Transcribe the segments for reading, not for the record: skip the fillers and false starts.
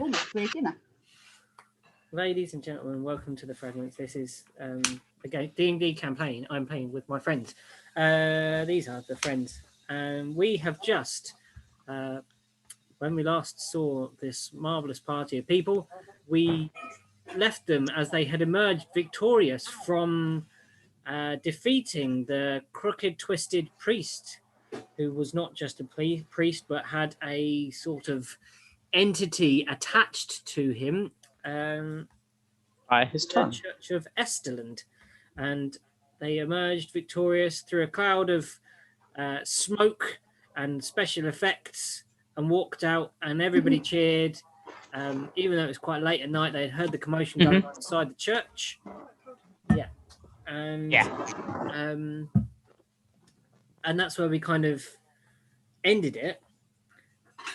Almost free dinner. Ladies and gentlemen, welcome to the Fragments. This is again D&D campaign I'm playing with my friends. These are the friends, and we have just, when we last saw this marvelous party of people, we left them as they had emerged victorious from defeating the crooked, twisted priest, who was not just a priest but had a sort of entity attached to him. By his The tongue. Church of Esteland, and they emerged victorious through a cloud of smoke and special effects and walked out, and everybody cheered. Even though it was quite late at night, they had heard the commotion going on inside the church. Yeah. And and that's where we kind of ended it.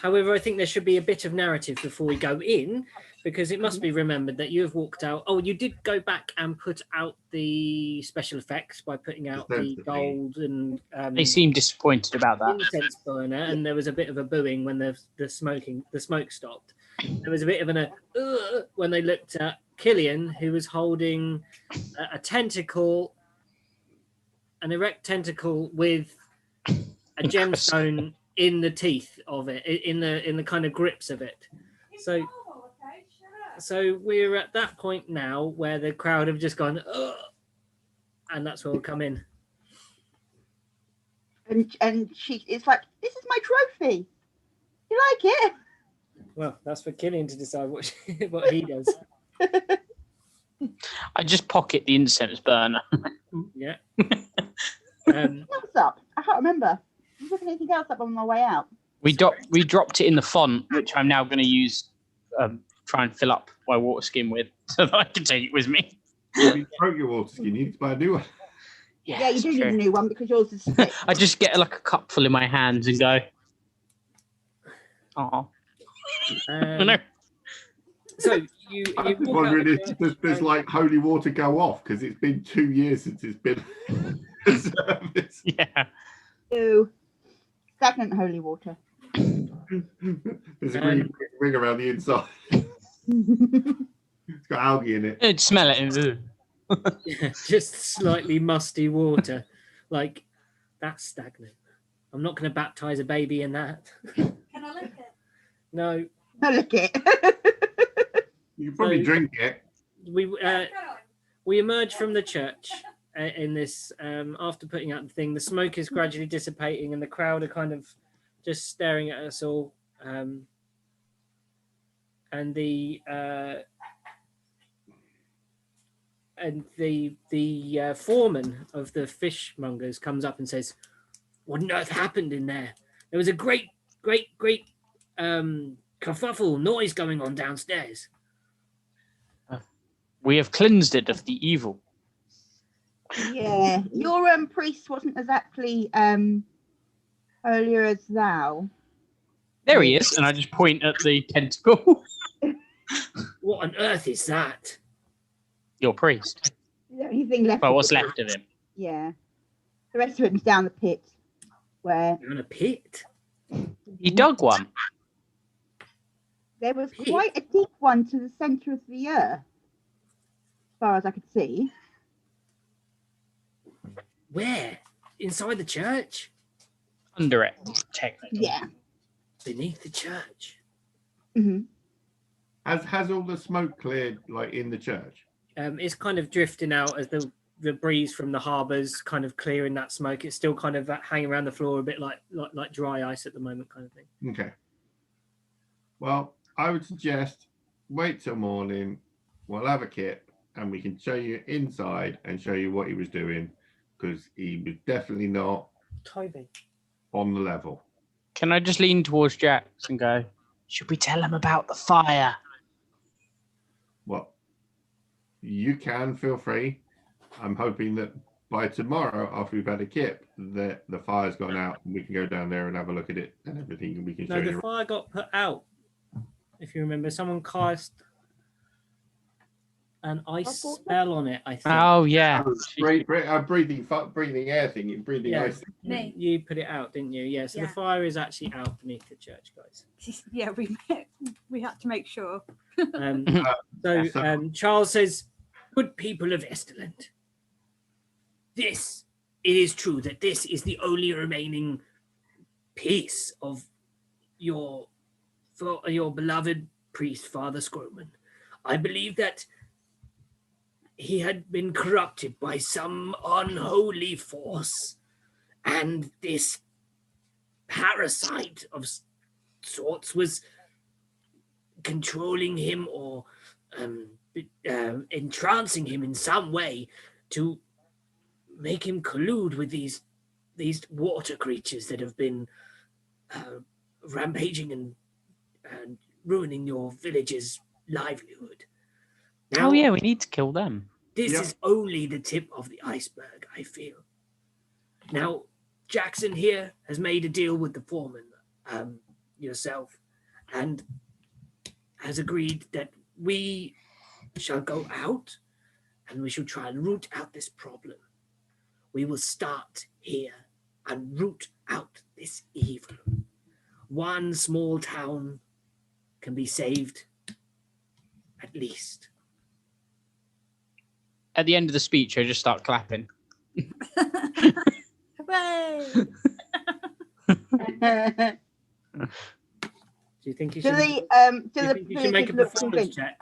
However, I think there should be a bit of narrative before we go in, because it must be remembered that you have walked out. Oh, you did go back and put out the special effects by putting out the gold and they seem disappointed about that. Incense burner, and there was a bit of a booing when the smoke stopped. There was a bit of an when they looked at Killian, who was holding a tentacle, an erect tentacle with a gemstone in the teeth of it, in the kind of grips of it. So we're at that point now where the crowd have just gone, ugh, and that's where we'll come in. And it's like, this is my trophy. You like it? Well, that's for Killian to decide what he does. I just pocket the incense burner. Yeah. Anything else up? I can't remember. Was there anything else up on my way out? We dropped it in the font, which I'm now going to use, try and fill up my water skin with, so that I can take it with me. If you broke your water skin, you need to buy a new one. Yeah, you do need a new one because yours is split. I just get like a cupful in my hands and go, oh. No. So you I'm just wondering if does like holy water go off, because it's been 2 years since it's been service. Yeah. Ew. Stagnant holy water. There's a green ring around the inside. It's got algae in it. It'd smell it. Yeah, just slightly musty water. Like, that's stagnant. I'm not going to baptize a baby in that. Can I lick it? No. No, lick it. You can probably drink it. We emerge from the church in this, after putting out the thing. The smoke is gradually dissipating and the crowd are kind of just staring at us all. And the foreman of the fishmongers comes up and says, "What on earth happened in there? There was a great kerfuffle noise going on downstairs." We have cleansed it of the evil. Yeah, your priest wasn't exactly holier as thou. There he is, and I just point at the tentacle. What on earth is that? Your priest. The only thing left. Well, what's left of him? Yeah, the rest of it is down the pit. Where You're in a pit. He dug one. there was quite a deep one to the centre of the earth, as far as I could see. Where? Inside the church? Under it, technically. Yeah. Beneath the church? Mm-hmm. Has all the smoke cleared, like in the church? It's kind of drifting out as the breeze from the harbour's kind of clearing that smoke. It's still kind of hanging around the floor a bit like dry ice at the moment, kind of thing. Okay. Well, I would suggest wait till morning. We'll have a kip and we can show you inside and show you what he was doing, because he was definitely not Toby. on the level. Can I just lean towards Jax and go, should we tell him about the fire? Well, you can, feel free. I'm hoping that by tomorrow, after we've had a kip, that the fire's gone out and we can go down there and have a look at it and everything, and we can show No, the you. fire got put out. If you remember, someone cast an ice thought- spell on it, I think. Oh yeah. Breathing air thing, breathing Yeah. ice. Me. You put it out, didn't you? Yeah. So Yeah. the fire is actually out beneath the church, guys. Yeah, we had to make sure. Um, so- Charles says, "Good people of Esteland, it is true that this is the only remaining piece of your beloved priest, Father Scroman. I believe that he had been corrupted by some unholy force, and this parasite of sorts was controlling him or entrancing him in some way to make him collude with these water creatures that have been rampaging and ruining your village's livelihood. Now, Oh yeah, we need to kill them. this Yep. is only the tip of the iceberg, I feel. Now, Jackson here has made a deal with the foreman, yourself, and has agreed that we shall go out and we shall try and root out this problem. We will start here and root out this evil. One small town can be saved, at least. At the end of the speech, I just start clapping. Hooray! Do you think you do should, the make a villagers look performance convinced? check?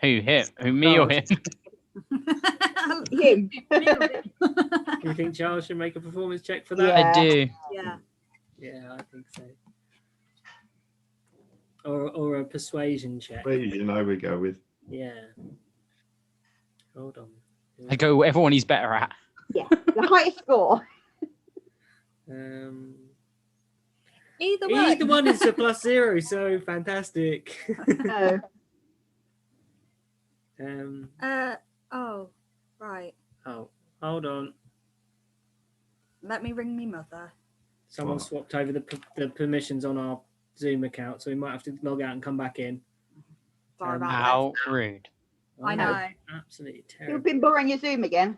Who him? Who me or him? Him. Do you think Charles should make a performance check for that? Yeah. I do. Yeah. Yeah, I think so. Or a persuasion check. Persuasion, I would go with. Yeah. Hold on. I go whatever one he's better at. Yeah, the highest score. Um, Either way. either one is a +0, so fantastic. No. Oh, right. Oh, hold on. Let me ring me mother. Someone What? swapped over the permissions on our Zoom account, so we might have to log out and come back in. Sorry about How rude. I know. Absolutely You've terrible. been borrowing your Zoom again.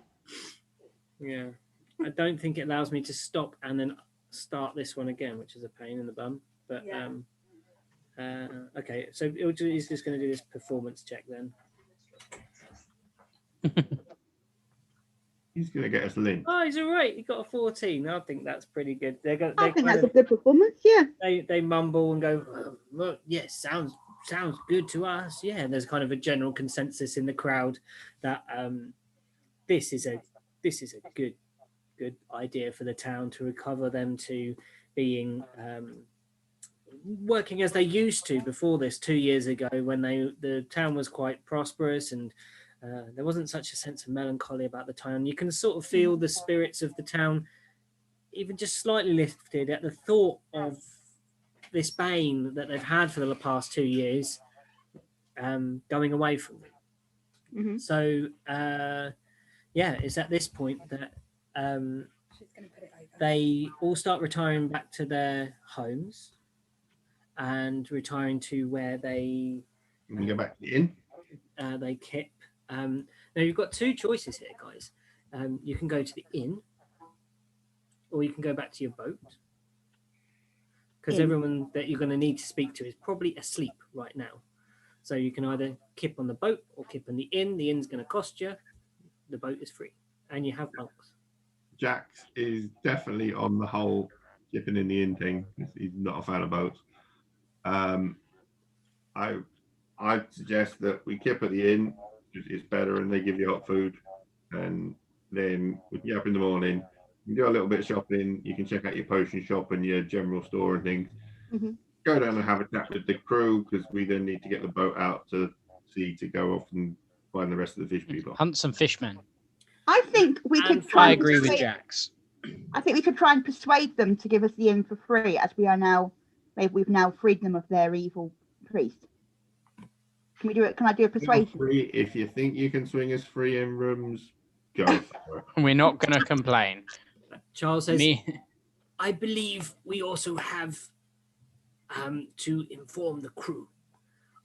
Yeah. I don't think it allows me to stop and then start this one again, which is a pain in the bum. But Yeah. okay, so he's just going to do this performance check then. He's going to get us Lynn. Oh, he's all right. He got a 14. I think that's pretty good. I think that's a good performance. Yeah. they mumble and go, well, yes, sounds good to us. Yeah, and there's kind of a general consensus in the crowd that this is a good idea for the town to recover them to being working as they used to before this 2 years ago, when the town was quite prosperous and there wasn't such a sense of melancholy about the town. You can sort of feel the spirits of the town even just slightly lifted at the thought of this bane that they've had for the past 2 years going away from them. Mhm. So yeah, it's at this point that She's going to put it over. they all start retiring back to their homes and retiring to where they Can we go back to the inn? they kip. Now you've got two choices here, guys. You can go to the inn, or you can go back to your boat, because Inn. everyone that you're going to need to speak to is probably asleep right now. So you can either kip on the boat or kip on the inn. The inn's going to cost you. The boat is free, and you have bunks. Jax is definitely on the whole dipping in the inn thing. He's not a fan of boats. I'd suggest that we kip at the inn. It's better, and they give you hot food. And then we get up in the morning. You can do a little bit of shopping. You can check out your potion shop and your general store and things. Mhm. Go down and have a chat with the crew, because we then need to get the boat out to sea to go off and find the rest of the fish people. Hunt some fishmen. I think we And could try I and agree with persuade- Jax. I think we could try and persuade them to give us the inn for free, as we are now. We've now freed them of their evil priest. Can we do it? Can I do a persuasion? Free, if you think you can swing us free in rooms, go for it. We're not going to complain. Charles says, Me, I believe we also have to inform the crew.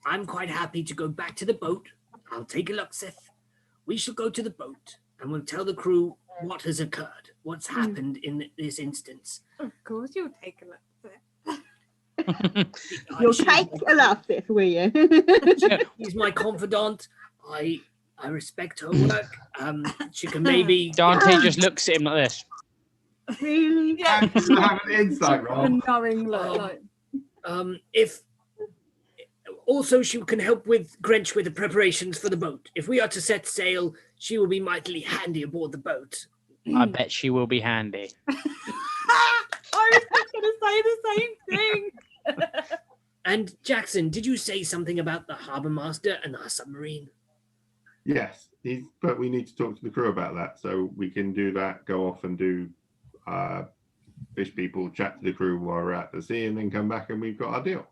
I'm quite happy to go back to the boat I'll take a look, Seth. We shall go to the boat and we'll tell the crew what has occurred, what's happened in this instance. Of course, you'll take a look. You'll take a laugh, Seth, will you? She's my confidant. I respect her work. She can maybe. Dante just looks at him like this. Really? Yeah. I have an insight A roll. knowing look. Like, If also she can help with Grench with the preparations for the boat. If we are to set sail, she will be mightily handy aboard the boat. I bet she will be handy. I was just going to say the same thing. And Jackson, did you say something about the harbour master and our submarine? Yes, but we need to talk to the crew about that. So we can do that, go off and do fish people, chat to the crew while we're at the sea, and then come back and we've got our deal.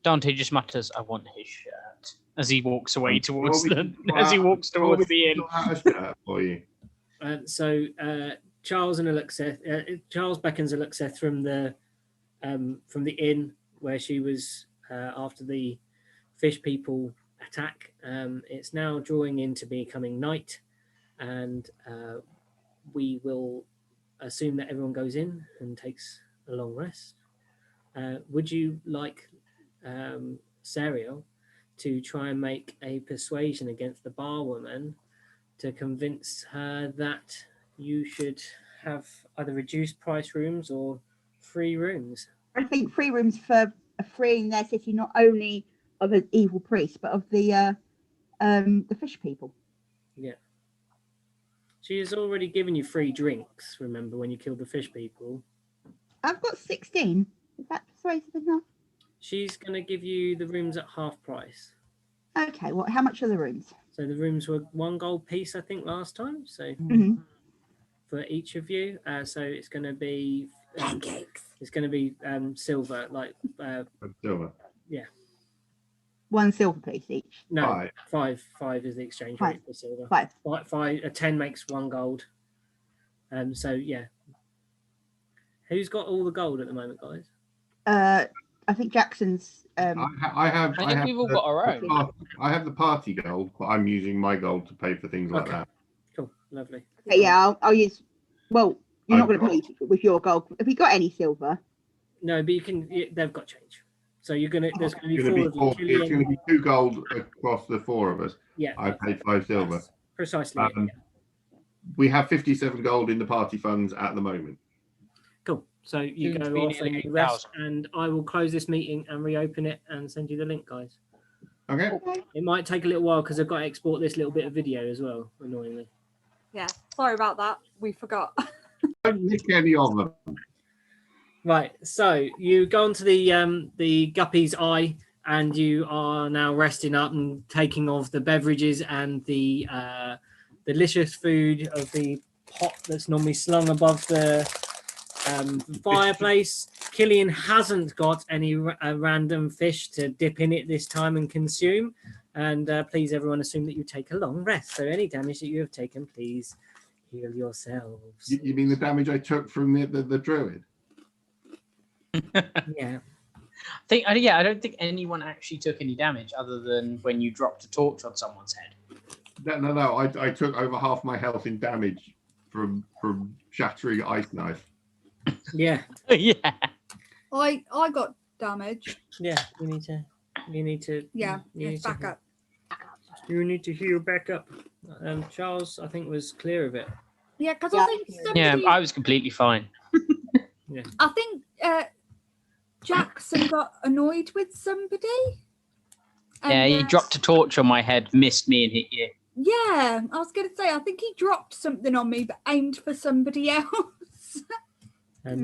Dante just mutters, "I want his shirt," as he walks away towards Well, the inn. A shirt for you. So Charles beckons Aluxeth from the inn where she was after the fish people attack. It's now drawing in to becoming night, and we will assume that everyone goes in and takes a long rest. Would you like Sariel to try and make a persuasion against the barwoman to convince her that you should have either reduced price rooms or free rooms? I think free rooms for freeing their city, not only of an evil priest, but of the fish people. Yeah. She has already given you free drinks, remember, when you killed the fish people. I've got 16. Is that persuasive enough? She's going to give you the rooms at half price. Okay, how much are the rooms? So the rooms were 1 gold piece, I think, last time. So for each of you. So it's going to be... pancakes. It's going to be silver, like... Silver. Yeah. 1 silver piece each. No, five is the exchange rate for silver. 5. A 10 makes 1 gold. So yeah. Who's got all the gold at the moment, guys? I think Jackson's. I have. I think we've all got our own. I have the party gold, but I'm using my gold to pay for things like that. Cool, lovely. Okay, yeah, I'll use. Well, you're not I've going to pay with your gold. Have you got any silver? No, but you can. They've got change. So you're gonna. There's gonna be It's 4 going of to you. be 2 gold across the 4 of us. Yeah. I paid 5 silver. That's precisely. Yeah. We have 57 gold in the party funds at the moment. Cool. So you Soon to go be off and nearly you rest, 8,000. and I will close this meeting and reopen it and send you the link, guys. Okay. It might take a little while because I've got to export this little bit of video as well, annoyingly. Yeah, sorry about that. We forgot. Don't nick any of them. Right. So you go onto the guppy's eye, and you are now resting up and taking off the beverages and the delicious food of the pot that's normally slung above the fireplace. Killian hasn't got any random fish to dip in it this time and consume. And please, everyone, assume that you take a long rest. So any damage that you have taken, please heal yourselves. You mean the damage I took from the druid? Yeah. I don't think anyone actually took any damage other than when you dropped a torch on someone's head. No. I took over half my health in damage from shattering ice knife. Yeah. Yeah. I got damage. Yeah. You need to. Yeah, You need it's to back up. You need to heal back up. Charles, I think, was clear of it. Yeah, because Yeah. I think somebody, Yeah, I was completely fine. I think Jackson got annoyed with somebody. Yeah, he dropped a torch on my head, missed me, and hit you. Yeah, I was going to say, I think he dropped something on me, but aimed for somebody else. So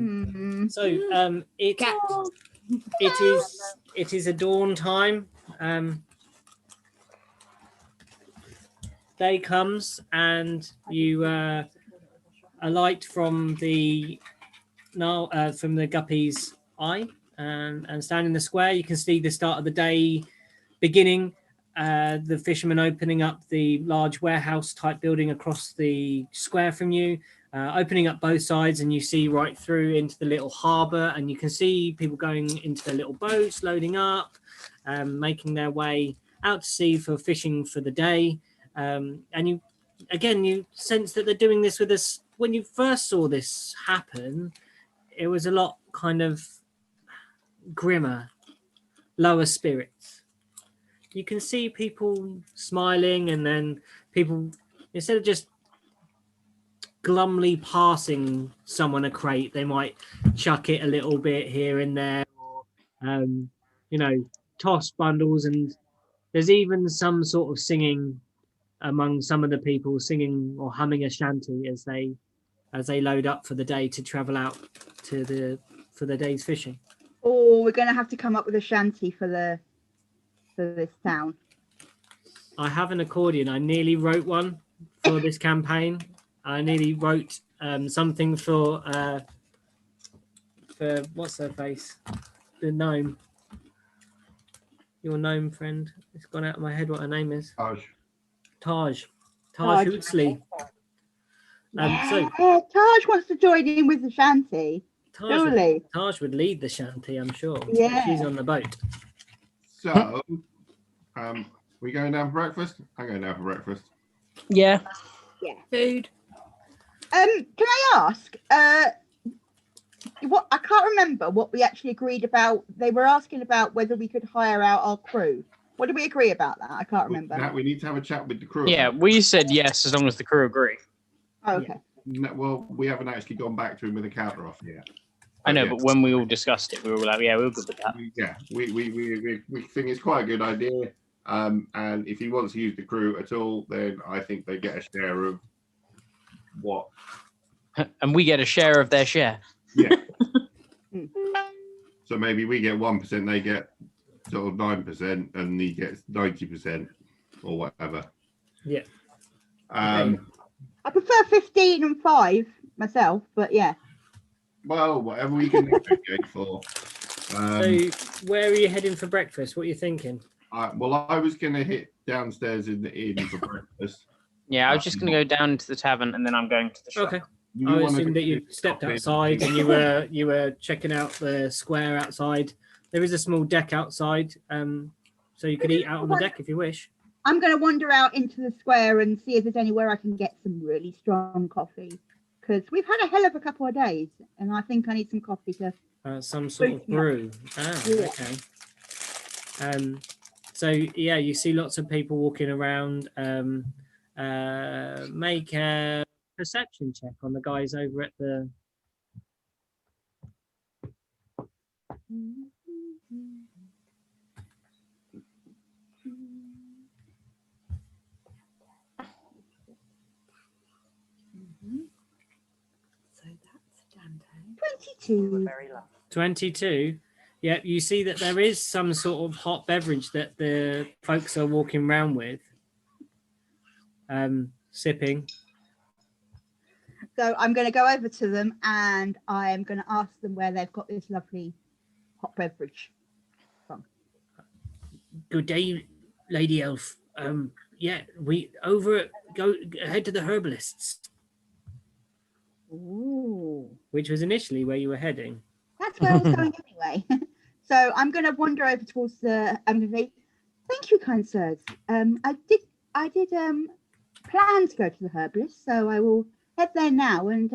it is a dawn time. Day comes and you alight from the guppy's eye and stand in the square. You can see the start of the day beginning. The fishermen opening up the large warehouse type building across the square from you, opening up both sides, and you see right through into the little harbour, and you can see people going into their little boats, loading up, making their way out to sea for fishing for the day. And you sense that they're doing this with us. When you first saw this happen, it was a lot kind of grimmer, lower spirits. You can see people smiling, and then people, instead of just glumly passing someone a crate, they might chuck it a little bit here and there, or toss bundles. And there's even some sort of singing among some of the people, singing or humming a shanty as they load up for the day to travel out for the day's fishing. Oh, we're going to have to come up with a shanty for this town. I have an accordion. I nearly wrote one for this campaign. I nearly wrote something for what's her face, the gnome, your gnome friend. It's gone out of my head what her name is. Taj Hootsley. Taj wants to join in with the shanty. Taj would lead the shanty, I'm sure. Yeah, she's on the boat. So, we going down for breakfast? I'm going down for breakfast. Yeah. Food. Can I ask? What I can't remember what we actually agreed about. They were asking about whether we could hire out our crew. What did we agree about that? I can't remember. We need to have a chat with the crew. Yeah, we said yes as long as the crew agree. Oh, okay. No, well, we haven't actually gone back to him with a counter offer yet. I know, but when we all discussed it, we were like, yeah, we were good with that. Yeah, we think it's quite a good idea. And if he wants to use the crew at all, then I think they get a share of what? And we get a share of their share. Yeah. So maybe we get 1%, they get sort of 9%, and he gets 90% or whatever. Yeah. I prefer 15 and 5 myself, but yeah. Well, whatever we can negotiate for. So, where are you heading for breakfast? What are you thinking? I was going to hit downstairs in the inn for breakfast. Yeah, I was just going to go down to the tavern, and then I'm going to the shop. Okay. I assumed that you stepped outside and you were checking out the square outside. There is a small deck outside, so you could eat out on the deck if you wish. I'm going to wander out into the square and see if there's anywhere I can get some really strong coffee, because we've had a hell of a couple of days, and I think I need some coffee to. Some sort of brew. Yeah. Okay. So yeah, you see lots of people walking around. Make a perception check on the guys over at the. So that's Dante. 22. 22. Yeah, you see that there is some sort of hot beverage that the folks are walking around with, sipping. So I'm going to go over to them and I am going to ask them where they've got this lovely hot beverage from. Good day, Lady Elf. Yeah, go ahead to the herbalists. Ooh. Which was initially where you were heading. That's where I was going anyway. So I'm going to wander over towards the. I'm going to say, "Thank you, kind sirs. I did plan to go to the herbalist, so I will head there now and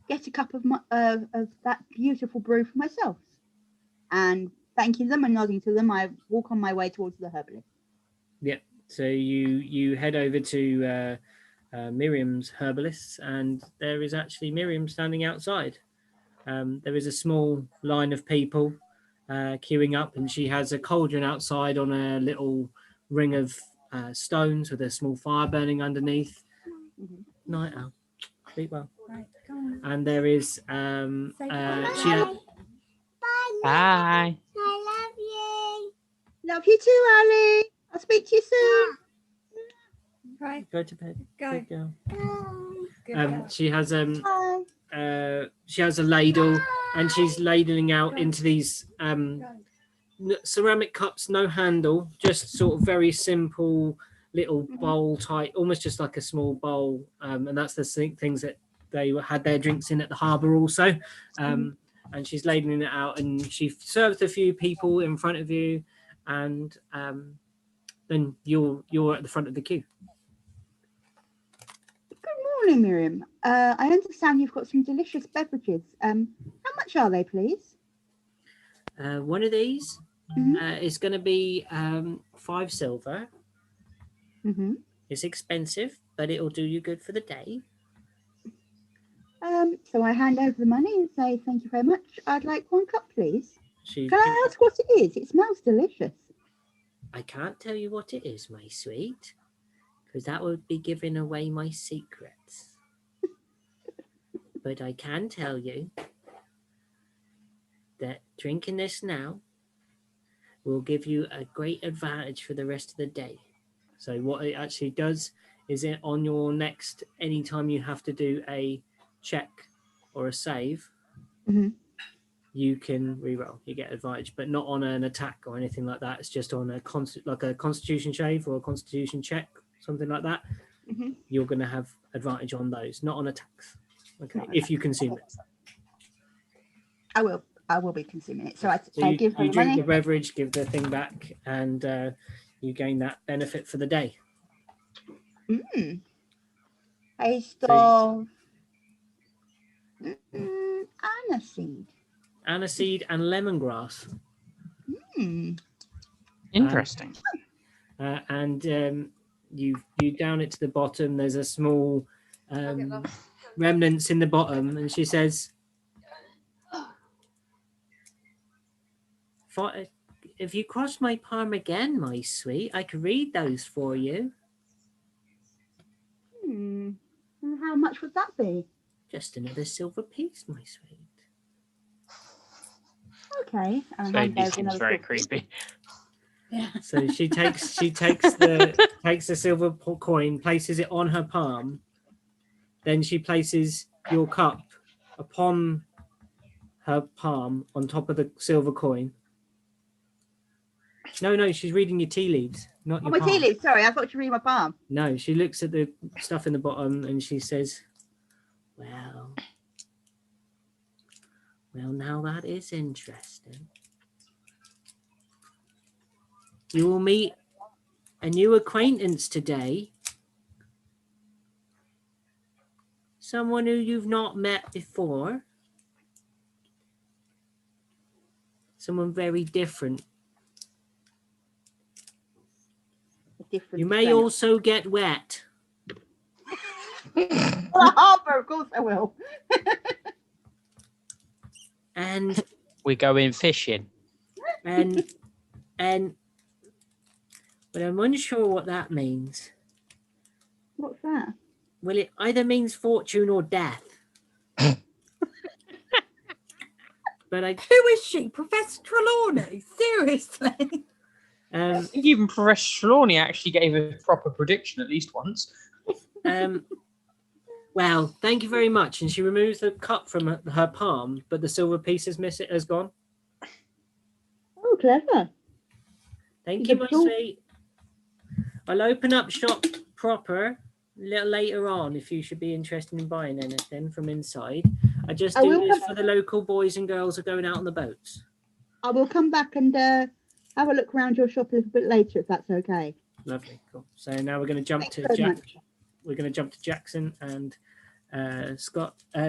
get a cup of that beautiful brew for myself." And thanking them and nodding to them, I walk on my way towards the herbalist. Yeah. So you head over to Miriam's herbalists, and there is actually Miriam standing outside. There is a small line of people queuing up, and she has a cauldron outside on a little ring of stones with a small fire burning underneath. Mm-hmm. Night owl. Sleep well. Right, go on. And there is Say Bye. I love you. Love you too, Ali. I'll speak to you soon. Right, go to bed. go. Good girl. Good girl. She has Bye. she has a ladle, and she's ladling out into these ceramic cups, no handle, just sort of very simple little bowl type, almost just like a small bowl. And that's the things that they had their drinks in at the harbour also. And she's ladling it out, and she serves a few people in front of you, and then you're at the front of the queue. Good morning, Miriam. I understand you've got some delicious beverages. How much are they, please? One of these Mhm. is going to be 5 silver. Mm-hmm. It's expensive, but it'll do you good for the day. So I hand over the money and say, thank you very much. I'd like 1 cup, please. She, Can I ask what it is? It smells delicious. I can't tell you what it is, my sweet, because that would be giving away my secrets. But I can tell you that drinking this now will give you a great advantage for the rest of the day. So what it actually does is it on your next, anytime you have to do a check or a save, Mhm. you can reroll. You get advantage, but not on an attack or anything like that. It's just on a like a constitution save or a constitution check, something like that. Mhm. You're going to have advantage on those, not on attacks. Okay, Not on if you consume it. I will be consuming it. So I So give her you the drink money. the beverage, give the thing back, and you gain that benefit for the day. Taste So of aniseed. aniseed and lemongrass. Interesting. And you down it to the bottom. There's a small remnants in the bottom, and she says, "If you cross my palm again, my sweet, I could read those for you." And how much would that be? Just another silver piece, my sweet. Okay. And So hand this over seems another very silver. creepy. Yeah. So she takes the silver coin, places it on her palm. Then she places your cup upon her palm on top of the silver coin. No, she's reading your tea leaves, not Oh, your my palm. tea leaves. Sorry, I thought you were reading my palm. No, she looks at the stuff in the bottom and she says, well, now that is interesting. You will meet a new acquaintance today. Someone who you've not met before. Someone very different. A different You may strain. also get wet. Well, Harper, of course I will. And We're going fishing. but I'm unsure what that means. What's that? Well, it either means fortune or death. But Who is she? Professor Trelawney? Seriously? I think even Professor Trelawney actually gave a proper prediction at least once. Well, thank you very much. And she removes the cup from her palm, but the silver piece has gone. Oh, clever. Thank She's you, a my jewel- sweet. I'll open up shop proper a little later on if you should be interested in buying anything from inside. I just I do will this come- for the local boys and girls who are going out on the boats. I will come back and have a look around your shop a little bit later, if that's okay. Lovely, cool. So now we're going to jump Thanks to very Jack. much. We're going to jump to Jackson and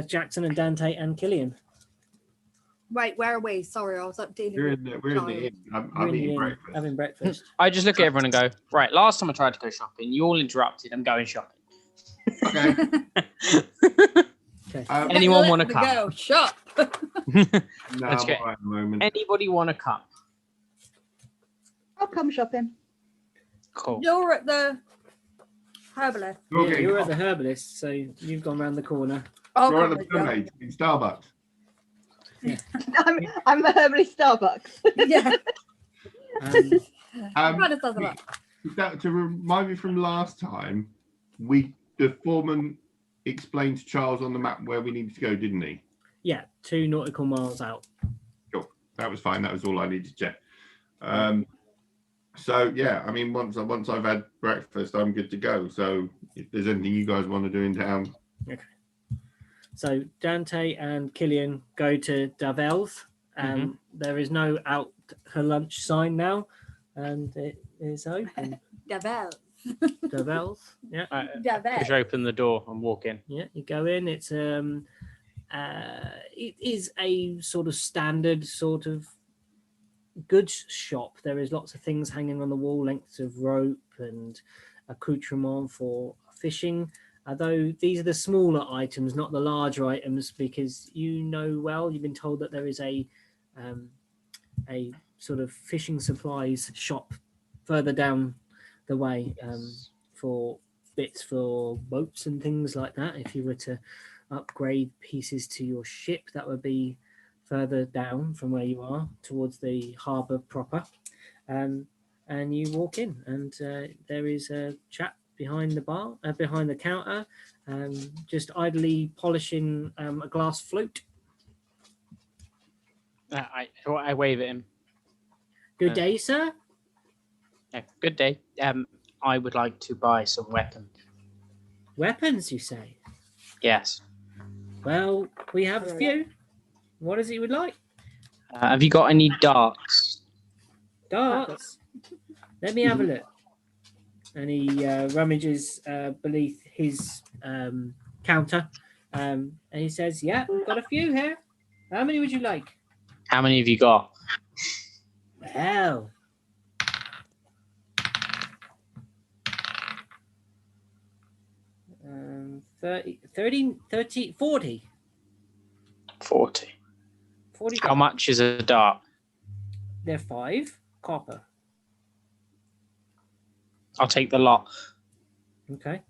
Jackson and Dante and Killian. Wait, where are we? Sorry, I was up dealing We're with in the inn. I'm We're in the eating inn, breakfast. having breakfast. I just look at everyone and go, right, last time I tried to go shopping, you all interrupted. I'm going shopping. Okay. Okay. Anyone Let want to the come? girl shop. No, Let's I'm go. all right at the moment. Anybody want to come? I'll come shopping. Cool. You're at the herbalist. You're Yeah, getting you're at the coffee. herbalist, so you've gone round the corner. I'll You're come at the with you. mermaid in Starbucks. I'm the herbalist Starbucks. Yeah. Kind of sounds we- like to remind me from last time, the foreman explained to Charles on the map where we needed to go, didn't he? Yeah, 2 nautical miles out. That was fine. That was all I needed to check. So yeah, I mean, once I've had breakfast, I'm good to go. So if there's anything you guys want to do in town, So Dante and Killian go to Davel's. There is no out her lunch sign now, and it is open. Davel. The bells. Yeah. Push open the door and walk in. Yeah, you go in. It's it is a sort of standard sort of goods shop. There is lots of things hanging on the wall, lengths of rope and accoutrement for fishing. Although these are the smaller items, not the larger items, because you've been told that there is a sort of fishing supplies shop further down the way for bits for boats and things like that. If you were to upgrade pieces to your ship, that would be further down from where you are towards the harbour proper. And you walk in, and there is a chap behind the counter, just idly polishing a glass float. I wave at him. Good day, sir. Yeah, good day. I would like to buy some weapons. Weapons, you say? Yes. Well, we have a few. What is it you would like? Have you got any darts? Darts? Let me have a look. And he rummages beneath his counter, and he says, "Yeah, we've got a few here. How many would you like?" How many have you got? Well, 40. 40. 40. How much is a dart? They're 5 copper. I'll take the lot. Okay.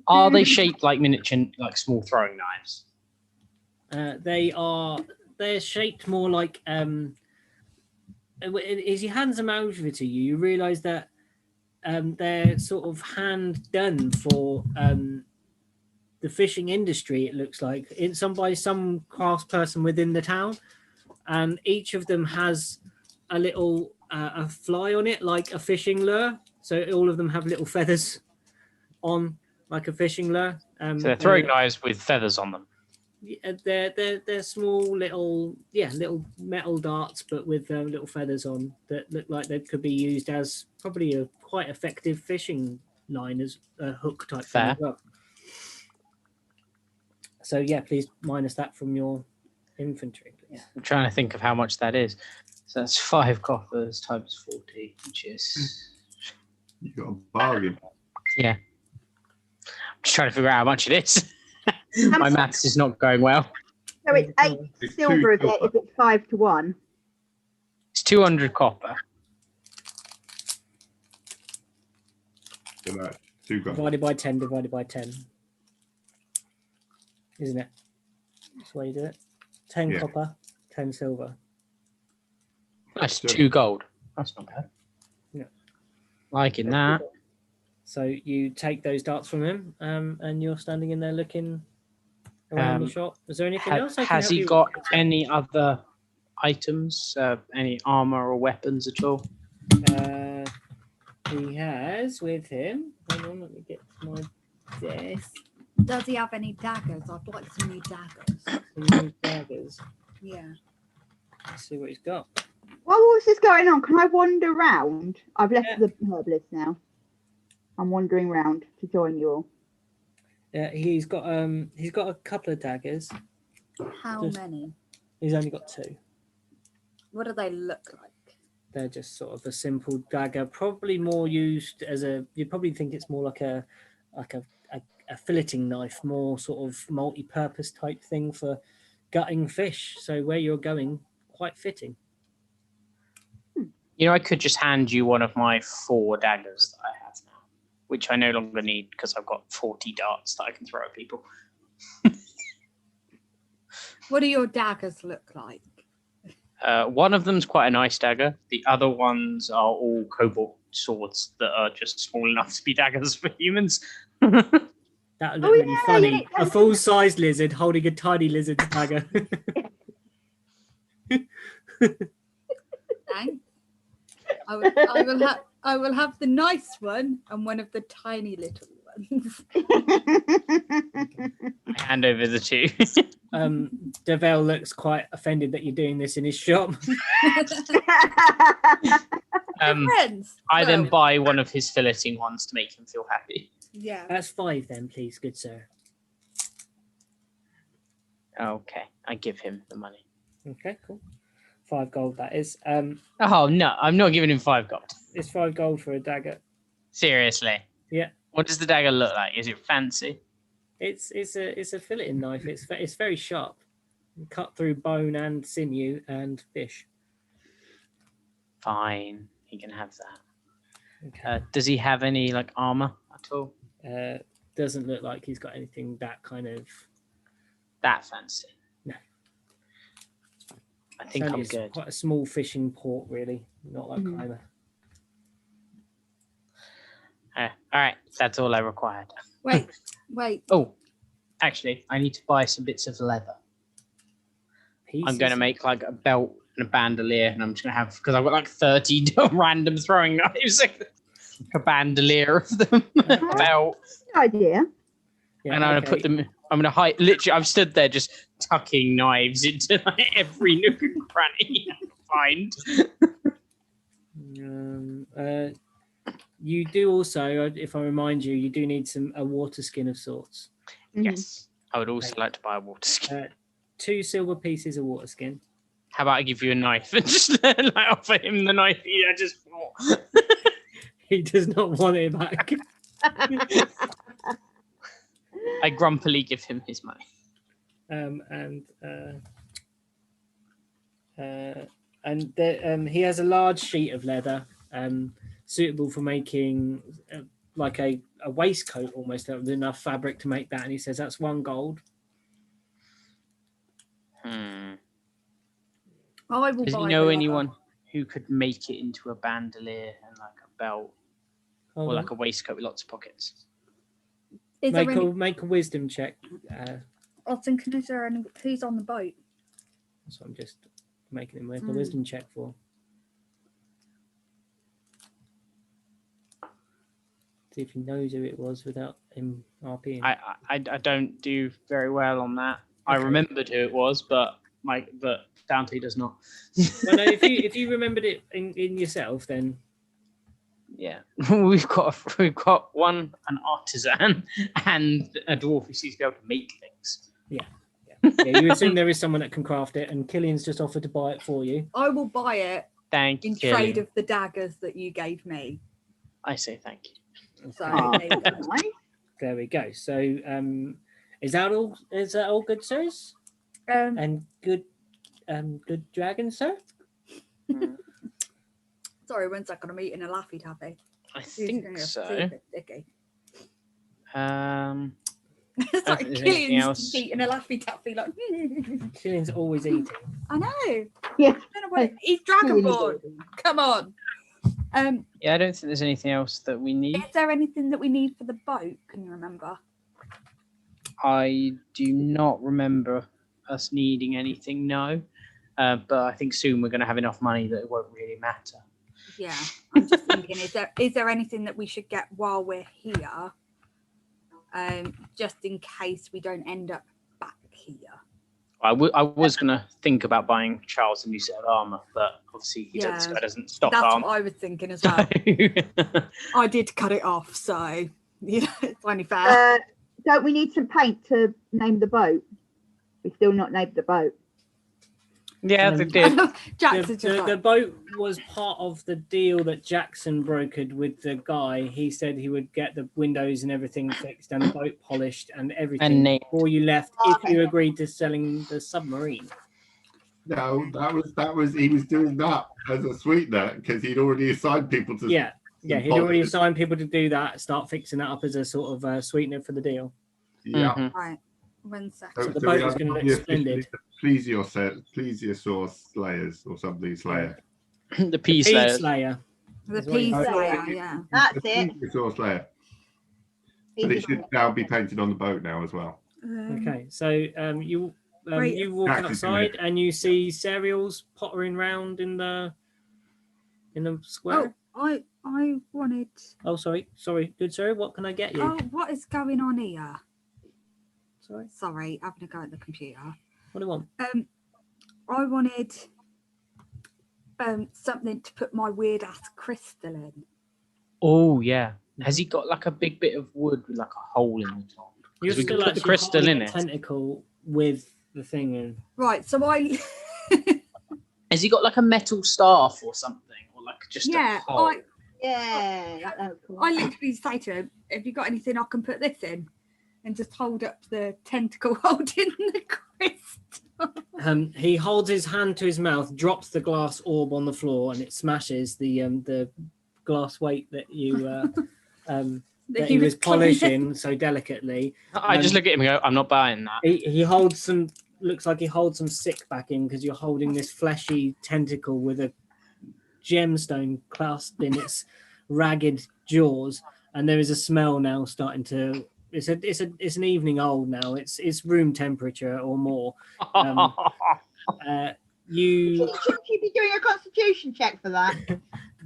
Are they shaped like miniature, like small throwing knives? They're shaped more like as he hands them over to you, you realise that they're sort of hand done for the fishing industry. It looks like it's by some crafts person within the town, and each of them has a little a fly on it, like a fishing lure. So all of them have little feathers on, like a fishing lure. So they're throwing knives with feathers on them. They're small little metal darts, but with little feathers on that look like they could be used as probably a quite effective fishing line as a hook type thing as well. So yeah, please minus that from your inventory, please. I'm trying to think of how much that is. So that's 5 coppers times 40, which is... You got a bargain. Yeah. I'm just trying to figure out how much it is. My maths is not going well. So it's 8 silver if it's 5 to 1. It's 200 copper. So that's 2 gold. Divided by 10, divided by 10. Isn't it? That's the way you do it. 10 copper, 10 silver. That's 2 gold. That's not bad. Yeah. Liking that. So you take those darts from him, and you're standing in there looking around the shop. Is there anything else? Has he got any other items, any armor or weapons at all? He has with him. Hang on, let me get my desk. Does he have any daggers? I'd like some new daggers. Some new daggers. Yeah. Let's see what he's got. While all this is going on, can I wander round? I've left the herbalist now. I'm wandering round to join you all. Yeah, he's got a couple of daggers. How many? He's only got 2. What do they look like? They're just sort of a simple dagger, probably more used as you'd probably think it's more like a filleting knife, more sort of multi-purpose type thing for gutting fish. So where you're going, quite fitting. You know, I could just hand you one of my 4 daggers that I have now, which I no longer need because I've got 40 darts that I can throw at people. What do your daggers look like? One of them's quite a nice dagger. The other ones are all cobalt swords that are just small enough to be daggers for humans. That would look really funny. A full-size lizard holding a tiny lizard dagger. Thanks. I will have the nice one and one of the tiny little ones. I hand over the 2. Devel looks quite offended that you're doing this in his shop. We're friends. I then Well, buy one of his filleting ones to make him feel happy. yeah. That's 5 then, please, good sir. Okay, I give him the money. Okay, cool. 5 gold that is. Oh no, I'm not giving him 5 gold. It's 5 gold for a dagger. Seriously. Yeah. What does the dagger look like? Is it fancy? It's a filleting knife. It's very sharp. Cut through bone and sinew and fish. Fine, he can have that. Okay. Does he have any like armor at all? Doesn't look like he's got anything that kind of. That fancy? No. I think I'm It's good. quite a small fishing port, really. Not like Mhm. climber. All right, that's all I required. Wait. Oh, actually, I need to buy some bits of leather. I'm going to make like a belt and a bandolier, and I'm just going to have, because I've got like 30 random throwing knives, like a bandolier of them, a belt, Good idea. Yeah, and I'm going to put them. I'm going to hide. Literally, I've stood there just tucking knives into like, every nook and cranny I can find. You do also, if I remind you, you do need a water skin of sorts. Mhm. Yes, I would also like to buy a water skin. 2 silver pieces of water skin. How about I give you a knife and just like, offer him the knife I just bought? He does not want it back. I grumpily give him his money. He has a large sheet of leather, suitable for making like a waistcoat almost, with enough fabric to make that. And he says that's 1 gold. I will Does buy he the know leather. anyone who could make it into a bandolier and like a belt Hold or on. like a waistcoat with lots of pockets? Is there any, Make a wisdom check. I was thinking, is there any? Who's on the boat? That's what I'm just making him make a wisdom check for. See if he knows who it was without him RPing. I don't do very well on that. I Okay. remembered who it was, but Dante does not. Well, no, if you remembered it in yourself, then Yeah, we've got an artisan and a dwarf who seems to be able to make things. yeah, you assume there is someone that can craft it, and Killian's just offered to buy it for you. I will buy it Thank you. in trade of the daggers that you gave me. I say thank you. So Oh, there you go. nice. There we go. So, is that all? Is that all good, sirs? And good dragon, sir. Sorry, when's that going to meet in a Laffy Taffy? I think so. Dicky. think It's like there's anything Killian's else. eating a Laffy Taffy. Like, Killian's always eating. I know. Yeah. I don't know what he's Dragonborn. Come on. Yeah, I don't think there's anything else that we need. Is there anything that we need for the boat? Can you remember? I do not remember us needing anything, no. But I think soon we're going to have enough money that it won't really matter. Yeah, I'm just thinking, is there anything that we should get while we're here, just in case we don't end up back here? I was going to think about buying Charles a new set of armor, but obviously this guy doesn't stock That's armor. what I was thinking as well. I did cut it off, so it's only fair. Don't we need some paint to name the boat? We still not named the boat. Yeah, they did. Jackson's just The like, boat was part of the deal that Jackson brokered with the guy. He said he would get the windows and everything fixed and the boat polished and everything And named. before you left, if you agreed to selling the submarine. No, that was he was doing that as a sweetener because he'd already assigned people to. Yeah, he'd already assigned people to do that, start fixing that up as a sort of sweetener for the deal. Yeah. Mhm. right, 1 second. So the boat we was are gonna look officially splendid. the plesiosaur slayers or something slayer. The peace Peace layers. Slayer. The Is what you- peace Oh, layer, yeah. That's The it. plesiosaur slayer. But it should now be painted on the boat now as well. Okay, so you Right. you walk Jackson's gonna- outside and you see cereals pottering round in the square. Oh, I wanted. Oh, sorry, good sir. What can I get you? Oh, what is going on here? Sorry, Sorry, having a go at the computer. what do you want? I wanted something to put my weird ass crystal in. Oh yeah. Has he got like a big bit of wood with like a hole in the top? You're We still could put the actually crystal holding in a it. tentacle with the thing in. Right, so I Has he got like a metal staff or something, or like just yeah, a pole? Yeah, that was cool. I literally say to him, "Have you got anything I can put this in?" And just hold up the tentacle holding the crystal. He holds his hand to his mouth, drops the glass orb on the floor, and it smashes the glass weight that you that he was polishing so delicately. I just look at him and go, "I'm not buying that." He holds some. Looks like he holds some sick back in because you're holding this fleshy tentacle with a gemstone clasped in its ragged jaws, and there is a smell now starting to. It's an evening old now. It's room temperature or more. You Shouldn't you be doing a constitution check for that?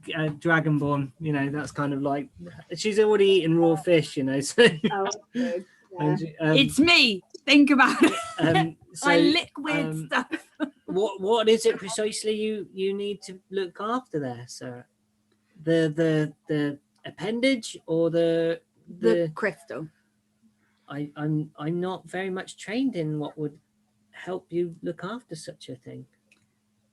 Dragonborn, that's kind of like she's already eaten raw fish, so. Oh, good. Yeah. And, It's me. Think about it. So, I lick weird stuff. what is it precisely you need to look after there, sir? The appendage or the crystal. I'm not very much trained in what would help you look after such a thing.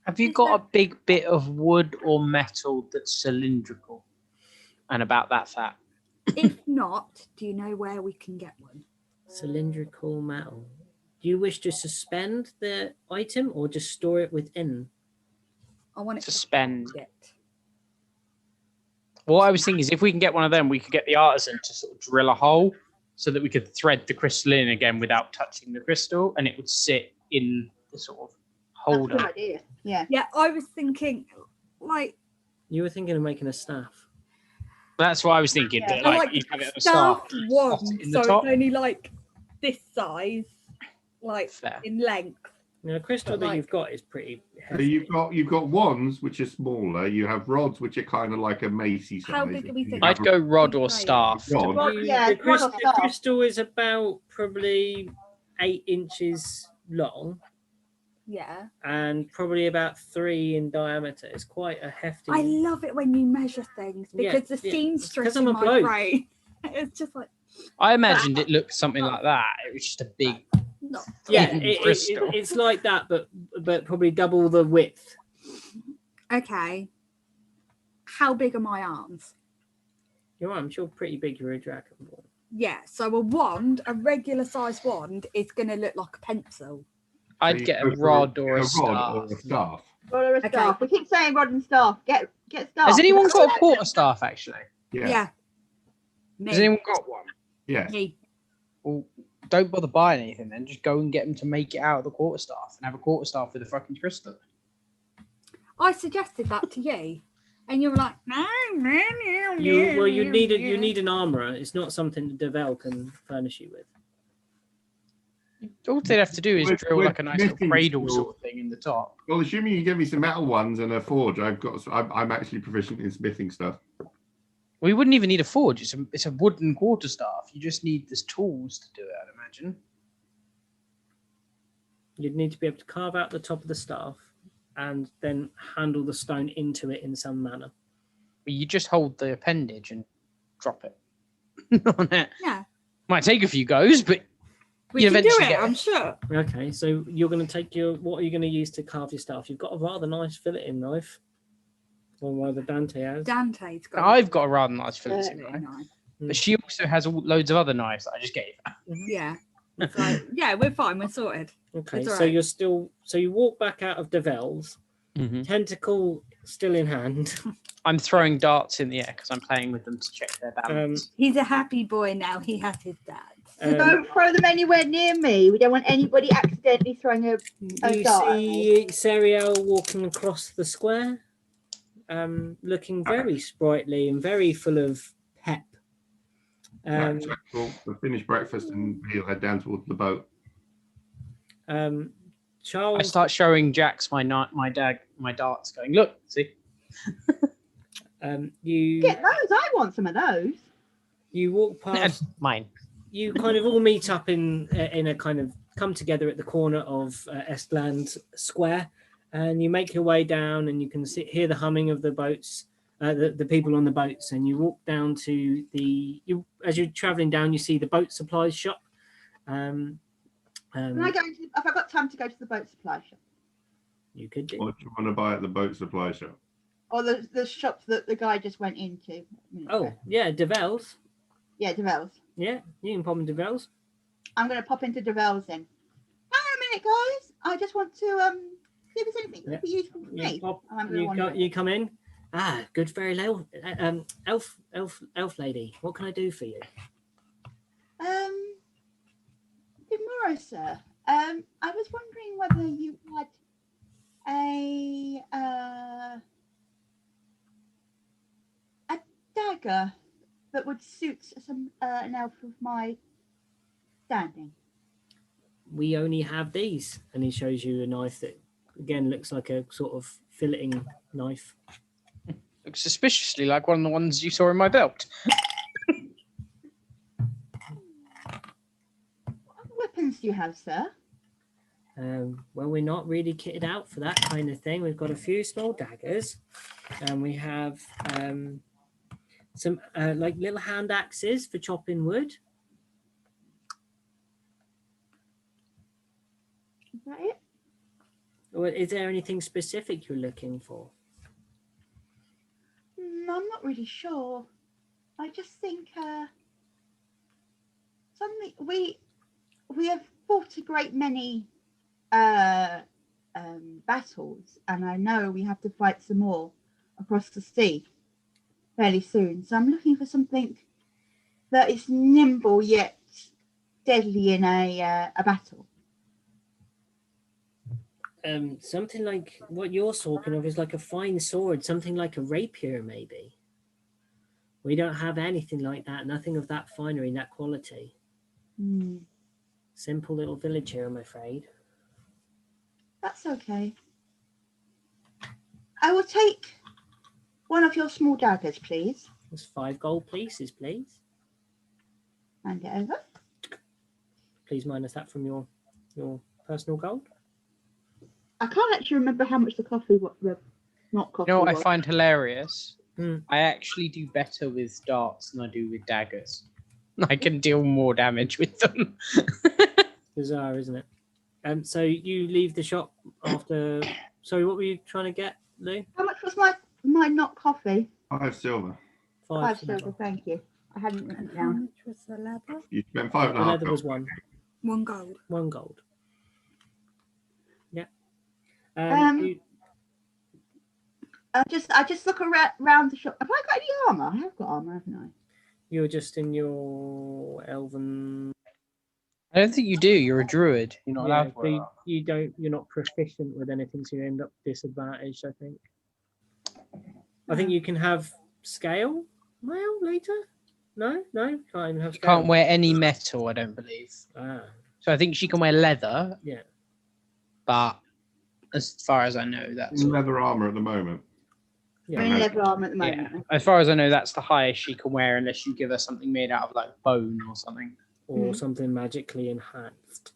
Have you got a big bit of wood or metal that's cylindrical and about that fat? If not, do you know where we can get one? Cylindrical metal. Do you wish to suspend the item or just store it within? I want it Suspend. to it. What I was thinking is if we can get one of them, we could get the artisan to sort of drill a hole so that we could thread the crystal in again without touching the crystal, and it would sit in the sort of That's a holder. good idea. Yeah. Yeah, I was thinking, like, You were thinking of making a staff. That's what I was thinking. Yeah. That, I like, like you have it at the staff start, one, slot it in so the top. it's only like this size, like Fair. in length. The crystal But, that like- you've got is pretty So heavy. you've got wands which are smaller. You have rods which are kind of like a macy size. How big are we You thinking? have I'd go rod or Right. staff. to Rod. be- Well, yeah, the, rod or the staff. crystal is about probably 8 inches long Yeah. and probably about 3 in diameter. It's quite a hefty. I love it when you measure things Yeah, because the yeah. seamstress 'Cause I'm in a my bloke. brain. It's just like I imagined it looked something like that. It was just a big. no. Yeah, thin crystal. it's like that, but probably double the width. Okay. How big are my arms? Your arms, you're pretty big. You're a dragonborn. Yeah, so a wand, a regular size wand, is going to look like a pencil. I'd you get go a for rod or a rod staff. or a staff. Rod or a Okay. staff. We keep saying rod and staff. Get staff. Has anyone got a quarter staff? Actually, Yeah. Me. has anyone got one? Yes. Me. Well, don't bother buying anything then. Just go and get them to make it out of the quarter staff and have a quarter staff with a fucking crystal. I suggested that to you, and you were like, no, You need an armorer. It's not something that Devel can furnish you with. All they'd have to do is With- drill with like a nice little smithing cradle skills. sort of thing in the top. Well, assuming you give me some metal ones and a forge, I'm actually proficient in smithing stuff. We wouldn't even need a forge. It's a wooden quarter staff. You just need the tools to do it, I'd imagine. You'd need to be able to carve out the top of the staff and then handle the stone into it in some manner. You just hold the appendage and drop it on it. Yeah. Might take a few goes, but We you can do eventually it, get I'm sure. Okay, so you're going to take what are you going to use to carve your staff? You've got a rather nice filleting knife. Or rather Dante has. Dante's got I've got a rather nice filleting really knife. nice. But she also has loads of other knives that I just gave her. Yeah. So, yeah, we're fine. We're sorted. Okay, It's so alright. you're still you walk back out of Devel's, tentacle still in hand. I'm throwing darts in the air because I'm playing with them to check their balance. He's a happy boy now. He has his dad. Don't throw them anywhere near me. We don't want anybody accidentally throwing a You dart. see Serial walking across the square, looking very sprightly and very full of pep. Right, so we'll finish breakfast and he'll head down towards the boat. I Charles, start showing Jax my darts, going, look, see. you Get those. I want some of those. you walk past. Mine. You kind of all meet up in a kind of come together at the corner of Estland Square. and you make your way down, and you can hear the humming of the boats, the people on the boats, and you walk down to as you're traveling down, you see the boat supplies shop. Can I go have I got time to go to the boat supply shop? You could do. What do you want to buy at the boat supply shop? Or the shop that the guy just went into? Oh, yeah, Devel's. Yeah, Devel's. Yeah, you can pop in Devel's. I'm going to pop into Devel's then. Hang on a minute, guys. I just want to see if there's anything that would be useful for me. You come in. Ah, good fairy elf lady. What can I do for you? Good morrow, sir. I was wondering whether you had a dagger that would suit an elf of my standing. We only have these, and he shows you a knife that again looks like a sort of filleting knife. Looks suspiciously like one of the ones you saw in my belt. What weapons do you have, sir? Well, we're not really kitted out for that kind of thing. We've got a few small daggers, and we have some like little hand axes for chopping wood. Is that it? Or is there anything specific you're looking for? I'm not really sure. I just think something we have fought a great many battles, and I know we have to fight some more across the sea fairly soon. So I'm looking for something that is nimble yet deadly in a battle. Something like what you're talking of is like a fine sword, something like a rapier, maybe. We don't have anything like that, nothing of that finery, that quality. Simple little village here, I'm afraid. That's okay. I will take one of your small daggers, please. There's 5 gold pieces, please. Hand it over. Please minus that from your personal gold. I can't actually remember how much the coffee was. Not coffee. You know what I find hilarious? Hmm. I actually do better with darts than I do with daggers. I can deal more damage with them. Bizarre, isn't it? So you leave the shop after. Sorry, what were you trying to get, Lou? How much was my not coffee? 5 silver. 5 silver, thank you. I hadn't written it How down. much was the leather? You spent 5.5. The leather was 1. 1 gold. 1 gold. Yeah. I just look around the shop. Have I got any armor? I have got armor, haven't I? You're just in your elven. I don't think you do. You're a druid. You're not allowed to so wear armor. you don't. You're not proficient with anything, so you end up disadvantaged. I think. I think you can have scale mail later. No, can't even have. You Scale. can't wear any metal, I don't believe. Ah, So I think she can wear leather. yeah. But as far as I know, that's Leather armor at the moment. I'm in leather armor at the moment. yeah. As far as I know, that's the highest she can wear, unless you give her something made out of like bone or something. Or something magically enhanced.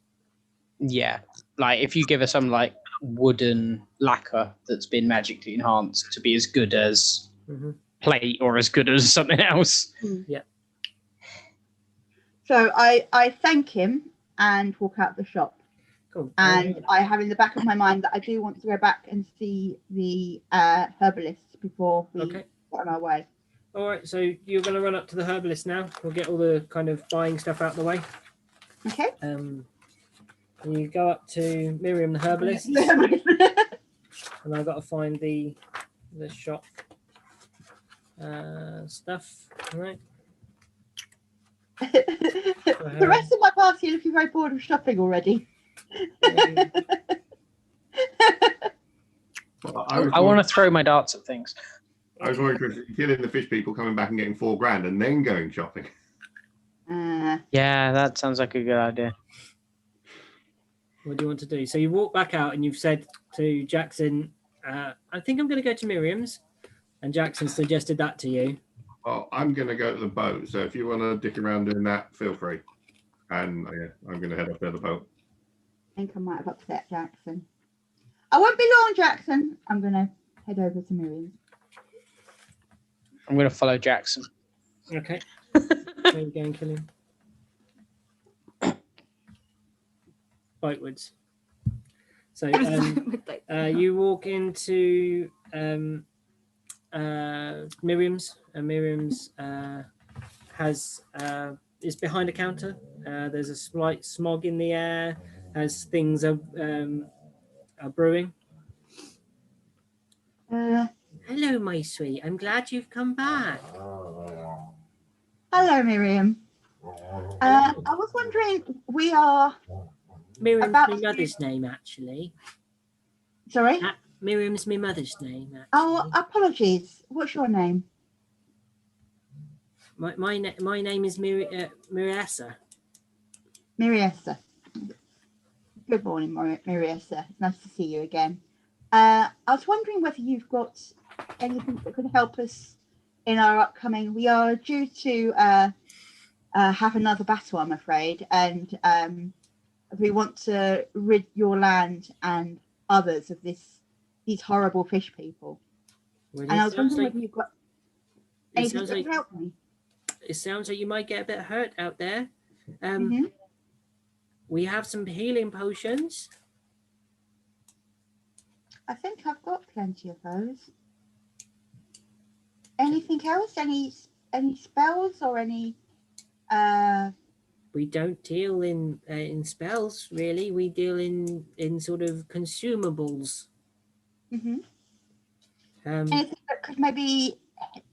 Yeah, like if you give her some like wooden lacquer that's been magically enhanced to be as good as plate or as good as something else. Yeah. So I thank him and walk out the shop. Cool. And I have in the back of my mind that I do want to go back and see the herbalist before we get on our way. All right, so you're going to run up to the herbalist now. We'll get all the kind of buying stuff out of the way. Okay. And you go up to Miriam the herbalist, and I've got to find the shop stuff. All right. The rest of my party are looking very bored of shopping already. I want to throw my darts at things. I was more interested in killing the fish people, coming back and getting $4,000 and then going shopping. Yeah, that sounds like a good idea. What do you want to do? So you walk back out and you've said to Jackson, I think I'm going to go to Miriam's. And Jackson suggested that to you. Well, I'm going to go to the boat. So if you want to dick around doing that, feel free. And I'm going to head up to the boat. I think I might have upset Jackson. I won't be long, Jackson. I'm going to head over to Miriam. I'm going to follow Jackson. Okay. Where are you going, kill him? Bitewards. So you walk into Miriam's, and Miriam's is behind a counter. There's a slight smog in the air as things are brewing. Hello, my sweet. I'm glad you've come back. Hello, Miriam. I was wondering, we are... Miriam's my mother's name, actually. Sorry? Miriam's my mother's name, actually. Oh, apologies. What's your name? My name is Miriessa. Miriessa. Good morning, Miriessa. Nice to see you again. I was wondering whether you've got anything that could help us in our upcoming... We are due to have another battle, I'm afraid, and we want to rid your land and others of these horrible fish people. Well, and I was wondering whether you've got anything that could help me. It sounds like you might get a bit hurt out there. Mm-hmm. We have some healing potions. I think I've got plenty of those. Anything else? Any spells or any? We don't deal in spells, really. We deal in sort of consumables. Mm-hmm. Anything that could maybe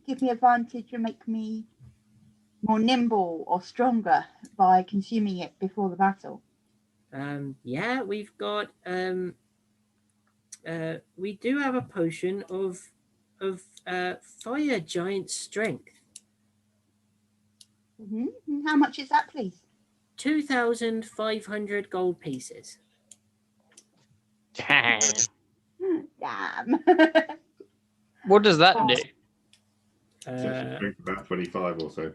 give me advantage and make me more nimble or stronger by consuming it before the battle? Yeah, we've got we do have a potion of fire giant strength. Mm-hmm. How much is that, please? 2,500 gold pieces. Damn. What does that do? About 25 or so.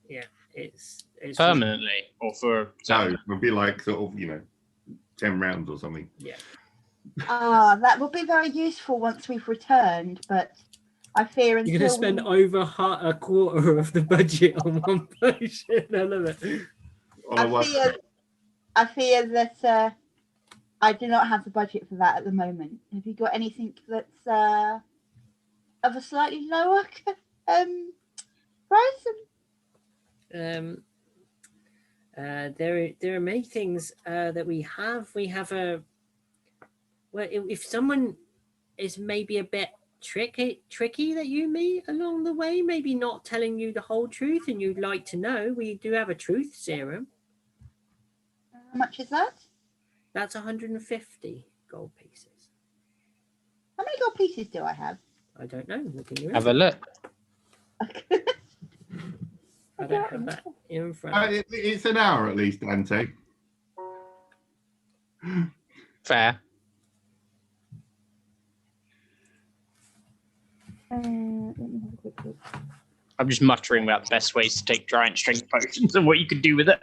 Yeah, it's Permanently or for No, it would be like sort of 10 rounds or something. Yeah. That will be very useful once we've returned, but I fear until you're going to spend over a quarter of the budget on one potion. I love it. I fear that I do not have the budget for that at the moment. Have you got anything that's of a slightly lower price? There are many things that we have. We have if someone is maybe a bit tricky that you meet along the way, maybe not telling you the whole truth and you'd like to know, we do have a truth serum. How much is that? That's 150 gold pieces. How many gold pieces do I have? I don't know. Have a look. I don't have that in front. It's an hour at least, Dante. Fair. Let me have a quick look. I'm just muttering about the best ways to take giant strength potions and what you could do with it.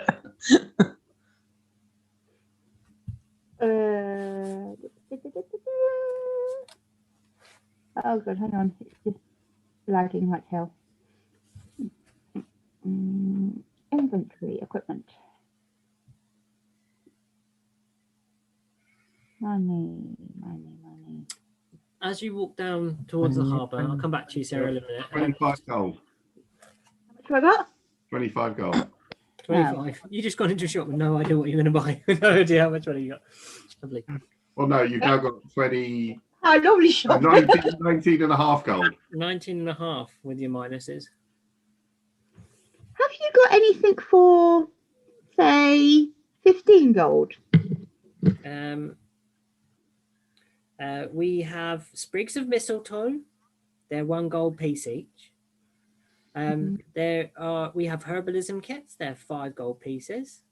Oh god, hang on. It's just lagging like hell. Inventory, equipment. Money. As you walk down towards the harbour, I'll come back to you, Sarah, in a minute. 25 gold. How much have I got? 25 gold. 25. You just gone into a shop with no idea what you're going to buy. No idea how much money you got. Lovely. Well, no, you've now got 20. I normally shop. 19 and a half gold. 19 and a half with your minuses. Have you got anything for, say, 15 gold? We have sprigs of mistletoe. They're 1 gold piece each. We have herbalism kits. They're 5 gold pieces.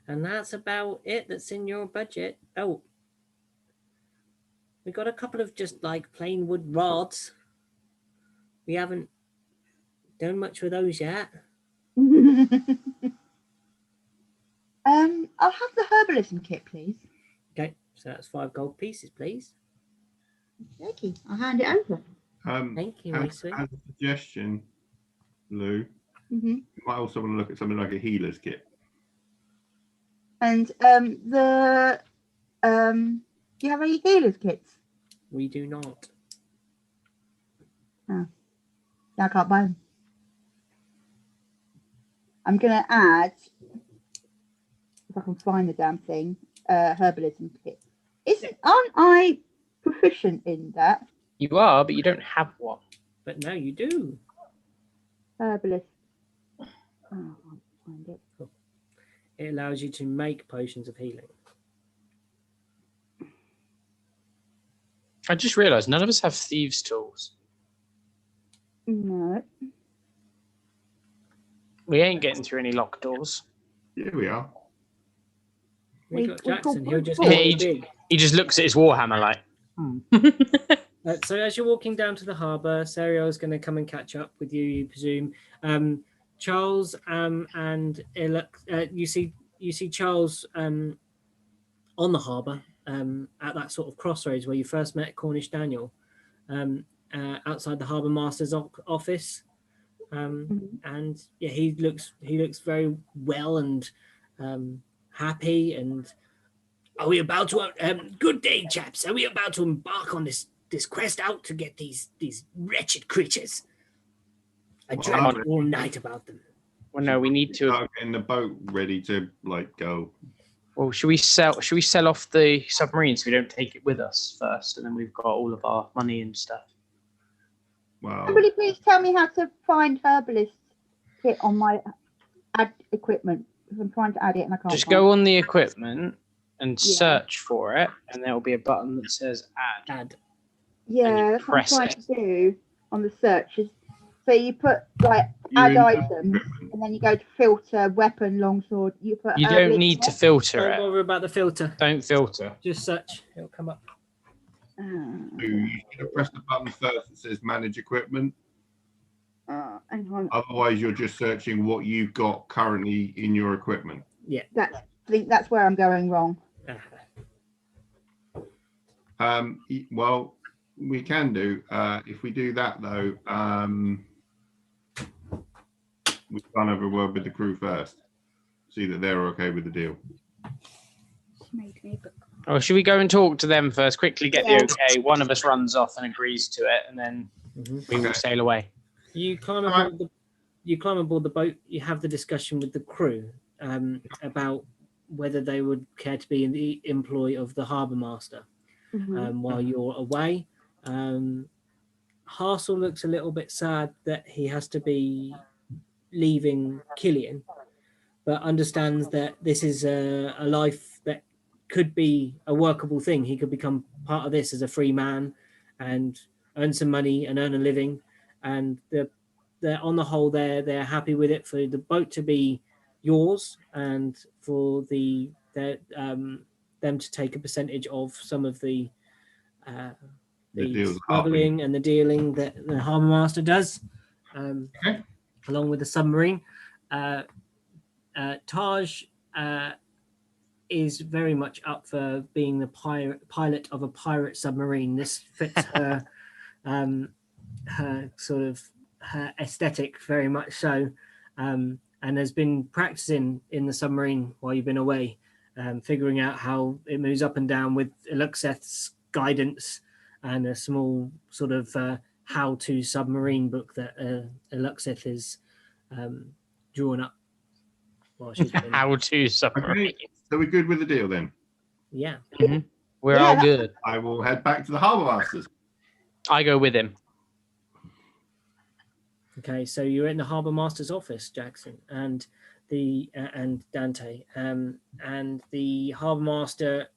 And that's about it that's in your budget. Oh, we got a couple of just like plain wood rods. We haven't done much with those yet. I'll have the herbalism kit, please. Okay, so that's 5 gold pieces, please. Okay, I'll hand it over. Thank you, my as sweet. a suggestion, Lou, Mm-hmm. you might also want to look at something like a healer's kit. And do you have any healers kits? We do not. Yeah, I can't buy them. I'm gonna add, if I can find the damn thing, herbalism kit. Aren't I proficient in that? You are, but you don't have one. But now you do. Herbalist. Oh, I can't find it. It allows you to make potions of healing. I just realised none of us have thieves' tools. No. We ain't getting through any locked doors. Here we are. We got Jackson. we He'll just call- go Hey, big. He just looks at his warhammer like, So as you're walking down to the harbour, Serial is going to come and catch up with you, you presume. Charles and you see Charles on the harbour at that sort of crossroads where you first met Cornish Daniel, outside the harbour master's office. And yeah, he looks very well and happy. And are we about to good day, chaps? Are we about to embark on this quest out to get these wretched creatures? I Well, dreamt all night about them. well, no, we need to. Start getting the boat ready to go. Well, should we sell off the submarine so we don't take it with us first, and then we've got all of our money and stuff? Well, Somebody please tell me how to find herbalist kit on my add equipment, because I'm trying to add it and I can't. Just find go it. on the equipment and Yeah. search for it, and there will be a button that says add. Add. Yeah, that's what I'm press trying it. to do on the searches. So you put like You add in- items, and then you go to filter, weapon, longsword. You put. You don't herbalist need to kit. filter Don't it. bother about the filter. Don't filter. Just search. It'll come up. you should have pressed the button first that says manage equipment. Hang on. Otherwise, you're just searching what you've got currently in your equipment. I think that's where I'm going wrong. Well, we can do. If we do that, though, we've gone over a word with the crew first. See that they're okay with the deal. She made me book. Or should we go and talk to them first? Quickly get Yeah. the okay. One of us runs off and agrees to it, and then we will Okay. sail away. You climb All right. aboard the boat. You have the discussion with the crew about whether they would care to be in the employ of the harbour master while you're away. Harsel looks a little bit sad that he has to be leaving Killian, but understands that this is a life that could be a workable thing. He could become part of this as a free man and earn some money and earn a living. And they're on the whole, they're happy with it for the boat to be yours and for them to take a percentage of some of the deals smuggling and the dealing that the harbour master does, along with the submarine. Taj is very much up for being the pilot of a pirate submarine. This fits her sort of her aesthetic very much so, and has been practicing in the submarine while you've been away, figuring out how it moves up and down with Eluxeth's guidance and a small sort of how-to submarine book that Eluxeth is drawn up while she's been. How to submarine. Okay, so we're good with the deal then. Yeah. We're Yeah, all that- good. I will head back to the harbour masters. I go with him. Okay, so you're in the harbour master's office, Jackson, and Dante, and the harbour master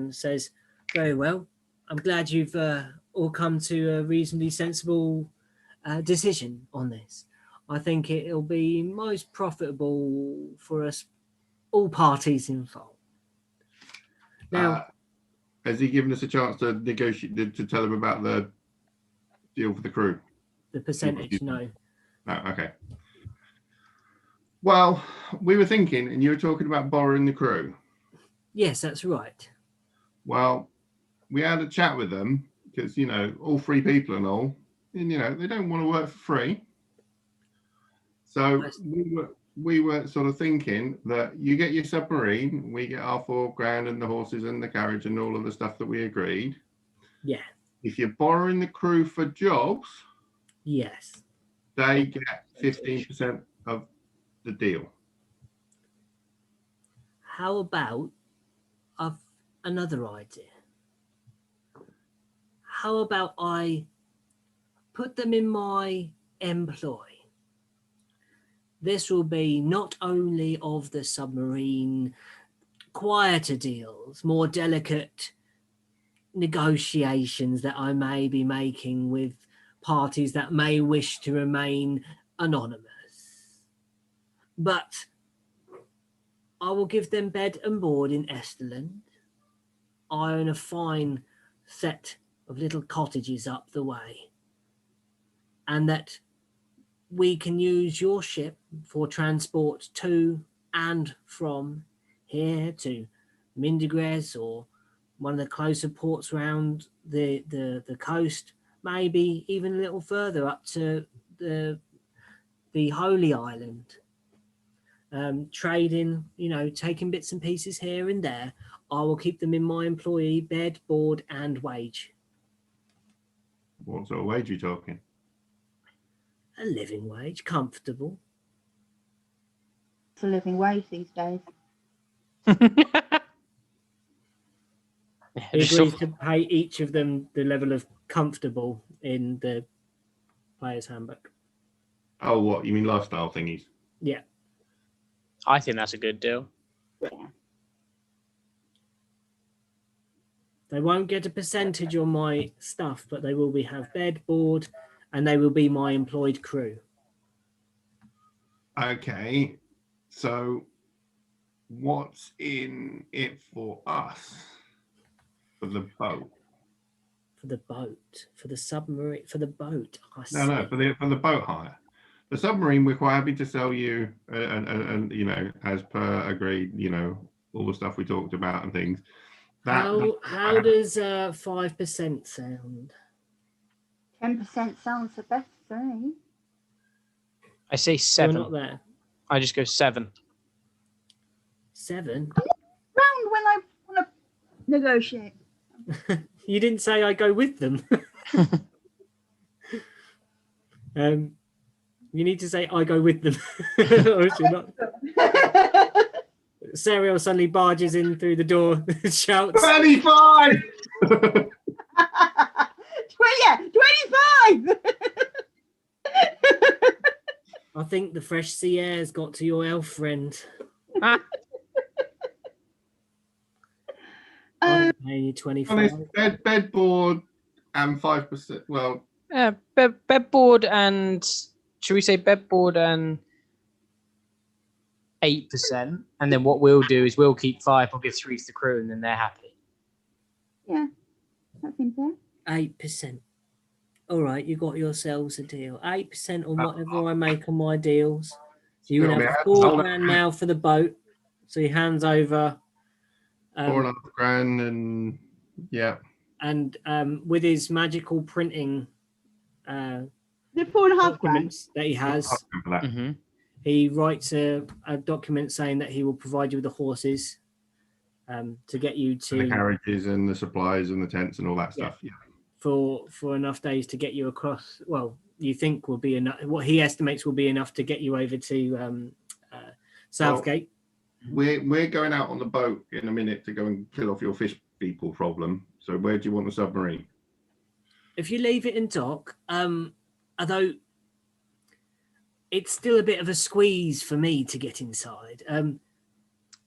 says, "Very well. I'm glad you've all come to a reasonably sensible decision on this. I think it'll be most profitable for us, all parties involved." Now, Has he given us a chance to negotiate, to tell him about the deal for the crew? the percentage, no. No, okay. Well, we were thinking, and you were talking about borrowing the crew. Yes, that's right. Well, we had a chat with them because, all 3 people and all, and, they don't want to work for free. So we were sort of thinking that you get your submarine, we get our $4,000 and the horses and the carriage and all of the stuff that we agreed. Yeah. If you're borrowing the crew for jobs, Yes. they get 15% of the deal. How about another idea? How about I put them in my employ? This will be not only of the submarine quieter deals, more delicate negotiations that I may be making with parties that may wish to remain anonymous. But I will give them bed and board in Esterland. I own a fine set of little cottages up the way. And that we can use your ship for transport to and from here to Mindegres or one of the closer ports around the coast, maybe even a little further up to the Holy Island. Trading, taking bits and pieces here and there. I will keep them in my employee, bed, board, and wage. What sort of wage are you talking? A living wage, comfortable. It's a living wage these days. He agrees to pay each of them the level of comfortable in the player's handbook. Oh, what? You mean lifestyle thingies? Yeah. I think that's a good deal. Yeah. They won't get a percentage on my stuff, but they will have bed, board, and they will be my employed crew. Okay. So what's in it for us? For the boat? For the boat, for the submarine, for the boat. No, for the boat hire. The submarine, we're quite happy to sell you, and as per agreed, all the stuff we talked about and things. How does 5% sound? 10% sounds the best to me. I say 7. You're not there. I just go 7. 7? Round when I want to negotiate. You didn't say I go with them. You need to say I go with them. Or else you're not. Serial suddenly barges in through the door, shouts 25! 25! I think the fresh sea air's got to your elf friend. I'm paying you 25. Bed, board, and 5%. Well, bedboard and should we say bedboard and 8%, and then what we'll do is we'll keep 5. We'll give 3 to the crew, and then they're happy. Yeah, that seems fair. 8%. All right, you got yourselves a deal. 8% on whatever I make on my deals. So you have $4,000 now for the boat. So he hands over $4,500, and yeah. And with his magical printing The $4,500 documents that he has, Mm-hmm. he writes a document saying that he will provide you with the horses to get you to the carriages and the supplies and the tents and all that stuff. Yeah. For enough days to get you across. Well, you think will be enough. What he estimates will be enough to get you over to Southgate. Well, we're going out on the boat in a minute to go and kill off your fish people problem. So where do you want the submarine? If you leave it in dock, although it's still a bit of a squeeze for me to get inside.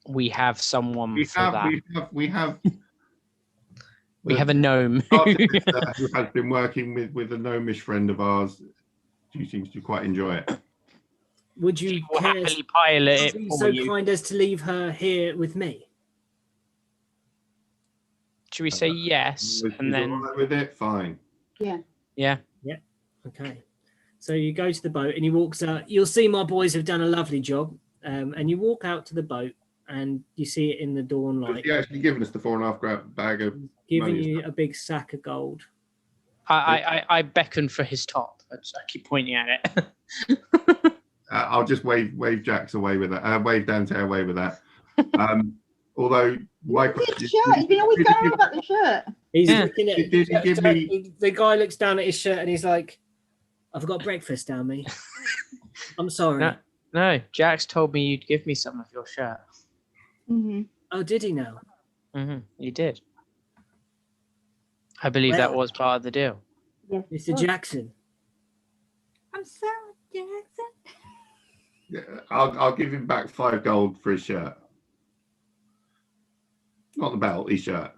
We have someone We for that. We have a gnome. Who has been working with a gnomish friend of ours who seems to quite enjoy it. Would you We'll care happily pilot it to be for so you. kind as to leave her here with me? Should we say yes, and then all right with it, fine. Yeah. yeah? Okay. So you go to the boat and he walks out. You'll see my boys have done a lovely job. and you walk out to the boat, and you see it in the dawn Has light, he actually given us the 4.5 grand bag of giving money? you a big sack of gold. I beckon for his top. I keep pointing at it. I'll just wave Jax away with that. Wave Dante away with that. Although my His question shirt. He's been always going on about the shirt. He's Yeah. looking at Did he give me- the guy looks down at his shirt and he's like, "I've got breakfast down me. I'm sorry." No, Jax told me you'd give me some of your shirt. Mm-hmm. Oh, did he now? You did. I believe that Well- was part of the deal. Yes. Mr. Jackson. I'm sorry, Jackson. Yeah, I'll give him back 5 gold for his shirt. Not the belt, his shirt.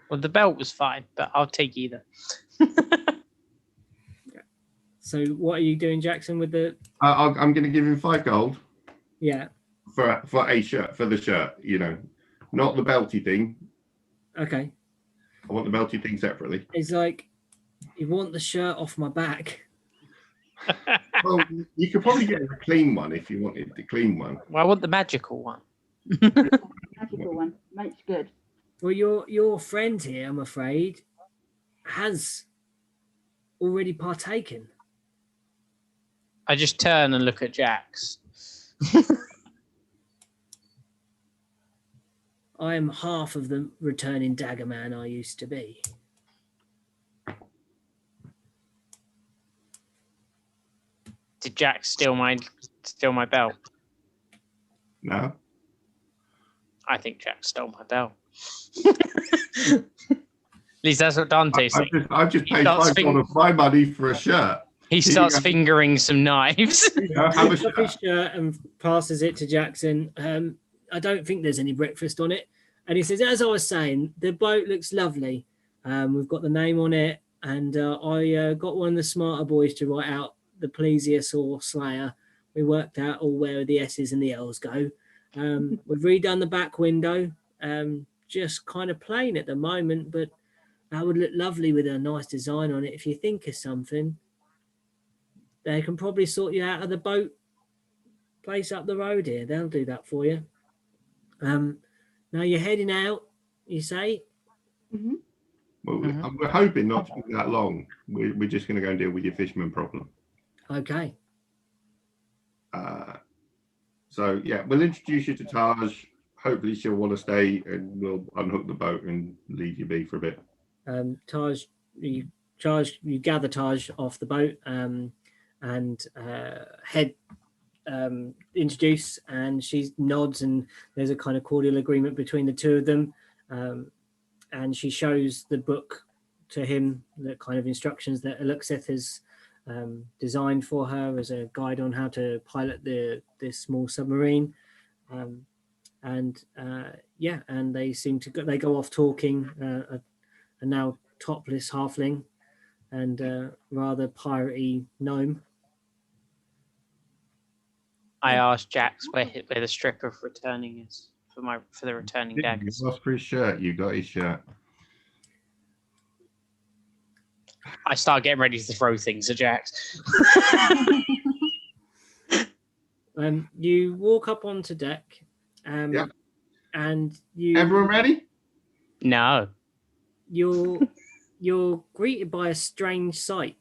Well, the belt was fine, but I'll take either. So what are you doing, Jackson, with the... I'm going to give him 5 gold Yeah, for a shirt, for the shirt, you know. Not the belty thing. okay. I want the belty thing separately. He's like, "You want the shirt off my back?" Well, you could probably get a clean one if you wanted the clean one. Well, I want the magical one. Magical one. Mate's good. Well, your friend here, I'm afraid, has already partaken. I just turn and look at Jax. I am half of the returning dagger man I used to be. Did Jax steal my belt? No? I think Jax stole my belt. At least that's what Dante said. I've just He paid starts 5 gold of my money for a shirt. He you starts go. fingering some knives. You know, have a Picks up his shirt. shirt and passes it to Jackson. I don't think there's any breakfast on it. And he says, "As I was saying, the boat looks lovely. We've got the name on it, and I got one of the smarter boys to write out the plesiosaur slayer. We worked out all where the S's and the L's go. We've redone the back window, just kind of plain at the moment, but that would look lovely with a nice design on it. If you think of something, they can probably sort you out of the boat place up the road here. They'll do that for you. Now you're heading out, you say?" Mm-hmm. Well, we're hoping not to be that long. We're just going to go and deal with your fisherman problem. Okay. So, yeah, we'll introduce you to Taj. Hopefully she'll want to stay and we'll unhook the boat and leave you be for a bit. Taj, you gather Taj off the boat and head introduce, and she nods, and there's a kind of cordial agreement between the two of them. And she shows the book to him, the kind of instructions that Eluxeth has designed for her as a guide on how to pilot this small submarine. And they seem to they go off talking. A now topless halfling and rather piratey gnome. I asked Jax where the strip of returning is for the returning daggers. You asked for his shirt. You got his shirt. I start getting ready to throw things at Jax. You walk up onto deck. Yeah. And you. Everyone ready? No. You're greeted by a strange sight.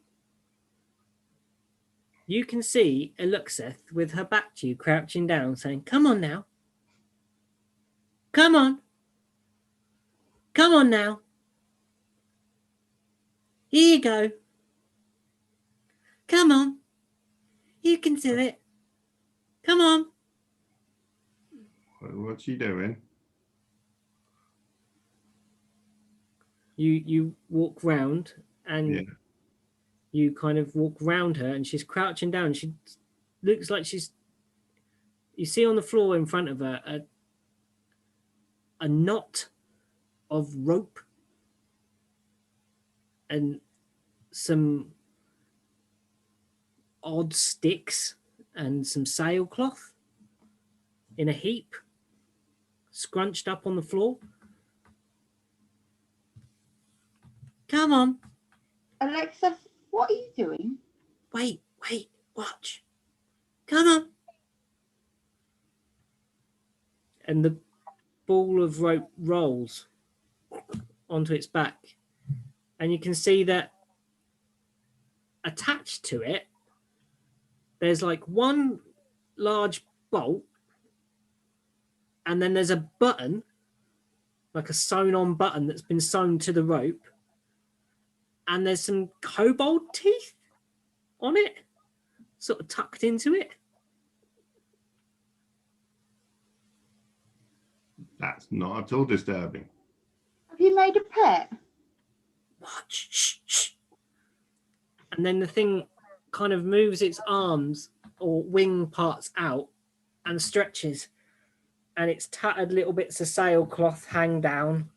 You can see Eluxeth with her back to you, crouching down, saying, "Come on now. Come on. Come on now. Here you go. Come on. You can do it. Come on." What's she doing? You walk round and Yeah. you kind of walk round her, and she's crouching down. She looks like you see on the floor in front of her a knot of rope and some odd sticks and some sailcloth in a heap scrunched up on the floor. Come on. Alexa, what are you doing? Wait, watch. Come on. And the ball of rope rolls onto its back. And you can see that attached to it, there's like one large bolt, and then there's a button, like a sewn on button that's been sewn to the rope, and there's some kobold teeth on it, sort of tucked into it. That's not at all disturbing. Have you made a pet? What? Shh, shh. And then the thing kind of moves its arms or wing parts out and stretches, and its tattered little bits of sailcloth hang down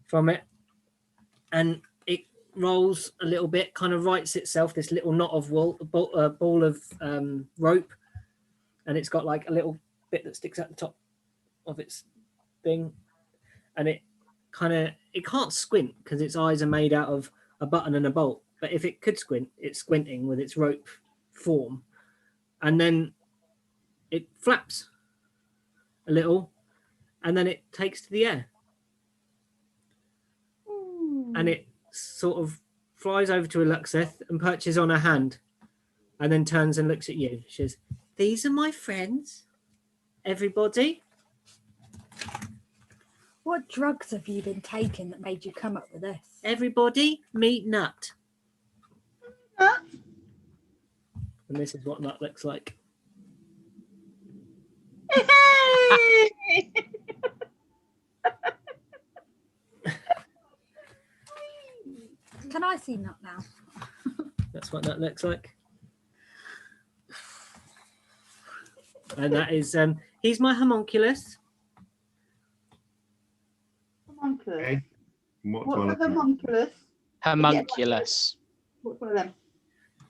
from it, and it rolls a little bit, kind of rights itself, this little knot of wool, a ball of rope, and it's got like a little bit that sticks out the top of its thing, and it can't squint because its eyes are made out of a button and a bolt, but if it could squint, it's squinting with its rope form, and then it flaps a little, and then it takes to the air, and it sort of flies over to Eluxeth and perches on her hand, and then turns and looks at you. She says, "These are my friends, everybody." What drugs have you been taking that made you come up with this? Everybody meet Nut. Nut? And this is what Nut looks like. Can I see Nut now? That's what Nut looks like. And that is, he's my homunculus. Homunculus. Okay. What's What's one a of them? homunculus? Homunculus. What's one of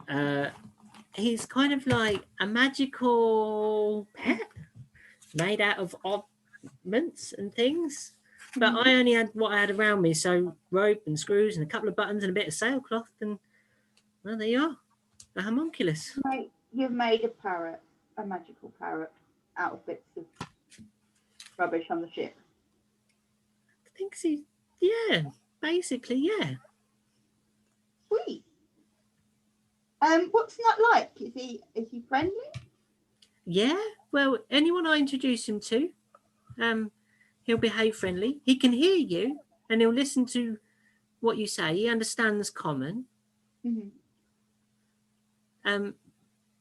them? He's kind of like a magical pet made out of oddments and things. But I only had what I had around me, so rope and screws and a couple of buttons and a bit of sailcloth, and well, there you are, a homunculus. You've made a parrot, a magical parrot, out of bits of rubbish on the ship. I think yeah, basically, yeah. Sweet. What's Nut like? Is he friendly? Yeah, well, anyone I introduce him to, he'll behave friendly. He can hear you, and he'll listen to what you say. He understands common. Mm-hmm.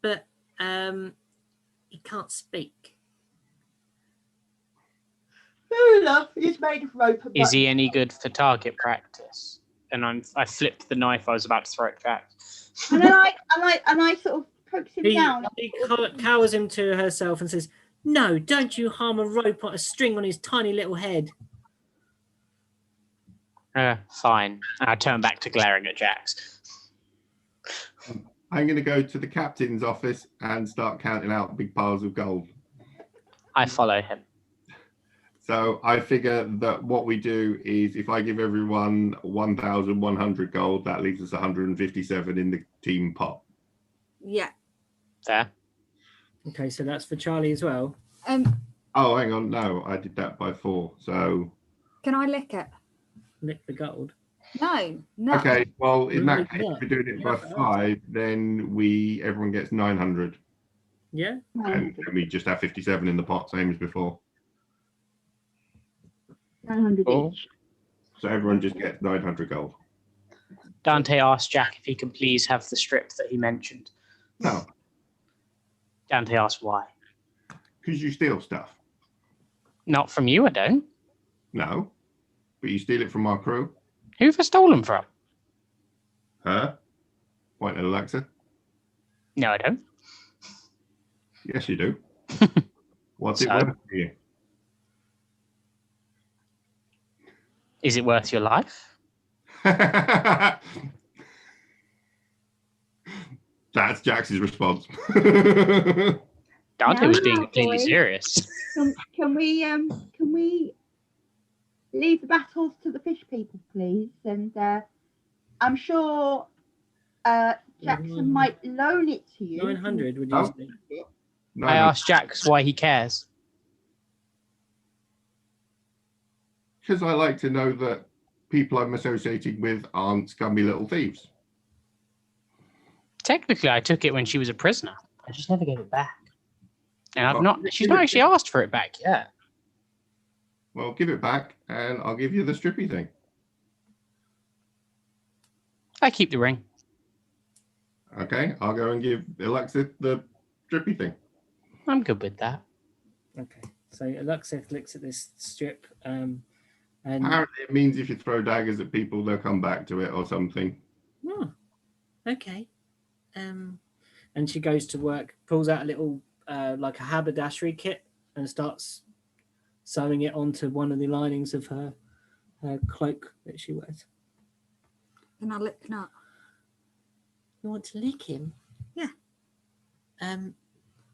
But he can't speak. Fair enough. He's made of rope. And Is he any good for target practice? And I flipped the knife I was about to throw at Jax. And then I sort of pokes him down. He cowers him to herself and says, "No, don't you harm a rope or a string on his tiny little head." Fine. And I turn back to glaring at Jax. I'm going to go to the captain's office and start counting out big piles of gold. I follow him. So I figure that what we do is if I give everyone 1,100 gold, that leaves us 157 in the team pot. Yeah. There. Okay, so that's for Charlie as well. Oh, hang on. No, I did that by 4. So. Can I lick it? Lick the gold. No. Okay, well, in that case, No. if we're doing it by 5, then everyone gets 900. Yeah. And we just have 57 in the pot, same as before. 900 Cool. each. So everyone just gets 900 gold. Dante asked Jack if he can please have the strip that he mentioned. No, Dante asked why. because you steal stuff. Not from you, I don't. No, but you steal it from our crew. Who have I stolen from? Huh? Point at Alexa. No, I don't. Yes, you do. What's it So? worth to you? Is it worth your life? That's Jax's response. Dante was No, being completely boy. serious. Can we leave the battles to the fish people, please? And I'm sure Jackson might loan it to you. 900, would you Oh. say? No, I no, asked Jax why he cares. because I like to know that people I'm associating with aren't scummy little thieves. Technically, I took it when she was a prisoner. I just never gave it back. And I've Well, not. She's not actually asked for it back yet. Well, give it back, and I'll give you the strippy thing. I keep the ring. Okay, I'll go and give Alexis the strippy thing. I'm good with that. Okay. So Luxeth looks at this strip, and Apparently, it means if you throw daggers at people, they'll come back to it or something. oh, okay. And she goes to work, pulls out a little like a haberdashery kit, and starts sewing it onto one of the linings of her cloak that she wears. And I lick Nut. You want to lick him? Yeah.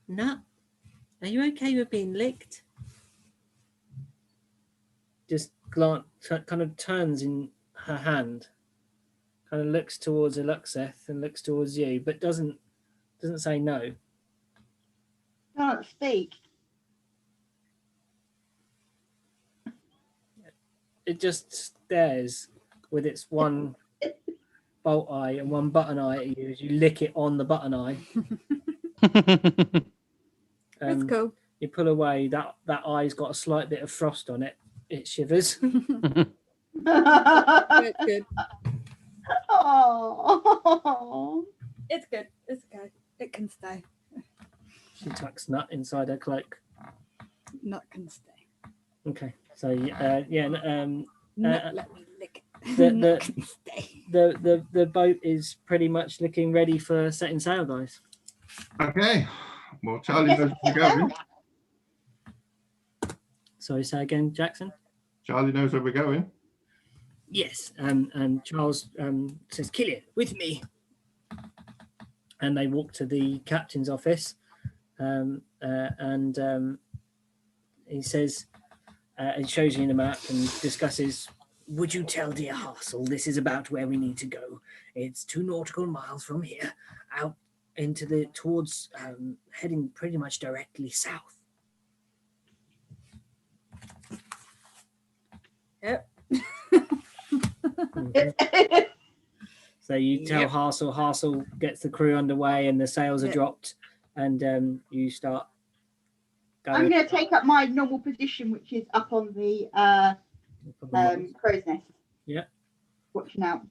No. Are you okay with being licked? Just kind of turns in her hand, kind of looks towards Luxeth and looks towards you, but doesn't say no. Can't speak. It just stares with its one bolt eye and one button eye at you as you lick it on the button eye. That's cool. You pull away, that eye's got a slight bit of frost on it. It shivers. It's good. Oh. It's good. It's okay. It can stay. She tucks Nut inside her cloak. Nut can stay. Okay, so Nut, let me lick it. the- Nut can stay. the boat is pretty much looking ready for setting sail, guys. Okay, well, Charlie knows where we're going. Sorry, say again, Jackson. Charlie knows where we're going. Yes, and Charles says, "Killian, with me." And they walk to the captain's office, and he says, he shows you the map and discusses. Would you tell dear Hassel this is about where we need to go? It's 2 nautical miles from here, out into towards heading pretty much directly south. Yep. Mhm. So you tell Yep. Hassel gets the crew underway and the sails are Yep. dropped, and you start I'm going. going to take up my normal position, which is up on the crow's nest. Yeah. Watching out.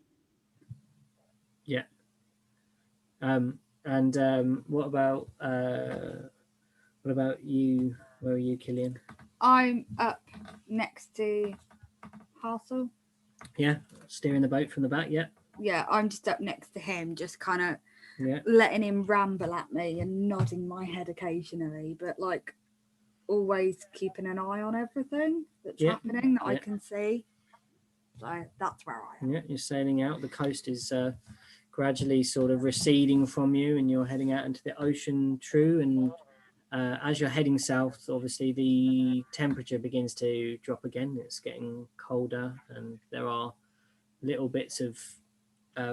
What about you? Where are you, Killian? I'm up next to Hassel. Yeah, steering the boat from the back. Yeah, Yeah, I'm just up next to him, just kind of yeah. letting him ramble at me and nodding my head occasionally, but like always keeping an eye on everything that's Yeah. happening that I Yeah. can see. So that's where I am. Yeah, you're sailing out. The coast is gradually sort of receding from you, and you're heading out into the ocean. True, and as you're heading south, obviously the temperature begins to drop again. It's getting colder, and there are little bits of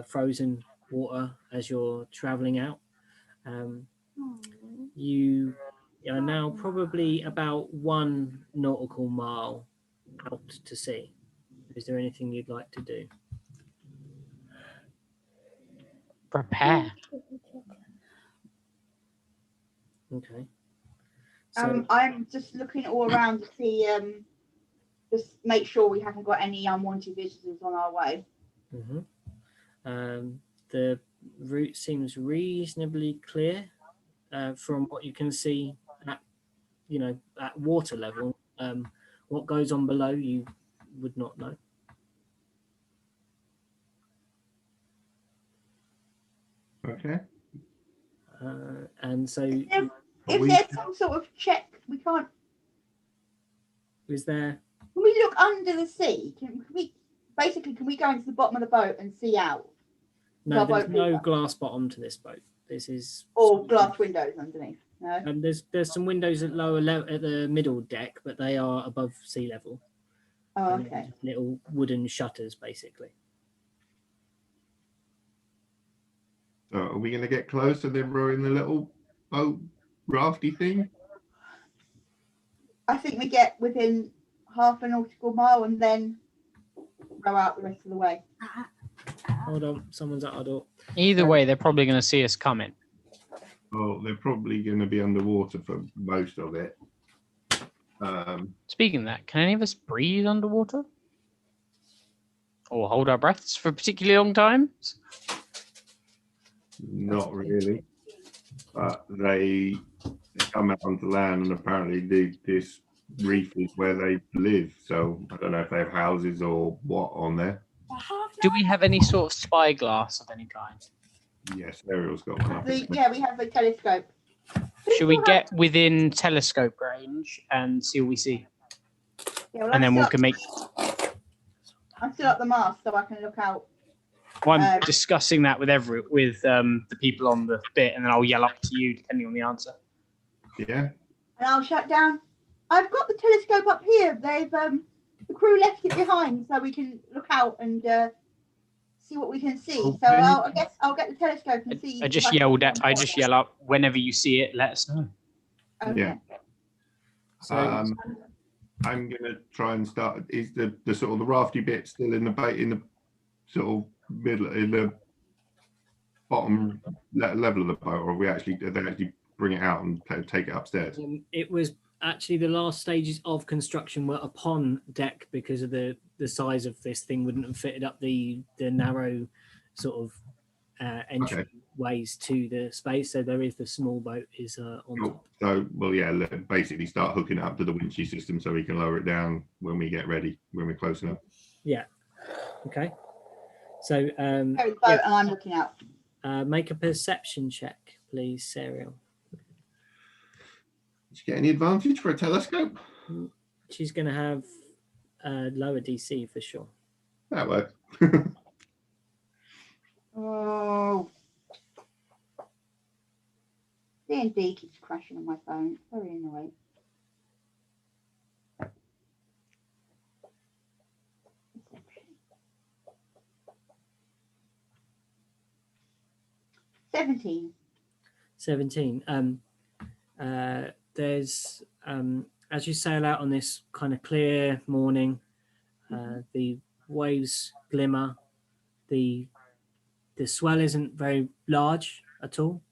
frozen water as you're traveling out. You are now probably about 1 nautical mile out to sea. Is there anything you'd like to do? Prepare. Okay. So I'm just looking all around to see, just make sure we haven't got any unwanted visitors on our way. the route seems reasonably clear from what you can see at water level. What goes on below you would not know. Okay. And so If there's some sort of check, we can't. is there? Can we look under the sea? Can we go into the bottom of the boat and see out? No, Our there's boat no leader. glass bottom to this boat. This is Or glass windows underneath? No. there's some windows at lower level at the middle deck, but they are above sea level. Oh, And they're okay. just little wooden shutters, basically. So are we going to get close and then row in the little boat rafty thing? I think we get within half a nautical mile and then row out the rest of the way. Hold on, someone's at our door. Either way, they're probably going to see us coming. Well, they're probably going to be underwater for most of it. Speaking of that, can any of us breathe underwater? Or hold our breaths for particularly long times? Not really. But they come out onto land, and apparently this reef is where they live. So I don't know if they have houses or what on there. Do we have any sort of spyglass of any kind? Yes, Ariel's got one up. Yeah, we have the telescope. Should we get within telescope range and see what we see? Yeah, well, And then we can make... I'm still up the mast, so I can look out. Well, I'm discussing that with the people on the bit, and then I'll yell up to you depending on the answer. Yeah. And I'll shut down. I've got the telescope up here. They've the crew left it behind, so we can look out and see what we can see. So I guess I'll get the telescope and see. I just yell up whenever you see it. Let us know. Okay. Yeah. So I'm gonna try and start. Is the sort of the rafty bit still in the sort of middle, in the bottom level of the boat, or they actually bring it out and take it upstairs? it was actually the last stages of construction were upon deck because of the size of this thing wouldn't have fitted up the narrow sort of entry ways to the space. So there is the small boat is on top. So basically start hooking it up to the winchy system so we can lower it down when we get ready, when we're close enough. Yeah. Okay. So And I'm looking out. make a perception check, please, Serial. Did you get any advantage for a telescope? She's going to have lower DC for sure. That works. Oh. D&D keeps crashing on my phone. It's very annoying. Perception. 17. 17. There's as you sail out on this kind of clear morning, the waves glimmer. The swell isn't very large at all,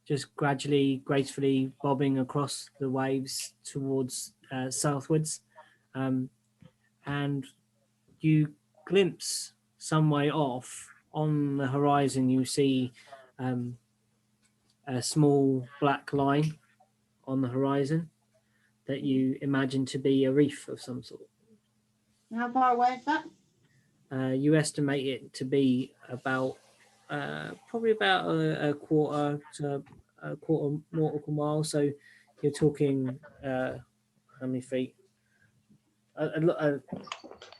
just gradually, gracefully bobbing across the waves towards southwards, and you glimpse some way off on the horizon. You see a small black line on the horizon that you imagine to be a reef of some sort. How far away is that? You estimate it to be about probably about a quarter nautical mile. So you're talking how many feet?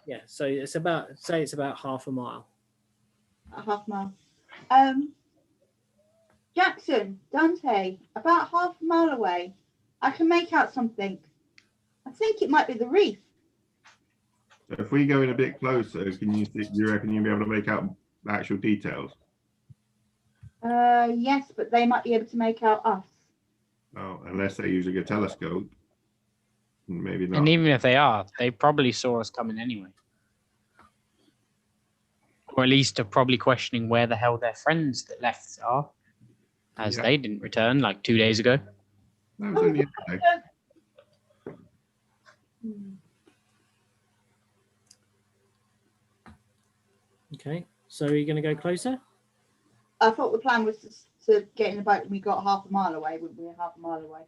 Yeah. So it's about half a mile. A half mile. Jackson, Dante, about half a mile away. I can make out something. I think it might be the reef. So if we go in a bit closer, you reckon you'll be able to make out actual details? Yes, but they might be able to make out us. Oh, unless they're using a telescope. Maybe not. And even if they are, they probably saw us coming anyway. Or at least are probably questioning where the hell their friends that left are, as they didn't return like 2 days ago. That was only yesterday. Okay. So are you going to go closer? I thought the plan was to get in the boat and we got half a mile away. Wouldn't we? Half a mile away.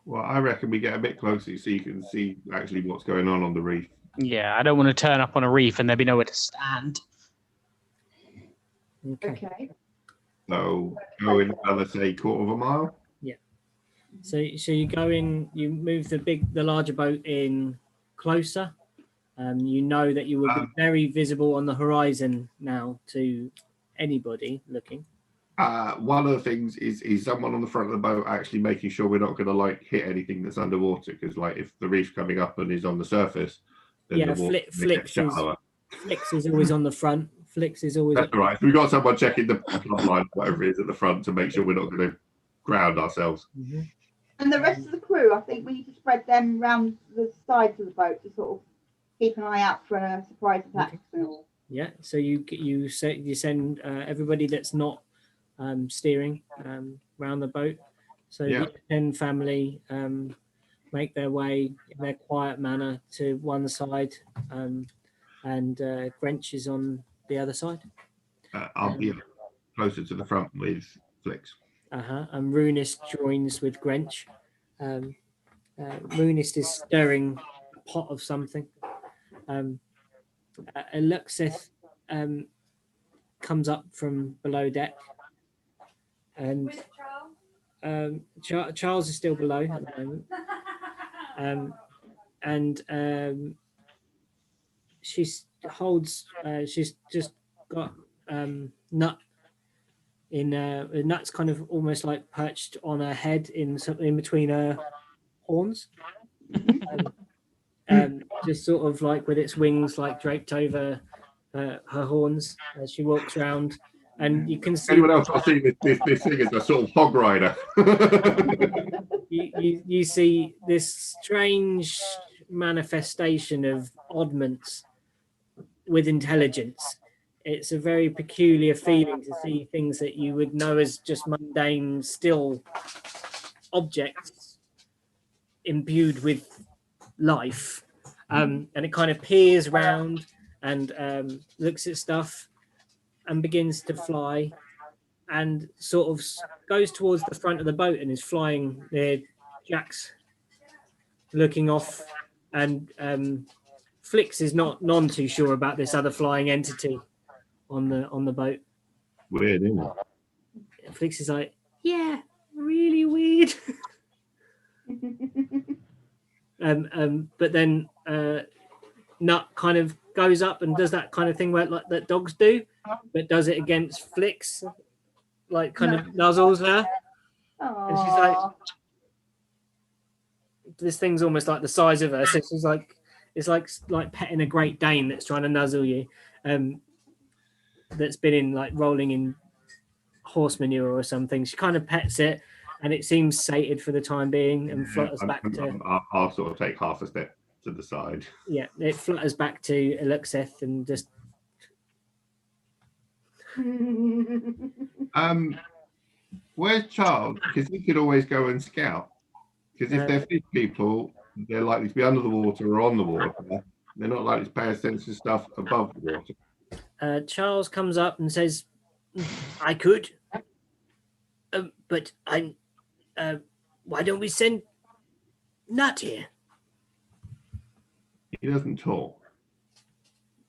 Well, I reckon we get a bit closer so you can see actually what's going on the reef. Yeah, I don't want to turn up on a reef and there be nowhere to stand. Okay. So go in another, say, quarter of a mile. Yeah. So you go in, you move the larger boat in closer. You know that you will be very visible on the horizon now to anybody looking. One of the things is someone on the front of the boat actually making sure we're not going to like hit anything that's underwater, because like if the reef's coming up and is on the surface, then Yeah, the water Flix is always on the front. Flix is always. That's all right. We've got someone checking the plot line, whatever it is, at the front to make sure we're not going to ground ourselves. Mm-hmm. And the rest of the crew, I think we need to spread them round the sides of the boat to sort of keep an eye out for a surprise attacks and all. Yeah, so you send everybody that's not steering round the boat. So Yeah. the 10 family make their way in their quiet manner to one side, and Grench is on the other side. I'll be closer to the front with Flix. And Runist joins with Grench. Runist is stirring a pot of something. Eluxeth comes up from below deck, and Charles is still below at the moment. And she's just got Nut in Nut's kind of almost like perched on her head in between her horns. Just sort of like with its wings like draped over her horns as she walks around, and you can see. Anyone else I've seen this thing as a sort of hog rider. you see this strange manifestation of oddments with intelligence. It's a very peculiar feeling to see things that you would know as just mundane, still objects imbued with life. And it kind of peers round and looks at stuff and begins to fly and sort of goes towards the front of the boat and is flying near Jack's, looking off. And Flix is none too sure about this other flying entity on the boat. Weird, isn't it? Flix is like, yeah, really weird. But then Nut kind of goes up and does that kind of thing where like that dogs do, but does it against Flix, like kind of nuzzles her. And she's like, this thing's almost like the size of her, so she's like, it's like petting a Great Dane that's trying to nuzzle you, that's been in like rolling in horse manure or something. She kind of pets it, and it seems sated for the time being, and flutters back to. I'll sort of take half a step to the side. Yeah, it flutters back to Eluxeth and just. Where's Charles? Because he could always go and scout. Because if they're fish people, they're likely to be under the water or on the water. They're not likely to pay attention to stuff above the water. Charles comes up and says, "I could, but I'm. Why don't we send Nut here?" He doesn't talk.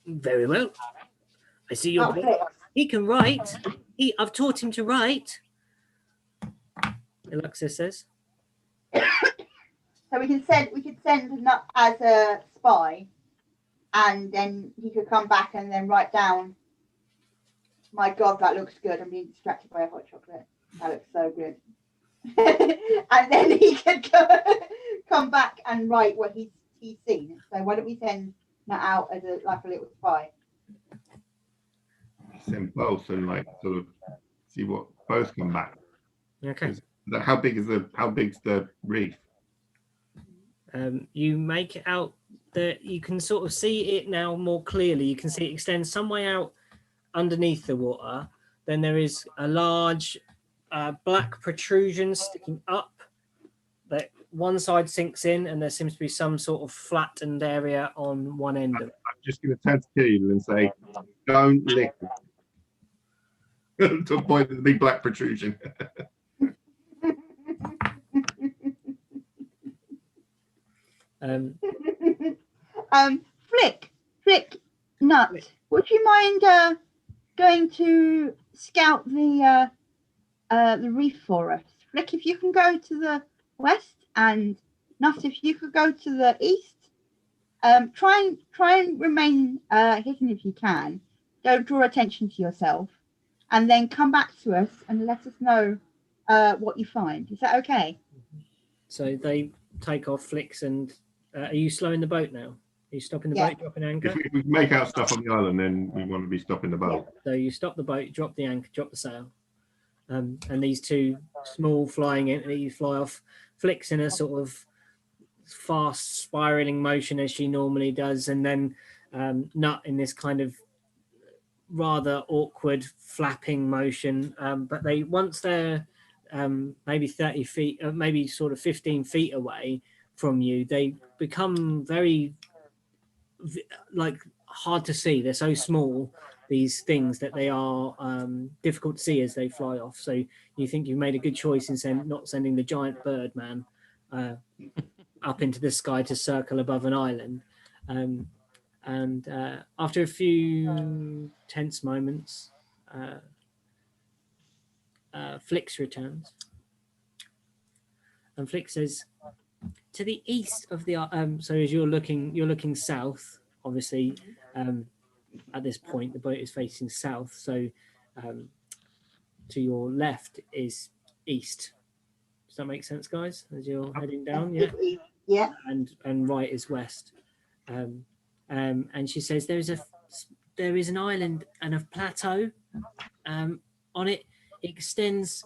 Very well. I see your point. He can write. I've taught him to write. Eluxeth says. So we could send Nut as a spy, and then he could come back and then write down. My God, that looks good. I'm being distracted by a hot chocolate. That looks so good. And then he could come back and write what he's seen. So why don't we send Nut out as a little spy? Send both and like sort of see what both come back. Okay. How big's the reef? You make it out that you can sort of see it now more clearly. You can see it extends some way out underneath the water. Then there is a large black protrusion sticking up that one side sinks in, and there seems to be some sort of flattened area on one end of it. I'm just going to turn to Keelan and say, "Don't lick." To point at the big black protrusion. Flick, Nut. Would you mind going to scout the reef for us? Flick, if you can go to the west, and Nut, if you could go to the east. Try and remain hidden if you can. Don't draw attention to yourself, and then come back to us and let us know what you find. Is that okay? So they take off Flix, and are you slowing the boat now? You stopping the Yeah. boat, dropping anchor. If we make out stuff on the island, then we want to be stopping the boat. So you stop the boat, drop the anchor, drop the sail. And these two small flying entities fly off. Flicks in a sort of fast spiraling motion as she normally does, and then Nut in this kind of rather awkward flapping motion. But once they're maybe 30 feet, maybe sort of 15 feet away from you, they become very like hard to see. They're so small, these things, that they are difficult to see as they fly off. So you think you've made a good choice in not sending the giant bird man up into the sky to circle above an island. And after a few tense moments, Flix returns. And Flix says, to the east of the so as you're looking south, obviously, at this point the boat is facing south, so to your left is east. Does that make sense, guys, as you're heading down? Yeah. Yeah. And right is west. And she says there is an island and a plateau on it. It extends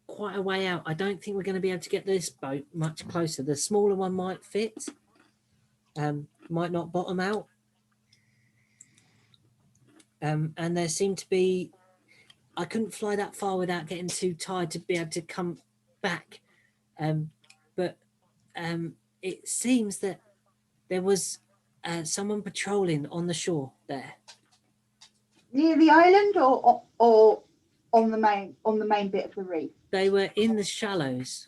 quite a way out. I don't think we're going to be able to get this boat much closer. The smaller one might fit, might not bottom out. And there seemed to be, I couldn't fly that far without getting too tired to be able to come back. But it seems that there was someone patrolling on the shore there. Near the island or on the main bit of the reef? They were in the shallows.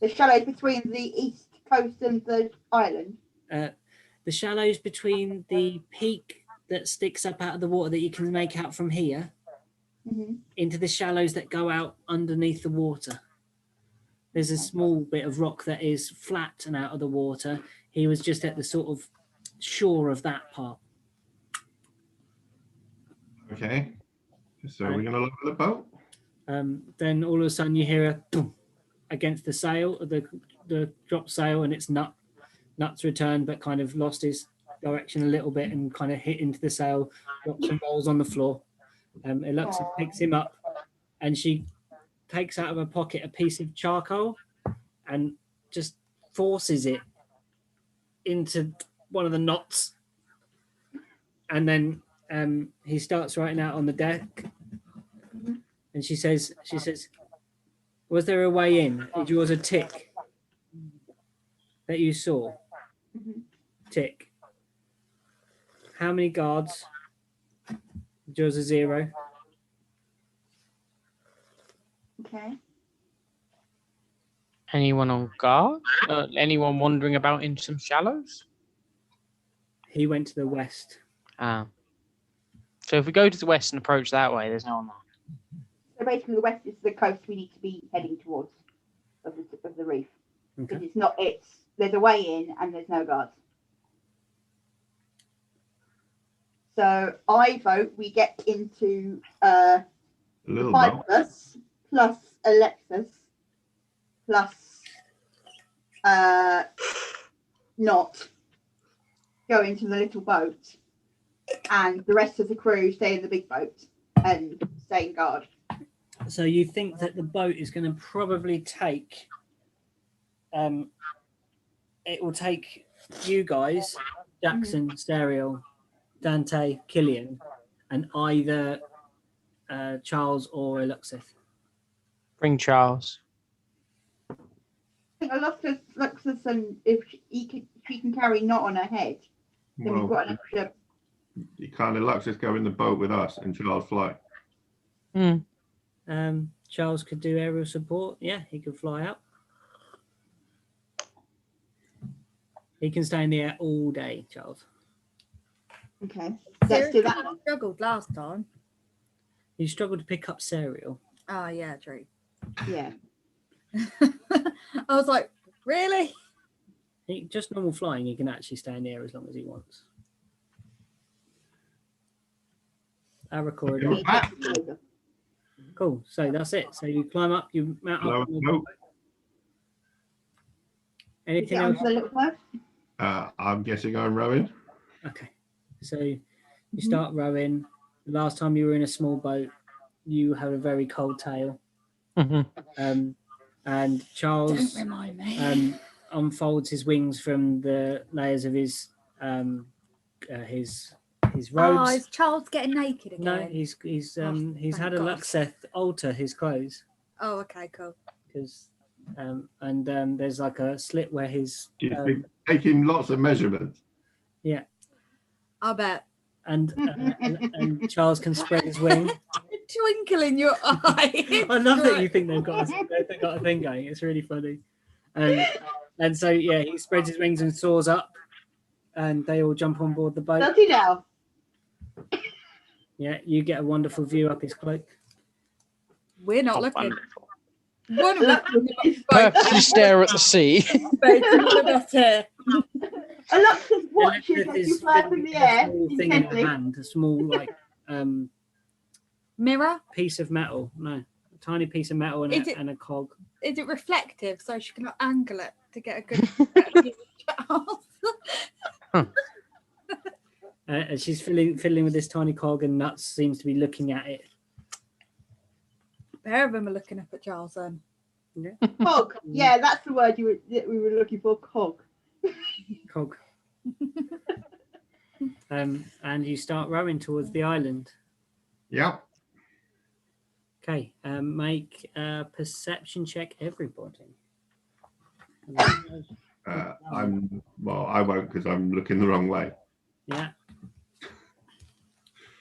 The shallows between the east coast and the island? The shallows between the peak that sticks up out of the water that you can make out from here, into the shallows that go out underneath the water. There's a small bit of rock that is flat and out of the water. He was just at the sort of shore of that part. Okay. So we're going to lower the boat? Then all of a sudden you hear a boom against the sail, the drop sail, and it's Nut's return, but kind of lost his direction a little bit and kind of hit into the sail, dropped some balls on the floor. Eluxa picks him up, and she takes out of her pocket a piece of charcoal and just forces it into one of the knots. And then he starts writing out on the deck. And she says, was there a way in? Is yours a tick that you saw? Tick. How many guards? Yours a 0. Okay. Anyone on guard? Anyone wandering about in some shallows? He went to the west. So if we go to the west and approach that way, there's no one there. So basically, the west is the coast we need to be heading towards of the reef. Because there's a way in and there's no guards. So I vote we get into the 5 of us plus Alexis plus not go into the little boat, and the rest of the crew stay in the big boat and stay in guard. So you think that the boat is going to probably take it will take you guys, Jackson, Steriel, Dante, Killian, and either Charles or Eluxith. Bring Charles. I think Alexis, and if she can carry Not on her head, then we've got an extra. You can't Alexis go in the boat with us and Charles fly. Charles could do aerial support. Yeah, he could fly out. He can stay in the air all day, Charles. Okay, let's do that. Struggled last time. You struggled to pick up Serial. Oh yeah, true. Yeah. I was like, really? Just normal flying, he can actually stay in the air as long as he wants. Our recorder. Cool. So that's it. So you climb up, you mount up. Anything else? I'm guessing I'm rowing. Okay. So you start rowing. The last time you were in a small boat, you had a very cold tail. Mm-hmm. And Charles Don't remind me. unfolds his wings from the layers of his Oh, robes. is Charles getting naked again? No, he's thank had a God. Luxeth alter his clothes Oh, okay, cool. because there's like a slit where his You've been taking lots of measurements. I bet. and Charles can spread his wing. Twinkle in your eye. I love that you think they've got a thing going. It's really funny. And so yeah, he spreads his wings and soars up, and they all jump on board the boat. Does he now? Yeah, you get a wonderful view up his cloak. We're not looking. Wonderful. One of us Purposely stare at the sea. one of us here. Alexis watches Elizabeth as you is fly up in the air a small thing in her intently. hand, a small like Mirror? piece of metal. No, a tiny piece of metal Is it- and a cog. Is it reflective so she can angle it to get a good Charles? And she's fiddling with this tiny cog, and Nuts seems to be looking at it. Pair of them are looking up at Charles then. Cog. Yeah, that's the word that we were looking for. Cog. Cog. And you start rowing towards the island. Yep. Okay, make a perception check, everybody. I won't because I'm looking the wrong way. Yeah,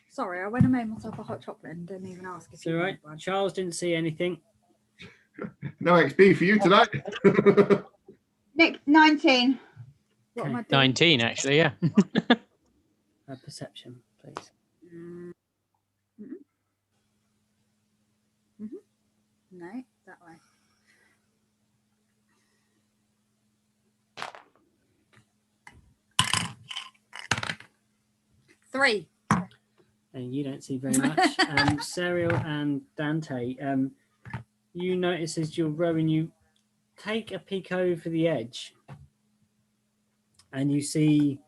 Sorry, I went and made myself a hot chocolate and didn't even ask if it's you all right. wanted one. Charles didn't see anything. No XP for you tonight. Nick, 19. What am I doing? 19, actually, yeah. Perception, please. No, that way. Three. And you don't see very much. Serial and Dante, you notice as you're rowing, you take a peek over the edge, and you see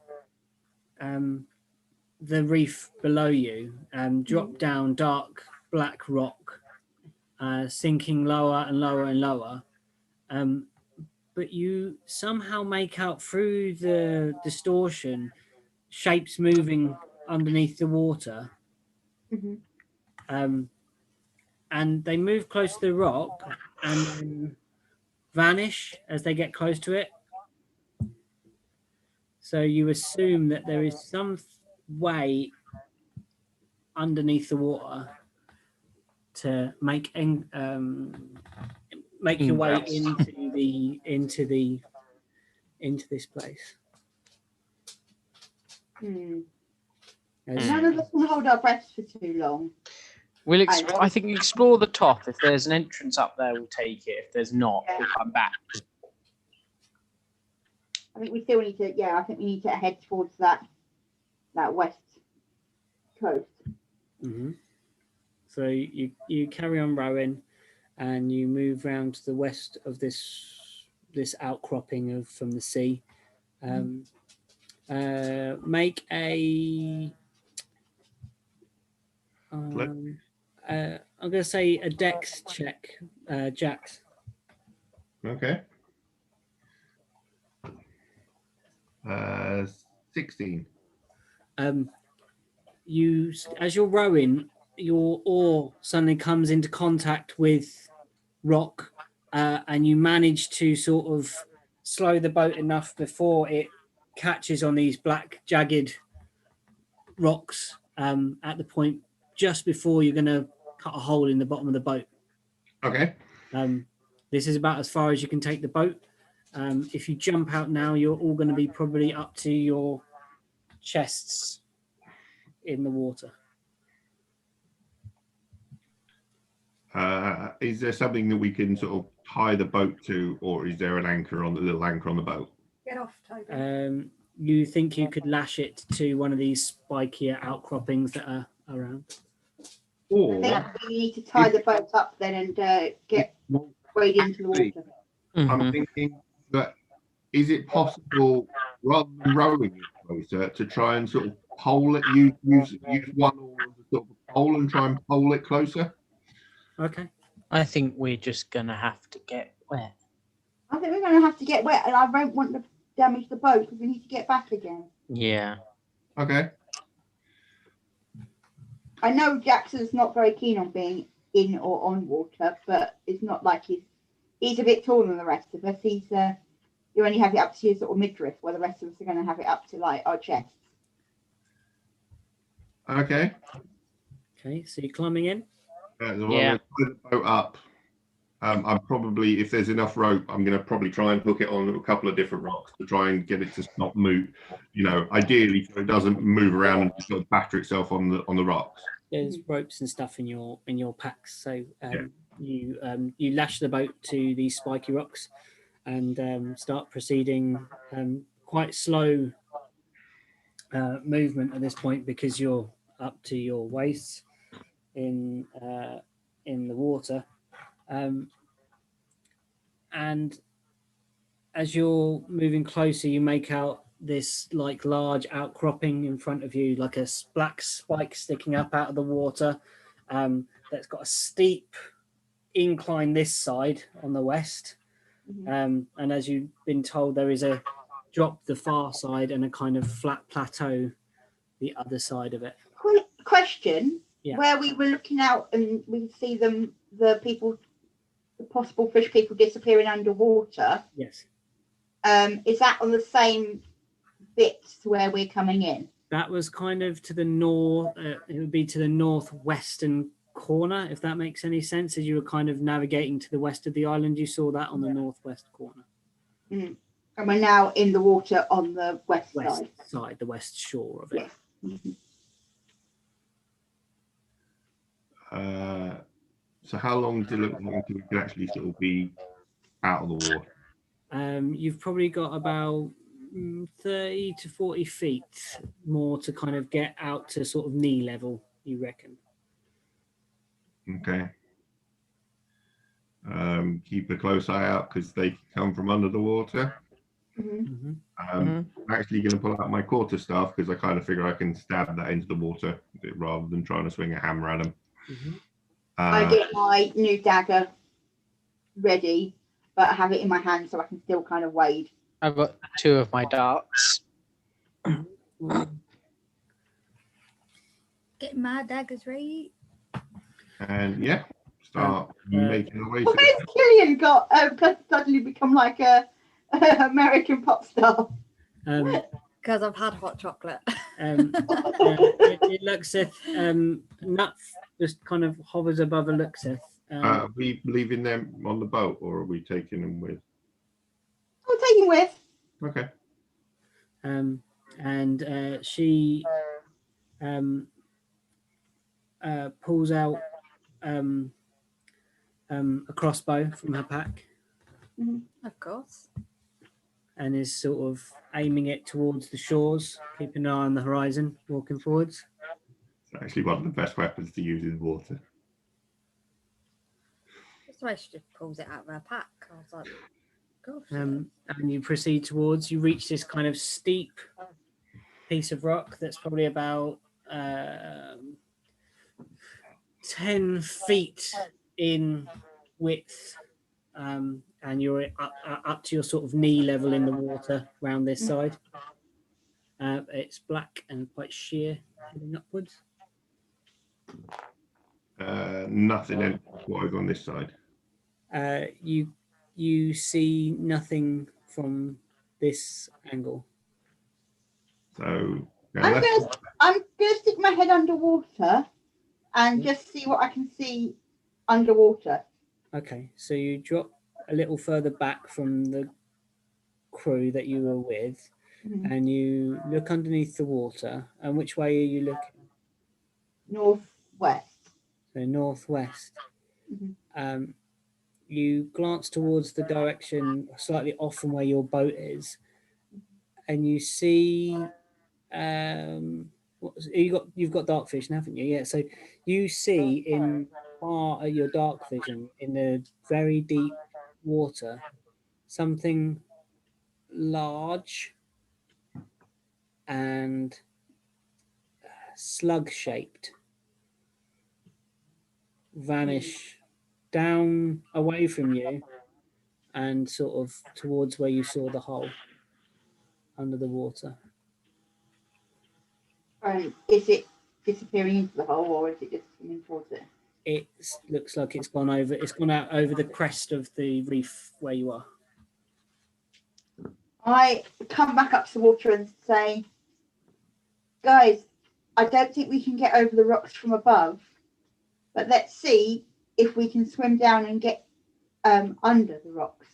the reef below you drop down dark black rock, sinking lower and lower and lower. But you somehow make out through the distortion shapes moving underneath the water. Mm-hmm. And they move close to the rock and then vanish as they get close to it. So you assume that there is some way underneath the water to make your way into this place. None of us can hold our breaths for too long. I think we explore the top. If there's an entrance up there, we'll take it. If there's not, we'll come back. I think we still need to. Yeah, I think we need to head towards that west coast. Mm-hmm. So you carry on rowing, and you move round to the west of this outcropping from the sea. Make a. I'm going to say a dex check, Jax. Okay. 16. You, as you're rowing, your oar suddenly comes into contact with rock, and you manage to sort of slow the boat enough before it catches on these black jagged rocks at the point just before you're going to cut a hole in the bottom of the boat. Okay. This is about as far as you can take the boat. If you jump out now, you're all going to be probably up to your chests in the water. Is there something that we can sort of tie the boat to, or is there a little anchor on the boat? Get off, Toby. You think you could lash it to one of these spikier outcroppings that are around? I Or think we need to tie the boat up then and get wade into the water. I'm thinking that is it possible rather than rowing it closer, to try and sort of pole it. Use one oar as a sort of pole and try and pole it closer. Okay. I think we're just gonna have to get wet. I think we're going to have to get wet, and I don't want to damage the boat because we need to get back again. Yeah. Okay. I know Jackson's not very keen on being in or on water, but it's not like he's a bit taller than the rest of us. You only have it up to your sort of midriff, where the rest of us are going to have it up to like our chests. Okay. Okay, so you're climbing in. So I'm Yeah. going to put the boat up. I'm probably, if there's enough rope, I'm going to probably try and hook it on a couple of different rocks to try and get it to not move. Ideally, so it doesn't move around and sort of batter itself on the rocks. There's ropes and stuff in your packs, so you lash the boat to these spiky rocks and start proceeding. Quite slow movement at this point because you're up to your waist in the water, and as you're moving closer, you make out this like large outcropping in front of you, like a black spike sticking up out of the water. That's got a steep incline this side on the west, and as you've been told, there is a drop the far side and a kind of flat plateau the other side of it. Question: Yeah. Where we were looking out and we could see the possible fish people disappearing underwater. Yes. Is that on the same bits where we're coming in? That was kind of to the north. It would be to the northwestern corner, if that makes any sense. As you were kind of navigating to the west of the island, you saw that on the northwest corner. And we're now in the water on the west side, the west shore of it. Yeah. So how long do it look like until we can actually sort of be out of the water? You've probably got about 30 to 40 feet more to kind of get out to sort of knee level, you reckon? Okay. Keep a close eye out because they come from under the water. I'm actually going to pull out my quarterstaff because I kind of figure I can stab that into the water rather than trying to swing a hammer at them. I get my new dagger ready, but I have it in my hand so I can still kind of wade. I've got 2 of my darts. Getting my daggers ready. And yeah, start making the way. Why has Killian got suddenly become like a American pop star? Because I've had hot chocolate. It looks as if Nut just kind of hovers above Luxeth. Are we leaving them on the boat or are we taking them with? I'll take him with. Okay. And she pulls out a crossbow from her pack Of course. and is sort of aiming it towards the shores, keeping an eye on the horizon, walking forwards. It's actually one of the best weapons to use in water. That's why she just pulls it out of her pack. I was like, gosh. And you proceed towards, you reach this kind of steep piece of rock that's probably about 10 feet in width, and you're up to your sort of knee level in the water around this side. It's black and quite sheer heading upwards. Nothing enters on this side. You see nothing from this angle. So I'm gonna stick my head underwater and just see what I can see underwater. Okay, so you drop a little further back from the crew that you were with, and you look underneath the water. And which way are you looking? Northwest. So northwest. You glance towards the direction slightly off from where your boat is, and you see you've got dark vision, haven't you? Yeah. So you see in your dark vision in the very deep water something large and slug-shaped vanish down away from you and sort of towards where you saw the hole under the water. Is it disappearing into the hole, or is it just swimming towards it? It looks like it's gone over. It's gone out over the crest of the reef where you are. I come back up to the water and say, guys, I don't think we can get over the rocks from above, but let's see if we can swim down and get under the rocks.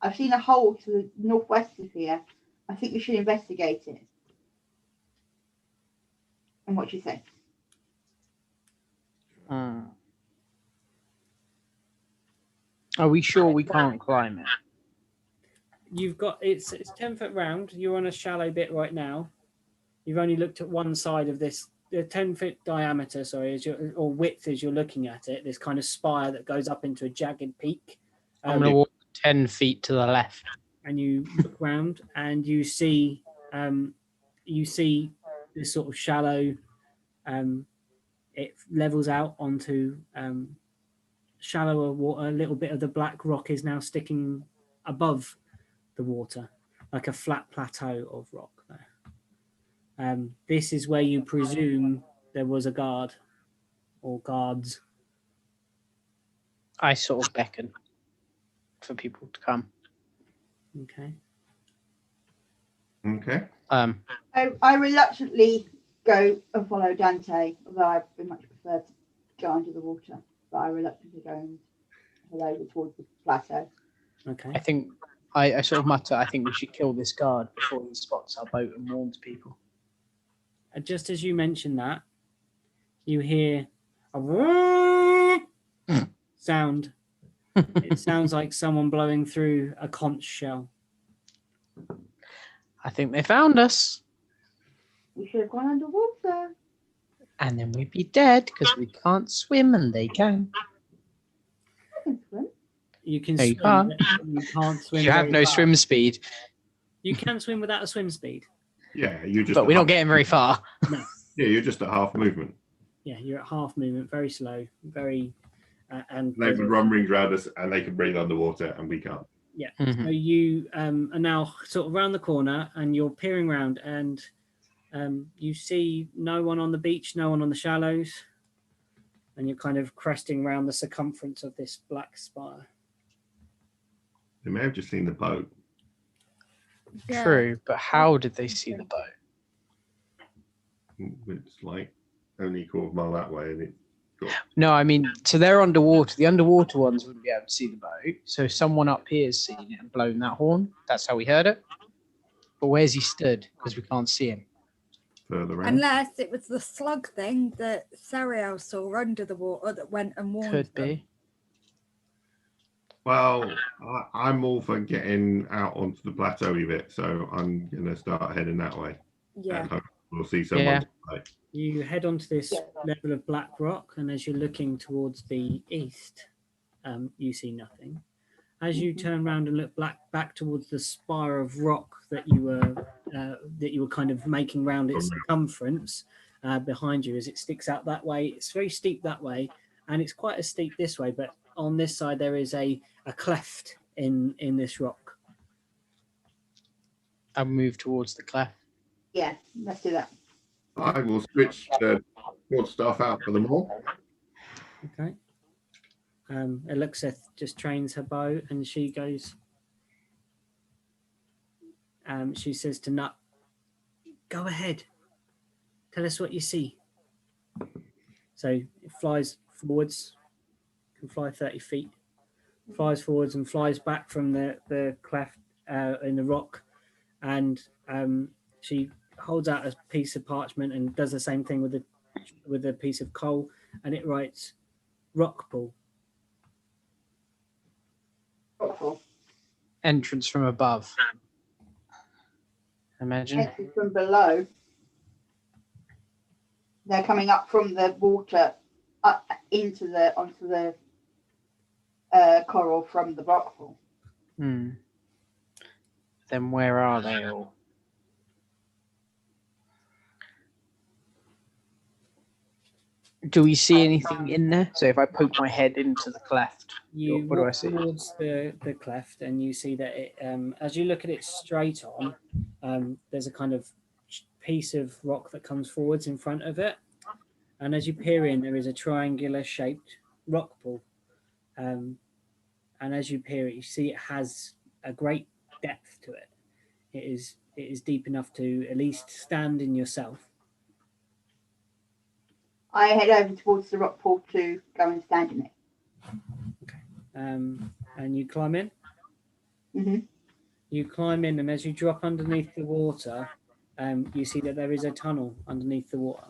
I've seen a hole to the northwest of here. I think we should investigate it. And what do you say? Are we sure we can't climb it? You've got it's 10 foot round. You're on a shallow bit right now. You've only looked at one side of this. The 10-foot diameter, sorry, or width as you're looking at it. This kind of spire that goes up into a jagged peak. I'm going to walk 10 feet to the left. And you look round and you see this sort of shallow. It levels out onto shallower water. A little bit of the black rock is now sticking above the water, like a flat plateau of rock there. This is where you presume there was a guard or guards. I sort of beckon for people to come. Okay. Okay. I reluctantly go and follow Dante, although I very much prefer to go under the water. But I reluctantly go and head over towards the plateau. Okay. I think I sort of mutter, I think we should kill this guard before he spots our boat and warns people. Just as you mention that, you hear a sound. It sounds like someone blowing through a conch shell. I think they found us. We should have gone underwater. And then we'd be dead because we can't swim and they can. I can swim. You can No, swim. you can't. You can't swim. You have very no far. swim speed. You can swim without a swim speed. Yeah, you just. But we're not getting very far. No. Yeah, you're just at half movement. Yeah, you're at half movement, very slow, very. And They would run rings around us, and they can breathe underwater, and we can't. Yeah. Mhm. So you are now sort of around the corner, and you're peering around, and you see no one on the beach, no one on the shallows, and you're kind of cresting around the circumference of this black spire. They may have just seen the boat. Yeah. True, but how did they see the boat? It's like only a quarter of a mile that way, and it. No, I mean, so they're underwater. The underwater ones wouldn't be able to see the boat. So someone up here has seen it and blown that horn. That's how we heard it. But where's he stood? Because we can't see him. Further around. Unless it was the slug thing that Sariel saw under the water that went and warned Could them. be. Well, I'm all for getting out onto the plateau a bit, so I'm gonna start heading that way. Yeah. And hope we'll see someone. Yeah. Like, You head onto this level of black rock, and as you're looking towards the east, you see nothing. As you turn around and look back towards the spire of rock that you were kind of making round its circumference behind you, as it sticks out that way. It's very steep that way, and it's quite as steep this way. But on this side, there is a cleft in this rock. I'll move towards the cleft. Yeah, let's do that. I will switch the board staff out for them all. Okay. Elixith just trains her bow, and she goes. She says to Nut, "Go ahead. Tell us what you see." So it flies forwards, can fly 30 feet, flies forwards and flies back from the cleft in the rock, and she holds out a piece of parchment and does the same thing with a piece of coal, and it writes rock pool. Entrance from above. Imagine. Exit from below. They're coming up from the water up onto the coral from the rock pool. Then where are they all? Do we see anything in there? So if I poke my head into the cleft, You what do I walk see? towards the cleft, and you see that it, as you look at it straight on, there's a kind of piece of rock that comes forwards in front of it, and as you peer in, there is a triangular shaped rock pool, and as you peer it, you see it has a great depth to it. It is deep enough to at least stand in yourself. I head over towards the rock pool to go and stand in it. And you climb in. Hmm. You climb in, and as you drop underneath the water, you see that there is a tunnel underneath the water.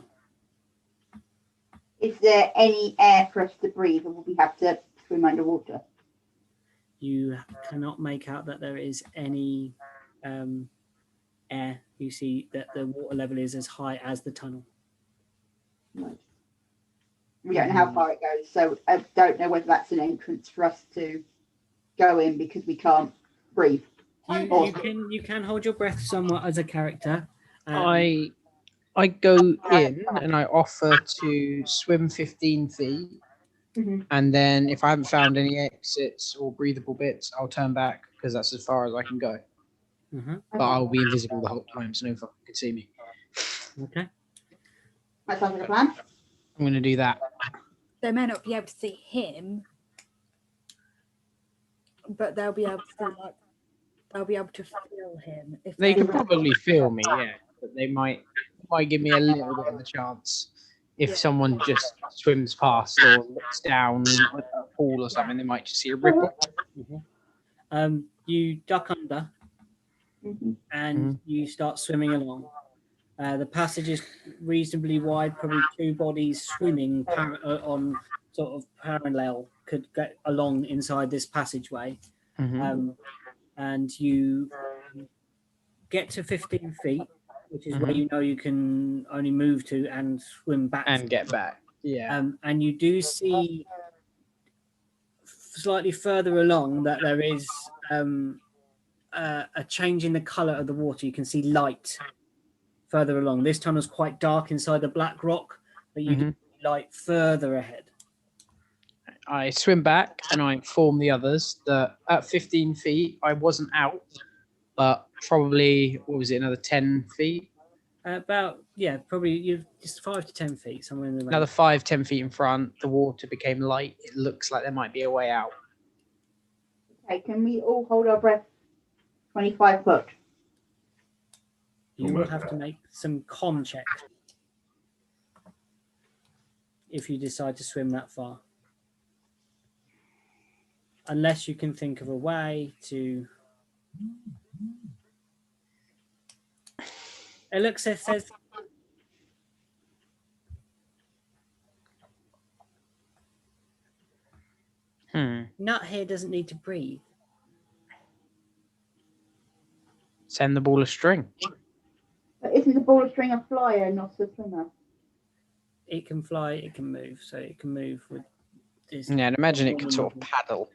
Is there any air for us to breathe, or will we have to swim underwater? You cannot make out that there is any air. You see that the water level is as high as the tunnel. Right. We don't know how far it goes, so I don't know whether that's an entrance for us to go in because we can't breathe. You can hold your breath somewhat as a character. I go in and I offer to swim 15 feet. Mhm. And then if I haven't found any exits or breathable bits, I'll turn back because that's as far as I can go. But I'll be invisible the whole time, so no fucker can see me. Okay. That sounds like a plan. I'm going to do that. They may not be able to see him, but they'll be able to feel him. If They they're could probably feel me, yeah, but they might give me a little bit of a chance. If Yeah. someone just swims past or looks down a pool or something, they might just see a ripple. You duck under, and you start swimming along. The passage is reasonably wide, probably two bodies swimming on sort of parallel could get along inside this passageway. And you get to 15 feet, which is where you know you can only move to and swim back. And get back. Yeah. And you do see slightly further along that there is a change in the color of the water. You can see light further along. This tunnel's quite dark inside the black rock, but you do see light further ahead. I swim back and I inform the others that at 15 feet I wasn't out, but probably, what was it, another 10 feet? Probably you've just 5 to 10 feet, somewhere in the range. Another 5-10 feet in front, the water became light. It looks like there might be a way out. Okay, can we all hold our breath 25 foot? You will have to make some con checks if you decide to swim that far. Unless you can think of a way to... Alexa says... Nut here doesn't need to breathe. Send the ball of string. But isn't the ball of string a flyer, not a swimmer? It can fly, it can move, so it can move with this. Yeah, and imagine it could sort of paddle.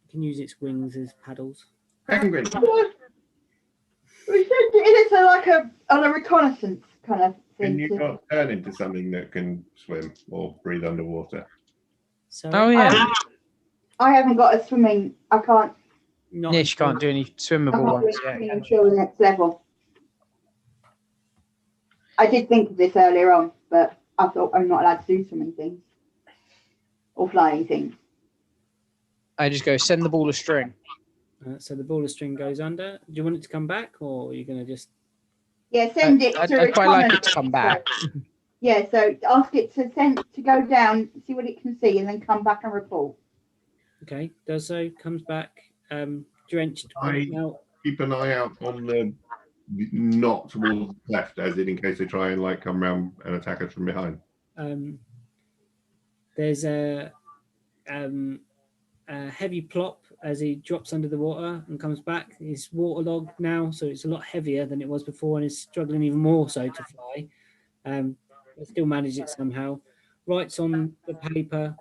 It can use its wings as paddles. Penguin. We should do it so like on a reconnaissance kind of thing. Can you not turn into something that can swim or breathe underwater? So Oh, yeah. I haven't got a swimming. I can't. Nish can't do any swimmable ones yet. Until the next level. I did think of this earlier on, but I thought I'm not allowed to do swimming things or flying things. I just go, send the ball of string. So the ball of string goes under. Do you want it to come back, or are you going to just... Yeah, send it to I quite like it to come back. Yeah, so ask it to go down, see what it can see, and then come back and report. Okay, does so, comes back, drenched. Now, Keep an eye out on the not towards the left, as in case they try and like come around and attack us from behind. There's a heavy plop as he drops under the water and comes back. He's waterlogged now, so it's a lot heavier than it was before, and is struggling even more so to fly. But still managed it somehow. Writes on the paper,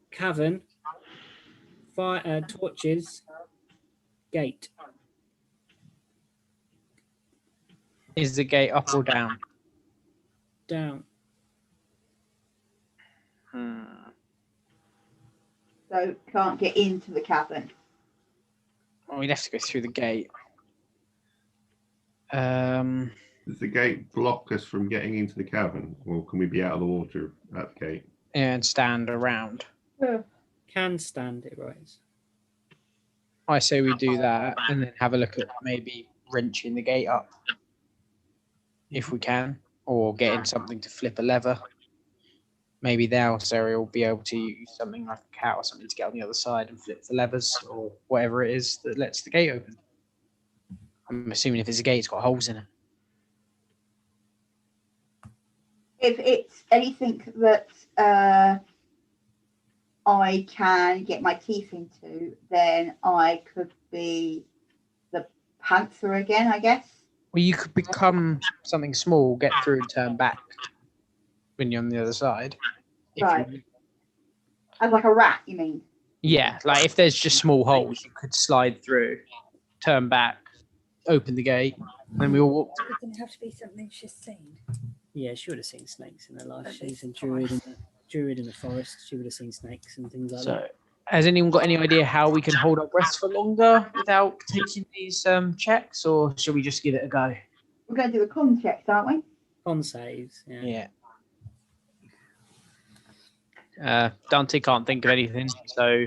cavern, fire, torches, gate. Is the gate up or down? Down. so can't get into the cavern. Well, we'd have to go through the gate. Does the gate block us from getting into the cavern, or can we be out of the water at the gate? And stand around. Can stand it right. I say we do that and then have a look at maybe wrenching the gate up if we can, or getting something to flip a lever. Maybe there, Sarah will be able to use something like a cat or something to get on the other side and flip the levers or whatever it is that lets the gate open. I'm assuming if it's a gate, it's got holes in it. If it's anything that I can get my teeth into, then I could be the panther again, I guess. Well, you could become something small, get through and turn back when you're on the other side. If Right. you- As like a rat, you mean? Yeah, like if there's just small holes, you could slide through, turn back, open the gate, and then we all walk through. It doesn't have to be something she's seen. Yeah, she would have seen snakes in her life. At She's a least druid in the forest. She would have seen snakes and things like So, that. has anyone got any idea how we can hold our breaths for longer without taking these checks, or should we just give it a go? We're going to do a con check, aren't we? Con saves. Yeah. Dante can't think of anything, so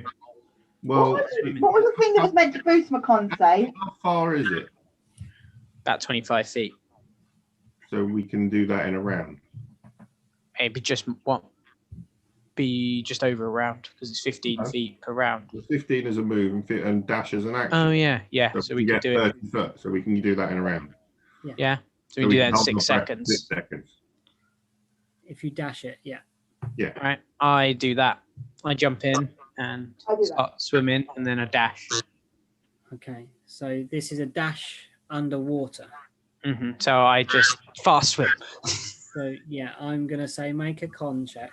Well, what was the thing that was meant to boost my con save? how far is it? about 25 feet. So we can do that in a round. Maybe just what? Be just over a round because it's 15 Okay. feet per round. 15 as a move and dash as an action. Oh yeah. So we can could do it. 30 foot, so we can do that in a round. Yeah. So we do that in hold 6 our breath for seconds. 6 seconds. If you dash it, yeah. Yeah. All right. I do that. I jump in and I do that. start swimming, and then a dash. Okay. So this is a dash underwater. So I just fast swim. So yeah, I'm gonna say make a con check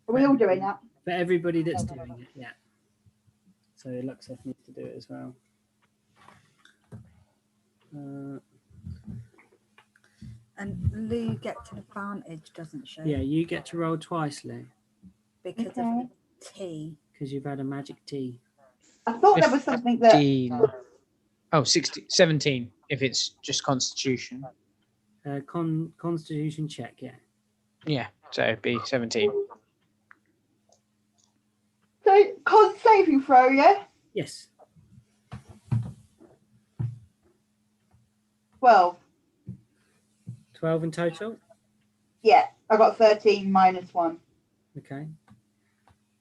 Are we all doing that? for everybody that's doing it. Yeah. So Luxeth needs to do it as well. And Lou gets an advantage, doesn't she? Yeah, you get to roll twice, Lou, Because Okay. of the tea. because you've had a magic tea. I thought there was something that 15. Oh, 17 if it's just Constitution. Constitution check. Yeah. Yeah, so it'd be 17. so con saving throw, yeah? Yes. 12. 12 in total. Yeah, I got 13 minus 1. Okay.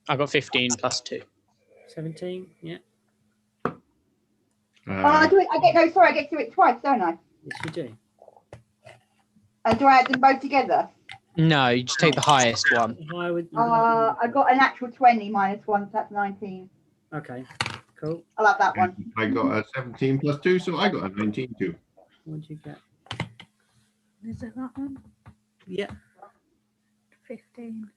I got 15 plus 2. 17. Yeah. I get to do it twice, don't I? Yes, you do. And do I add them both together? No, you just take the highest one. Why would? I got an actual 20 minus 1, so that's 19. Okay. Cool. I like that one. I got a 17 plus 2, so I got a 19 too. What did you get? Is it that one? Yeah. 15.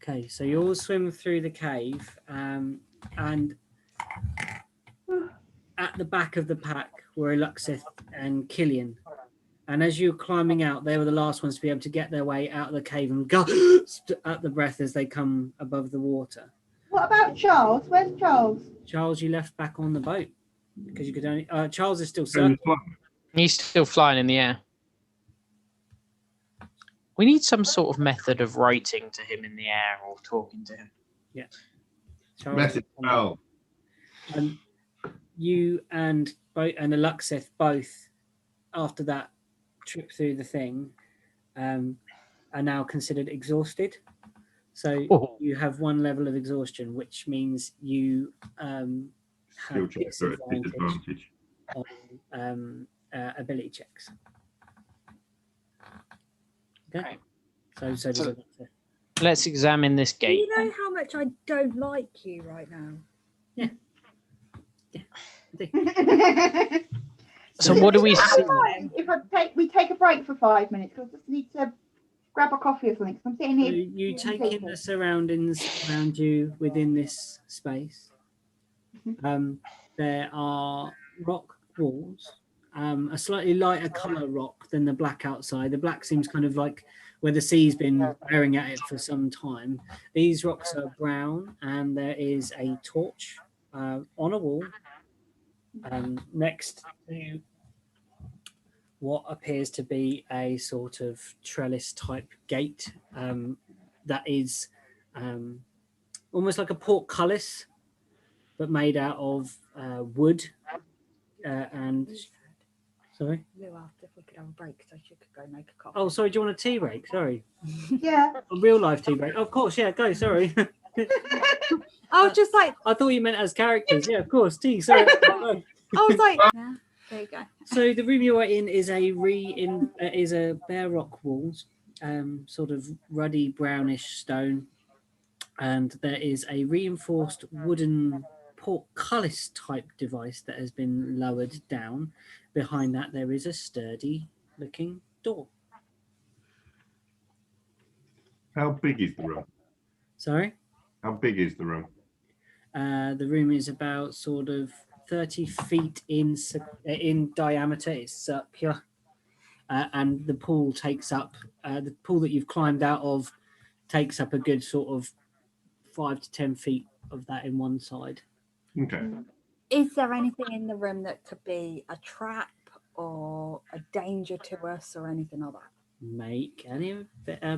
Okay, so you all swim through the cave, and at the back of the pack were Luxeth and Killian. And as you were climbing out, they were the last ones to be able to get their way out of the cave and go at the breath as they come above the water. What about Charles? Where's Charles? Charles, you left back on the boat because you could only. Charles is still So circling. it's fun. He's still flying in the air. We need some sort of method of writing to him in the air or talking to him. Charles Message spell. And you and the Luxeth both, after that trip through the thing, are now considered exhausted. So Oh. you have 1 level of exhaustion, which means you Skill have check for a disadvantage. on ability checks. Okay. Right. So does So- it. Let's examine this Do gate. you know how much I don't like you right now? So what do we Is see? it fine if we take a break for 5 minutes? Because I just need to grab a coffee or something. 'Cause I'm sitting So here. you take in the surroundings around you within this space. There are rock walls, a slightly lighter colour rock than the black outside. The black seems kind of like where the sea's been bearing at it for some time. These rocks are brown, and there is a torch on a wall next to what appears to be a sort of trellis type gate that is almost like a portcullis, but made out of wood and sorry. Lou asked if we could have a break so she could go make a coffee. Oh, sorry. Do you want a tea break? Sorry, Yeah. a real life tea break. Of course, yeah. Go. Sorry. I was just like, I thought you meant as characters. Yeah, of course. Tea. Sorry. I was like, yeah, there you go. So the room you are in is a bare rock walls, sort of ruddy brownish stone, and there is a reinforced wooden portcullis type device that has been lowered down. Behind that, there is a sturdy looking door. How big is the room? Sorry? How big is the room? The room is about sort of 30 feet in diameter. It's circular. And the pool takes up, the pool that you've climbed out of takes up a good sort of 5 to 10 feet of that in one side. Okay. Is there anything in the room that could be a trap or a danger to us or anything like that? Make any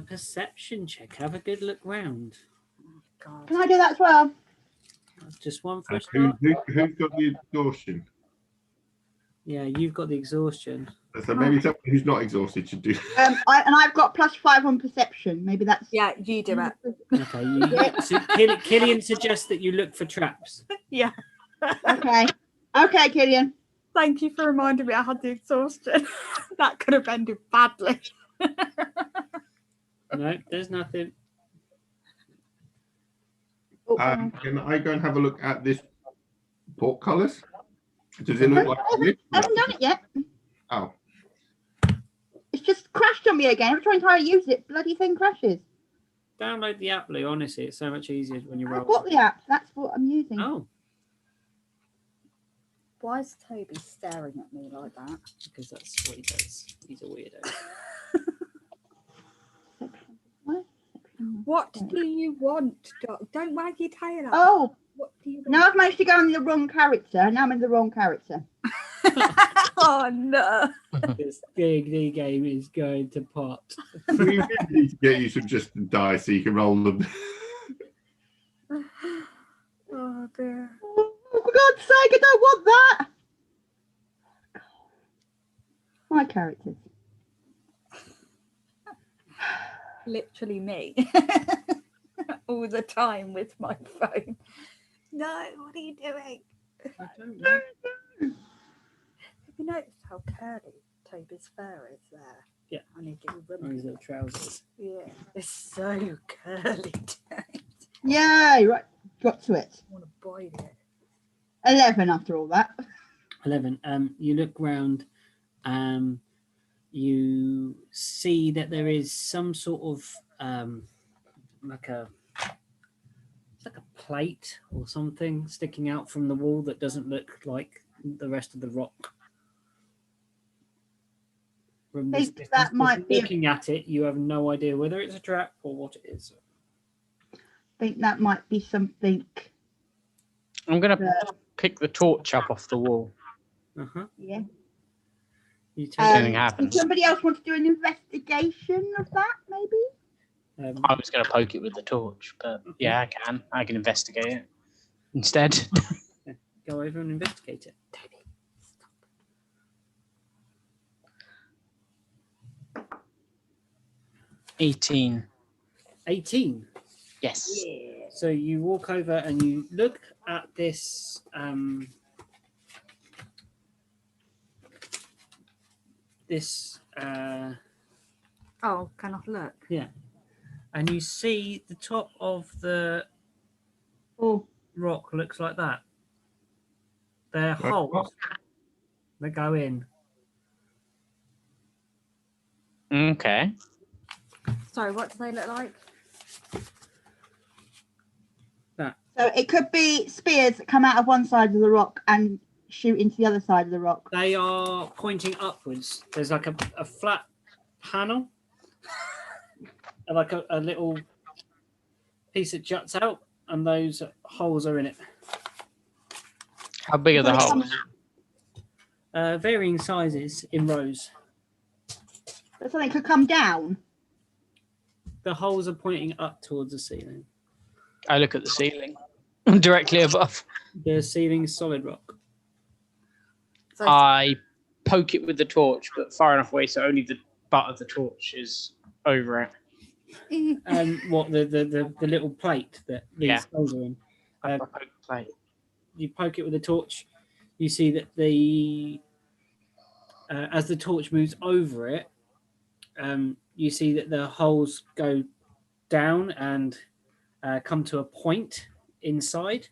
perception check. Have a good look round. Oh, God. Can I do that as well? Just one for a Who's start. got the exhaustion? Yeah, you've got the exhaustion. So maybe someone who's not exhausted should do. I've got +5 on perception. Maybe that's. Yeah, you do it. Okay. So Killian suggests that you look for traps. Yeah. Okay. Okay, Killian. Thank you for reminding me I had the exhaustion. That could have ended badly. No, there's nothing. Oh, Can I go and have a look at this portcullis? Does it look like a lift? I haven't done it yet. Oh, It's just crashed on me again. I'm trying to use it. Bloody thing crashes. Download the app, Lou. Honestly, it's so much easier when you roll. I've got the app. That's what I'm using. Oh, Why is Toby staring at me like that? because that's what he does. He's a weirdo. What do you want, Doc? Don't wag your tail up. Oh, What do you now want? I've managed to go in the wrong character. Now I'm in the wrong character. Oh, no. This D&D game is going to pot. we really need to get you some just dice so you can roll them. Oh, dear. Oh, for God's sake, I don't want that. My characters. Literally me. All the time with my phone. No, what are you doing? I don't know. Have you noticed how curly Toby's fur is there? Yeah. I need to Oh, his little trousers. Yeah, it's so curly. I Yay, right. Got to it. want to bite it. 11 after all that. 11. You look round. You see that there is some sort of like a plate or something sticking out from the wall that doesn't look like the rest of the rock. From this Think distance, that might just be a- looking at it, you have no idea whether it's a trap or what it is. I think that might be something. I'm going to pick the torch up off the wall. Yeah. You take Anything Does happens. somebody else want to do an investigation of that, maybe? I was going to poke it with the torch, but yeah, I can. I can investigate it instead. go over and investigate it. Toby, stop. 18. 18. Yes. Yeah. So you walk over and you look at this Oh, can I look? and you see the top of the Oh, rock looks like that. They're Like holes what? that go in. Okay. Sorry, what do they look like? so it could be spears that come out of one side of the rock and shoot into the other side of the rock. They are pointing upwards. There's like a flat panel like a little piece that juts out, and those holes are in it. How big are the holes? Varying sizes in rows. But something could come down. The holes are pointing up towards the ceiling. I look at the ceiling directly above. The ceiling is solid rock. So I poke it with the torch, but far enough away so only the butt of the torch is over it. What the little plate that these Yeah. holes are in. I poke the plate. You poke it with a torch. You see that the as the torch moves over it, you see that the holes go down and come to a point inside,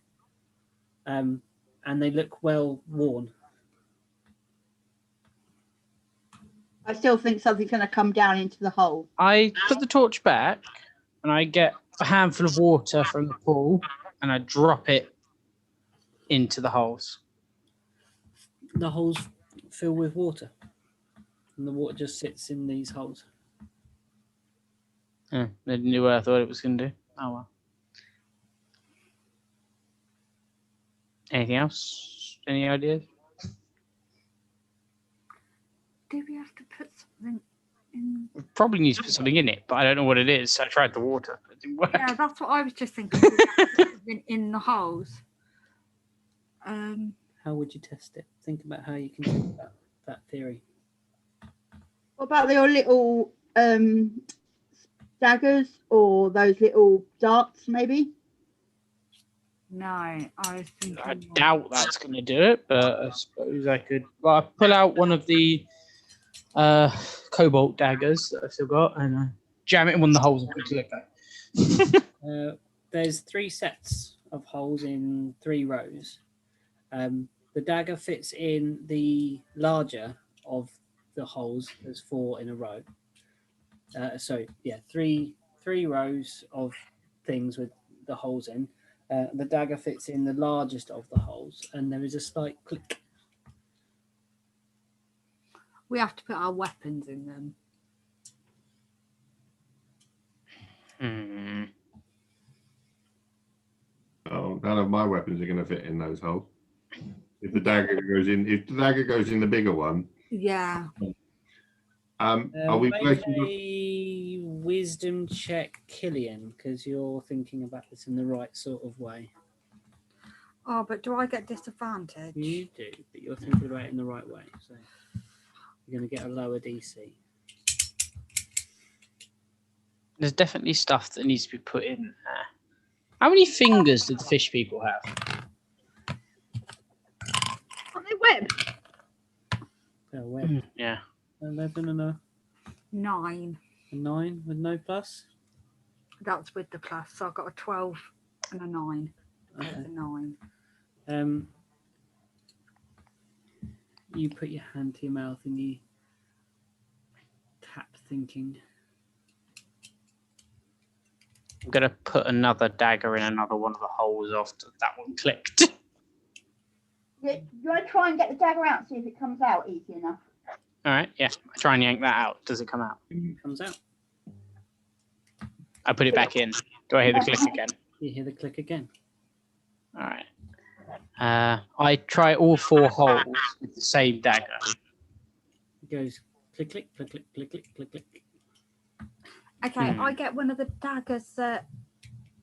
and they look well worn. I still think something's going to come down into the hole. I put the torch back and I get a handful of water from the pool and I drop it into the holes. The holes fill with water, and the water just sits in these holes. Yeah, they didn't do what I thought it was going to do. Oh well. Anything else? Any ideas? do we have to put something in? We probably need to put something in it, but I don't know what it is. So I tried the water. It didn't work. Yeah, that's what I was just thinking. Do we have to put something in the holes. How would you test it? Think about how you can test that theory. What about your little daggers or those little darts, maybe? No, I was thinking. I doubt that's going to do it, but I suppose I could. Well, I pull out one of the cobalt daggers that I've still got and jam it in one of the holes and quickly let go. There's 3 sets of holes in 3 rows. The dagger fits in the larger of the holes. There's 4 in a row. Three rows of things with the holes in. The dagger fits in the largest of the holes, and there is a slight click. We have to put our weapons in them. Oh, none of my weapons are going to fit in those holes. If the dagger goes in the bigger one. Yeah. Are we Make working? a wisdom check, Killian, because you're thinking about this in the right sort of way. Oh, but do I get disadvantage? You do, but you're thinking about it in the right way. So you're going to get a lower DC. There's definitely stuff that needs to be put in there. How many fingers did the fish people have? Aren't they webbed? Web. Yeah. 11 and a 9. 9 with no plus. That's with the plus. So I've got a 12 and a 9. Okay. That's a 9. You put your hand to your mouth and you tap thinking. I'm going to put another dagger in another one of the holes after that one clicked. Yeah, you want to try and get the dagger out, see if it comes out easy enough. All right, yeah. I try and yank that out. Does it come out? It comes out. I put it back in. Do I hear the click again? You hear the click again. All right. I try all 4 holes with the same dagger. It goes click, click, click, click, click, click, click, click. Okay, I get one of the daggers that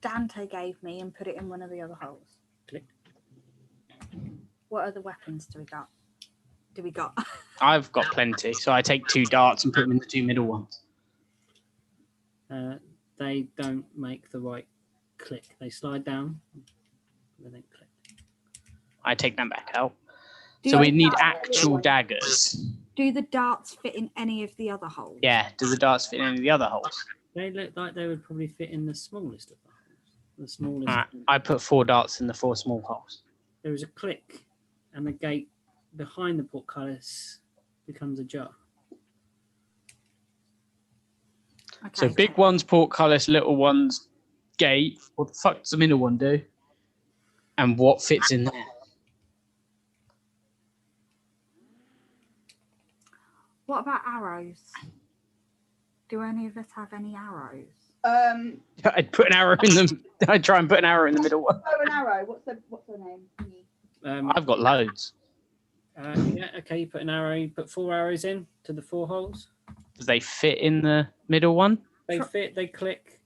Dante gave me and put it in one of the other holes. Click. What other weapons do we got? I've got plenty, so I take 2 darts and put them in the 2 middle ones. They don't make the right click. They slide down. They don't click. I take them back out. Do So we the need darts- actual daggers. Do the darts fit in any of the other holes? Yeah, do the darts fit in any of the other holes? They look like they would probably fit in the smallest of the holes. The smallest. All right, I put 4 darts in the 4 small holes. There is a click, and the gate behind the portcullis becomes ajar. Okay. So big one's portcullis, little one's gate. What the fuck does the middle one do? And what fits in there? What about arrows? Do any of us have any arrows? I'd put an arrow in them. I'd try and put an arrow in the middle one. bow and arrow. What's her name? I've got loads. Yeah, okay, you put an arrow, you put 4 arrows in to the 4 holes. Do they fit in the middle one? They fit, they click,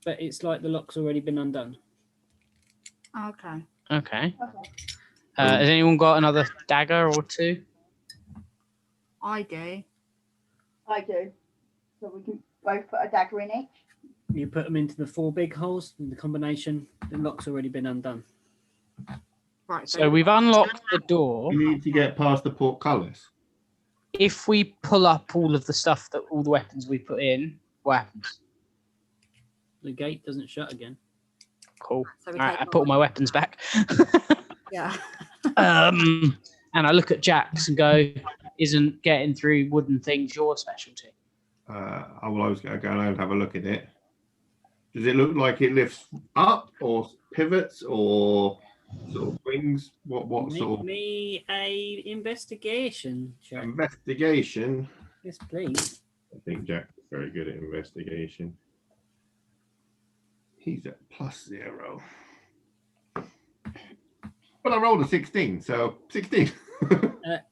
but it's like the lock's already been undone. Okay. Okay. Has anyone got another dagger or 2? I do. I do. So we can both put a dagger in each. You put them into the 4 big holes, and the combination, the lock's already been undone. Right. So we've unlocked the door. You need to get past the portcullis. If we pull up all of the stuff all the weapons we put in, what happens? The gate doesn't shut again. Cool. So we All right, take I put all my weapons back. Yeah. And I look at Jax and go, "Isn't getting through wooden things your specialty?" I will always go and have a look at it. Does it look like it lifts up or pivots or sort of swings? What Make sort of me a investigation check. investigation? Yes, please. I think Jack is very good at investigation. He's at +0. But I rolled a 16, so 16.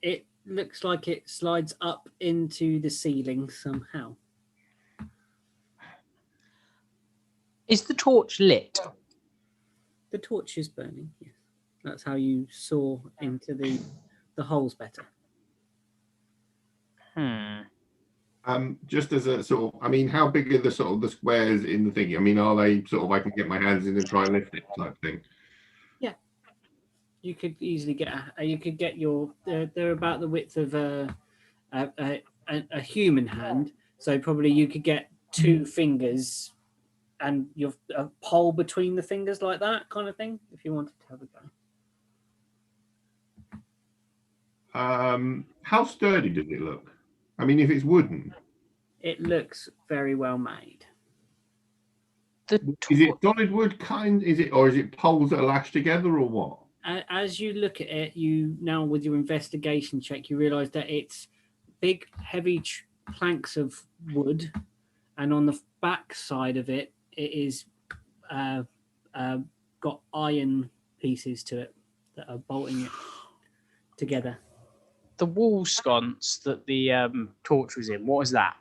It looks like it slides up into the ceiling somehow. Is the torch lit? The torch is burning. Yes. That's how you saw into the holes better. Just as a sort of, I mean, how big are the sort of the squares in the thingy? I mean, are they sort of I can get my hands in and try and lift it type thing? Yeah, you could easily get. You could get your. They're about the width of a human hand, so probably you could get 2 fingers, and your a pole between the fingers like that kind of thing. If you wanted to have a go. How sturdy does it look? I mean, if it's wooden, It looks very well made. is it solid wood kind? Is it, or is it poles that are lashed together, or what? As you look at it, you now with your investigation check, you realise that it's big, heavy planks of wood, and on the back side of it, it is got iron pieces to it that are bolting it together. The wall sconce that the torch was in, what was that?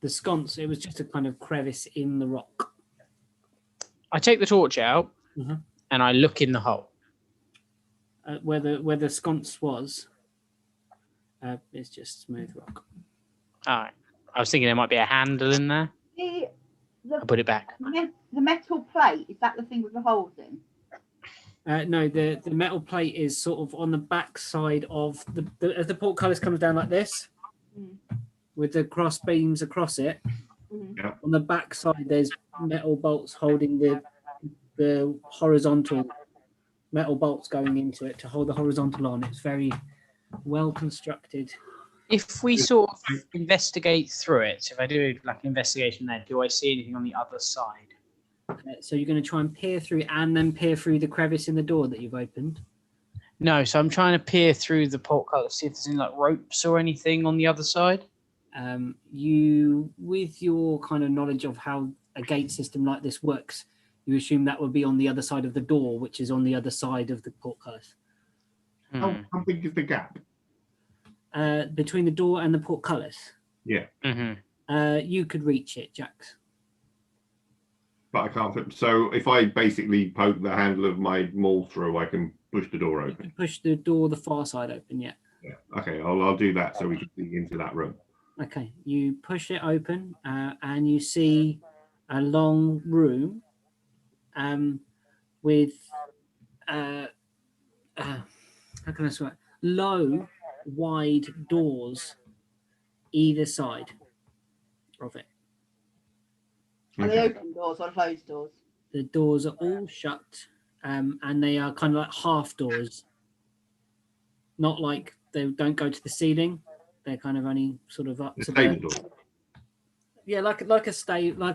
The sconce, it was just a kind of crevice in the rock. I take the torch out and I look in the hole. Where the sconce was, it's just smooth rock. All right. I was thinking there might be a handle in there. I put it back. The metal plate, is that the thing with the holes in? No, the metal plate is sort of on the back side of as the portcullis comes down like this, with the cross beams across it. Yeah. On the back side, there's metal bolts holding the horizontal metal bolts going into it to hold the horizontal on. It's very well constructed. If we sort of investigate through it, if I do like an investigation there, do I see anything on the other side? So you're going to try and peer through and then peer through the crevice in the door that you've opened? No, so I'm trying to peer through the portcullis, see if there's any like ropes or anything on the other side. You, with your kind of knowledge of how a gate system like this works, you assume that would be on the other side of the door, which is on the other side of the portcullis. How big is the gap? Between the door and the portcullis? Yeah. You could reach it, Jax. But I can't. So if I basically poke the handle of my maul through, I can push the door You open. can push the door the far side open, yeah. Yeah. Okay, I'll do that so we can see into that room. Okay, you push it open and you see a long room with how can I say it? Low, wide doors either side of it. Are they open doors or closed doors? The doors are all shut and they are kind of like half doors. Not like they don't go to the ceiling. They're kind of only sort of up The to stable the door. yeah, like a stable,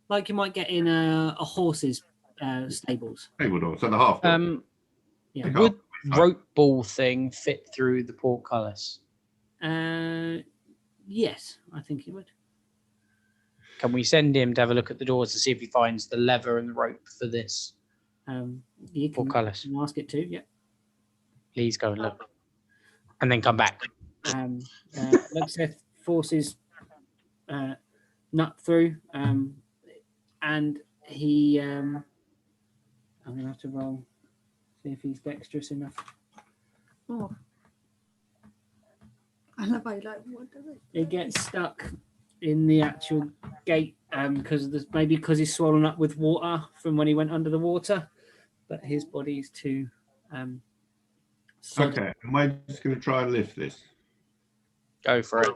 like you might get in a horse's stables. Stable door. So the half door. Yeah. Would rope ball thing fit through the portcullis? Yes, I think it would. Can we send him to have a look at the doors to see if he finds the lever and the rope for this? You can Portcullis. ask it to. Yeah. Please go and look, and then come back. Luxeth forces Nut through, and he. I'm gonna have to roll, see if he's dexterous enough. Oh. I love how you like, what does it? It gets stuck in the actual gate because maybe because he's swollen up with water from when he went under the water, but his body's too. Okay, am I just going to try and lift this? Go for it.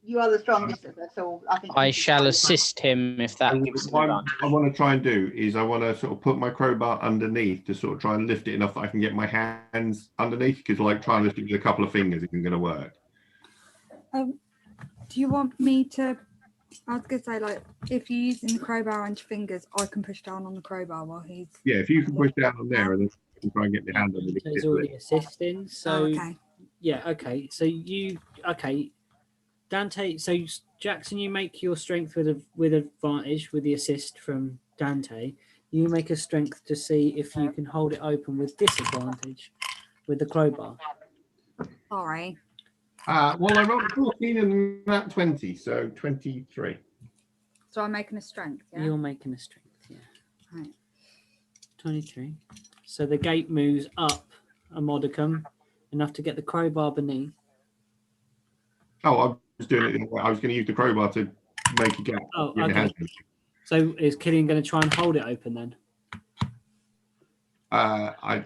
You are the strongest of us all. I think. I shall assist him if that gives him What advantage. I want to try and do is I want to sort of put my crowbar underneath to sort of try and lift it enough that I can get my hands underneath, because like trying to lift it with a couple of fingers isn't going to work. Do you want me to? I was gonna say, like, if you're using the crowbar on your fingers, I can push down on the crowbar while he's. Yeah, if you can push down on there and then you can try and get your hand underneath. So he's it. already assisting. So okay. yeah, okay. So Dante. So Jackson, you make your strength with advantage with the assist from Dante. You make a strength to see if you can hold it open with disadvantage with the crowbar. Sorry. Well, I rolled 14 and that 20, so 23. So I'm making a strength. Yeah. You're making a strength, yeah. Right. 23. So the gate moves up a modicum, enough to get the crowbar beneath. Oh, I was doing it the other way. I was going to use the crowbar to make a gap. Oh, Get my okay. hands in. So is Killian going to try and hold it open then? I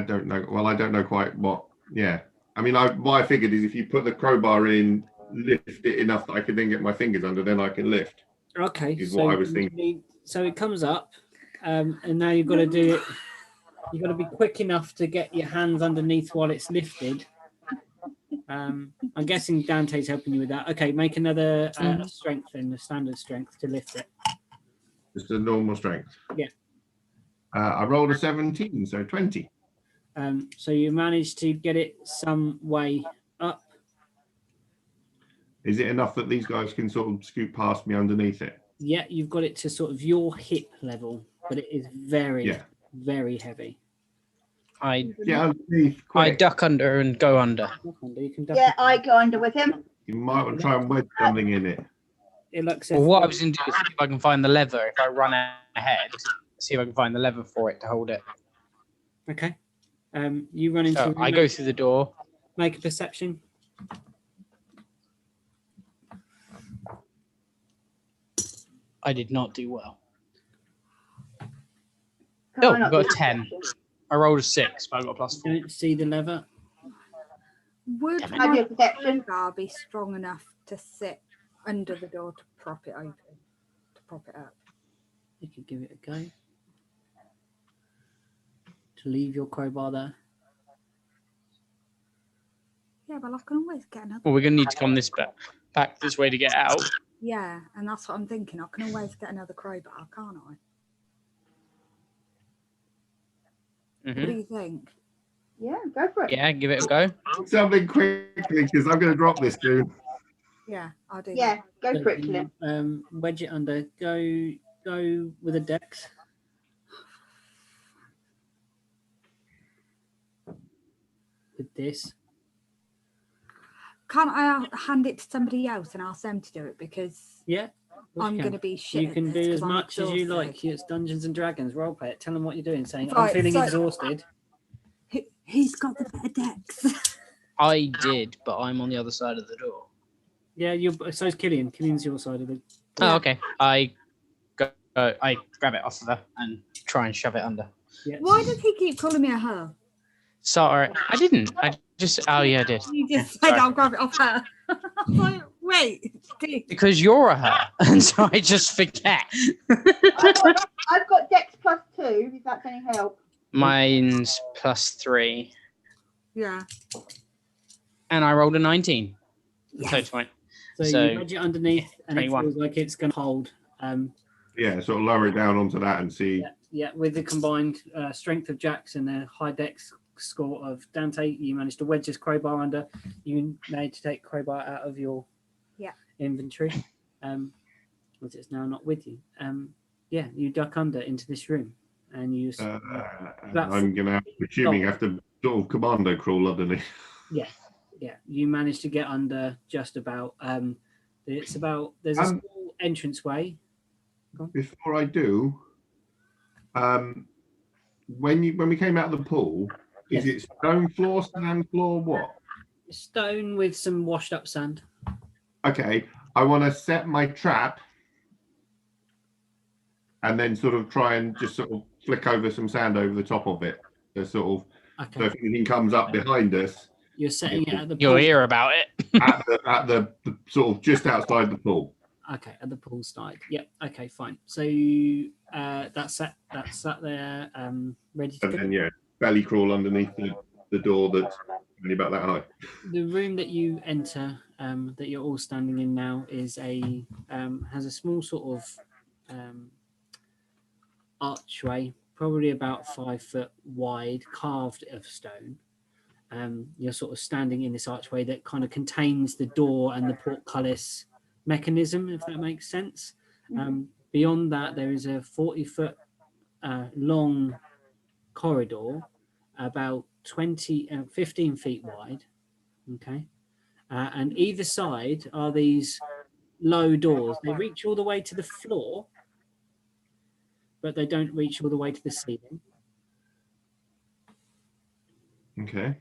don't know. Well, I don't know quite what. Yeah. I mean, what I figured is if you put the crowbar in, lift it enough that I could then get my fingers under, then I can lift. Okay. Is so what I was thinking. So it comes up, and now you've got to do it. You've got to be quick enough to get your hands underneath while it's lifted. I'm guessing Dante's helping you with that. Okay, make another strength then, a standard strength to lift it. Just a normal strength. Yeah. I rolled a 17, so 20. So you managed to get it some way up. Is it enough that these guys can sort of scoot past me underneath it? Yeah, you've got it to sort of your hip level, but it is very, very heavy. Yeah, underneath. I Quick. duck under and go under. You can duck Yeah, I go under with him. You might want to try and wedge something in it. It looks. Well, what I was going to do is see if I can find the lever. If I run ahead, see if I can find the lever for it to hold it. Okay. You run into. So I go through the door. Make a perception. I did not do well. Can Oh, I not I got do a 10. perception? I rolled a 6, but I got a +4. Don't see the lever. Would Damn it. I do my a perception. crowbar be strong enough to sit under the door to prop it open, to prop it up? You could give it a go. To leave your crowbar there. Yeah, but I can always get another. Well, we're going to need to come back this way to get out. Yeah, and that's what I'm thinking. I can always get another crowbar, can't I? What do you think? Yeah, go for it. Yeah, give it a go. Something quickly, because I'm going to drop this soon. Yeah, I'll do Yeah, that. go for it, Clint. Wedge it under. Go with a dex. With this. Can't I hand it to somebody else and ask them to do it? Because Yeah. I'm going to be shit. You at can this do 'cause as I'm much as you exhausted. like. It's Dungeons and Dragons. Role play it. Tell them what you're doing. Saying, I'm Right, feeling so- exhausted. Who's got the better decks? I did, but I'm on the other side of the door. Yeah, so's Killian. Killian's your side of it. Oh, okay. I grab it off of her and try and shove it under. Yeah. Why does he keep calling me a her? Sorry, I didn't. I just. Oh yeah, I did. You just Yeah, said sorry. I'll grab it off her. I'm like, wait, Steve. Because you're a her, and so I just forget. I've got Dex +2, if that's any help. Mine's +3, Yeah. and I rolled a 19. Yes. So it's fine. So, So, you wedge it underneath, and 21. it feels like it's going to hold. Yeah, sort of lower it down onto that and see. Yeah, with the combined strength of Jax and a high dex score of Dante, you managed to wedge this crowbar under. You managed to take crowbar out of your inventory. as it's now not with you. Yeah, you duck under into this room, and you. I'm going to, assuming, have to sort of commando crawl underneath. Yeah, you managed to get under just about. There's a small entranceway. Before I do, when we came out of the pool, is it stone floor, sand floor, what? Stone with some washed up sand. Okay, I want to set my trap and then sort of try and just sort of flick over some sand over the top of it. So sort of, so if anything comes up behind us, you're setting it at the pool. You'll hear about it. at the sort of just outside the pool. Okay, at the pool side. Yep. Okay, fine. So that's sat there, ready to go. And then belly crawl underneath the door that's only about that high. The room that you enter, that you're all standing in now, is has a small sort of archway, probably about 5 foot wide, carved of stone. You're sort of standing in this archway that kind of contains the door and the portcullis mechanism, if that makes sense. Beyond that, there is a 40-foot long corridor, about 15 feet wide. Okay. And either side are these low doors. They reach all the way to the floor, but they don't reach all the way to the ceiling. Okay.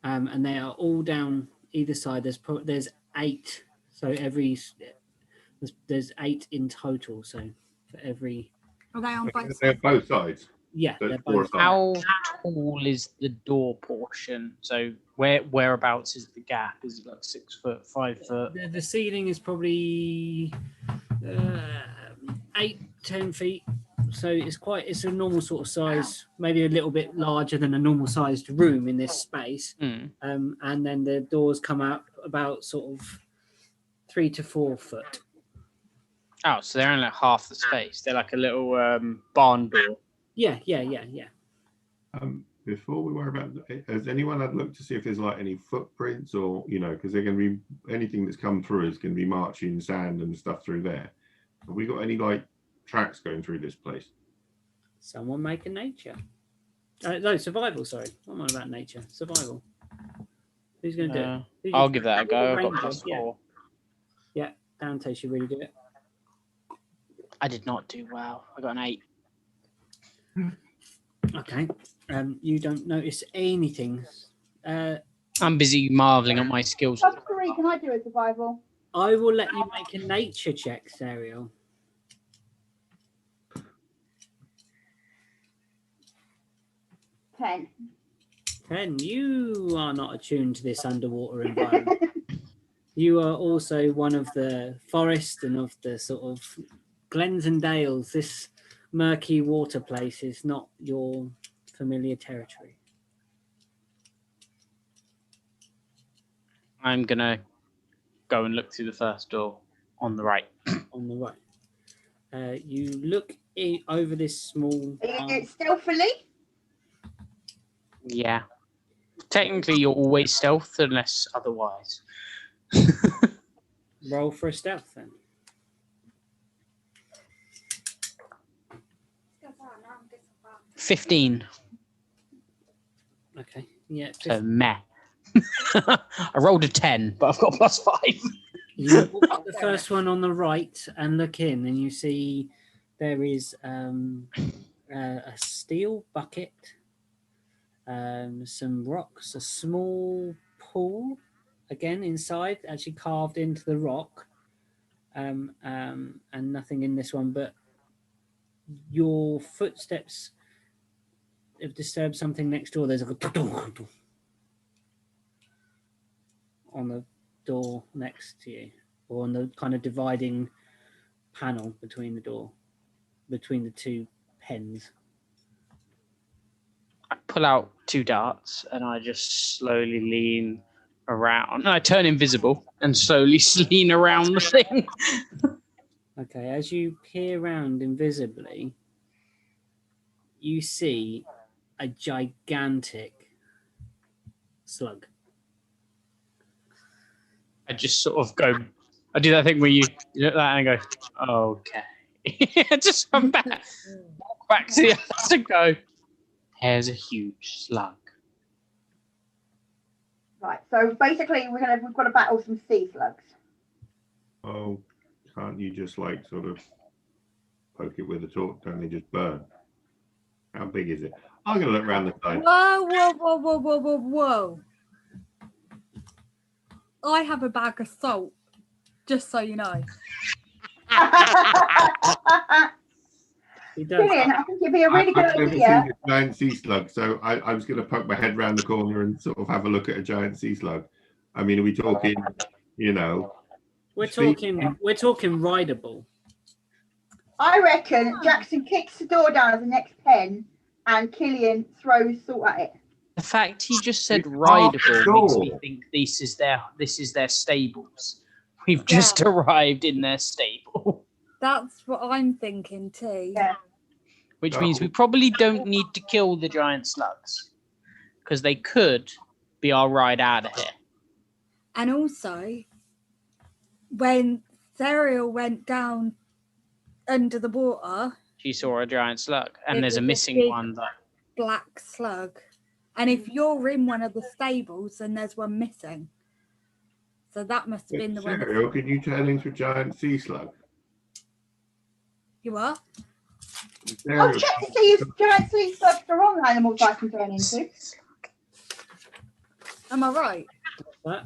And they are all down either side. There's 8, so there's 8 in total. So for every. Are they on both They're sides? both sides. Yeah, So they're it's 4 both. sides. How tall is the door portion? So whereabouts is the gap? Is it like 6 foot, 5 foot? The ceiling is probably 8-10 feet. So it's a normal sort of size, maybe a little bit larger than a normal sized room in this space. And then the doors come up about sort of 3 to 4 foot. Oh, so they're only like half the space. They're like a little barn door. Yeah. Before we worry about, has anyone had a look to see if there's like any footprints or, because they're going to be, anything that's come through is going to be marching sand and stuff through there. Have we got any like tracks going through this place? Someone make a nature. No, survival, sorry. What am I about nature? Survival. Who's going to do it? I'll give that a go. I've got +4. Yeah, Dante should really do it. I did not do well. I got an 8. Okay. You don't notice anything. I'm busy marveling at my skills. +3, can I do a survival? I will let you make a nature check, Serial. 10. 10. You are not attuned to this underwater environment. You are also one of the forest and of the sort of glens and dales. This murky water place is not your familiar territory. I'm going to go and look through the first door on the right. On the right. You look over this small... Are you going to do it stealthily? Yeah. Technically, you're always stealth unless otherwise. Roll for a stealth then. $15. Okay. Yeah. So meh. I rolled a 10, but I've got +5. You walk up the first one on the right and look in, and you see there is a steel bucket, some rocks, a small pool, again inside, actually carved into the rock, and nothing in this one, but your footsteps have disturbed something next door. There's a on the door next to you, or on the kind of dividing panel between the 2 pens. I pull out 2 darts and I just slowly lean around. I turn invisible and slowly lean around the thing. Okay, as you peer around invisibly, you see a gigantic slug. I just sort of go I do that thing where you look at that and go, okay. Just come back, walk back to the others and go, there's a huge slug. Right. So basically, we've got to battle some sea slugs. Oh, can't you just like sort of poke it with a torch? Don't they just burn? How big is it? I'm gonna look around the side. Whoa. I have a bag of salt, just so you know. He does. Brilliant. I think it'd be a really good I've never idea. seen a giant sea slug, so I was going to poke my head round the corner and sort of have a look at a giant sea slug. I mean, are we talking, We're talking rideable. I reckon Jackson kicks the door down of the next pen, and Killian throws salt at it. The fact he just said It's rideable makes me sure. think this is their stables. We've just arrived in their stable. That's what I'm thinking too. Yeah. Which means we probably don't need to kill the giant slugs. Because they could be our ride out of here. And also, when Serial went down under the water, She saw a giant slug. And It there's a was a missing big- one that black slug. And if you're in one of the stables, then there's one missing. So that must have been the one. Serial, can you turn into a giant sea slug? You are? I'll check to see if giant sea slugs are on animals I can turn into. Am I right? What?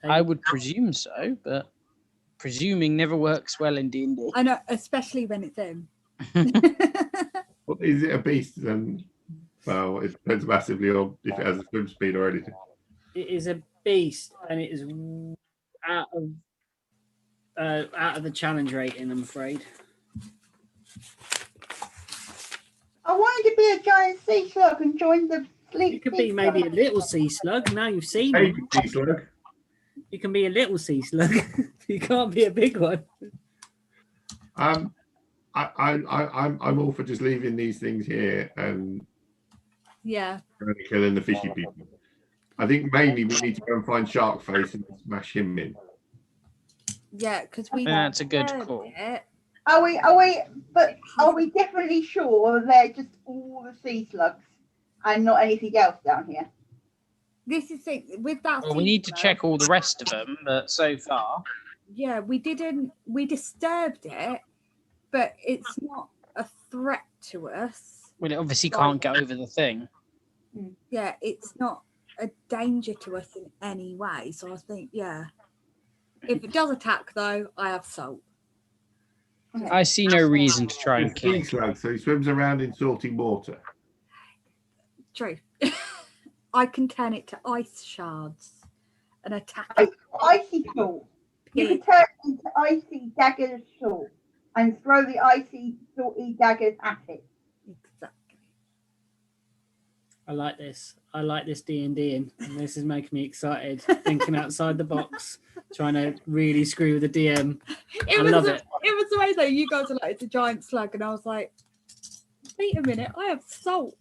I would presume so, but presuming never works well in D&D. I know, especially when it's in. Well, is it a beast? Then, well, it depends massively on if it has a swim speed or anything. It is a beast, and it is out of the challenge rating, I'm afraid. I wanted to be a giant sea slug and join the fleet. You could be maybe a little sea slug. Now you've seen Hey, it. sea slug. You can be a little sea slug. You can't be a big one. I'm all for just leaving these things here and Yeah. killing the fishy people. I think mainly we need to go and find Sharkface and smash him in. Yeah, because we. That's a good heard call. it. Are we definitely sure they're just all the sea slugs and not anything else down here? This is it. With that. Well, we need to check all the rest of them, but so far. Yeah, we disturbed it, but it's not a threat to us. Well, it obviously can't get over the thing. Yeah, it's not a danger to us in any way. So I think, yeah. If it does attack, though, I have salt. Okay. I see no reason to try and It's kill sea it. slug, so he swims around in salty water. True. I can turn it to ice shards and attack Ice- it. Icy salt. You can turn it into icy daggers of salt and throw the icy salty daggers at it. Exactly. I like this. I like this D&D, and this is making me excited. Thinking outside the box, trying to really screw with the DM. I love it. It was the way though. You guys are like, it's a giant slug, and I was like, wait a minute, I have salt.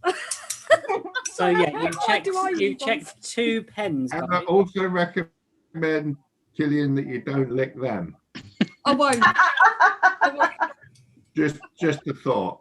So yeah, you use checked 2 pens. And I guys. also recommend, Killian, that you don't lick them. I won't. I won't. Just a thought.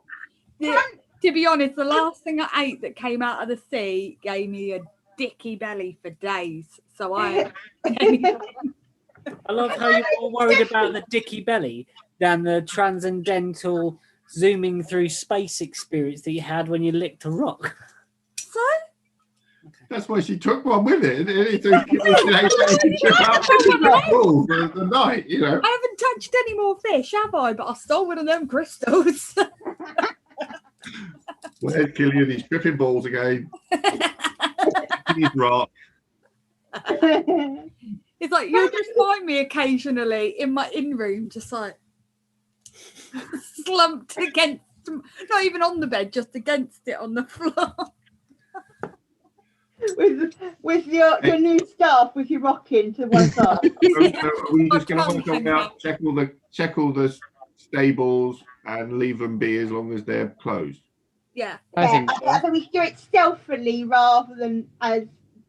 To be honest, the last thing I ate that came out of the sea gave me a dicky belly for days. So I. I love how you're more worried about the dicky belly than the transcendental zooming through space experience that you had when you licked a rock. So That's why she took one with it. It's a trip out for the night, you know. I haven't touched any more fish, have I? But I stole one of them crystals. Where's Killian? He's tripping balls again. He's rock. It's like you'll just find me occasionally in my in-room, just like slumped against, not even on the bed, just against it on the floor. with your new staff, with your rocking to one side. So are we just going to work on out, check all the stables and leave them be as long as they're closed? Yeah. I think I think we should do it stealthily rather than as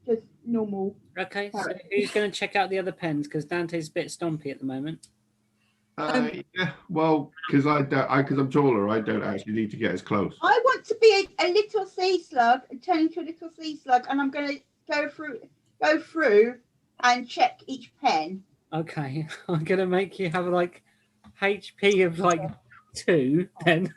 just normal. Okay, so who's going to check out the other pens? Because Dante's a bit stompy at the moment. Yeah, well, because I'm taller, I don't actually need to get as close. I want to be a little sea slug and turn into a little sea slug, and I'm going to go through and check each pen. Okay, I'm going to make you have like HP of like 2 then.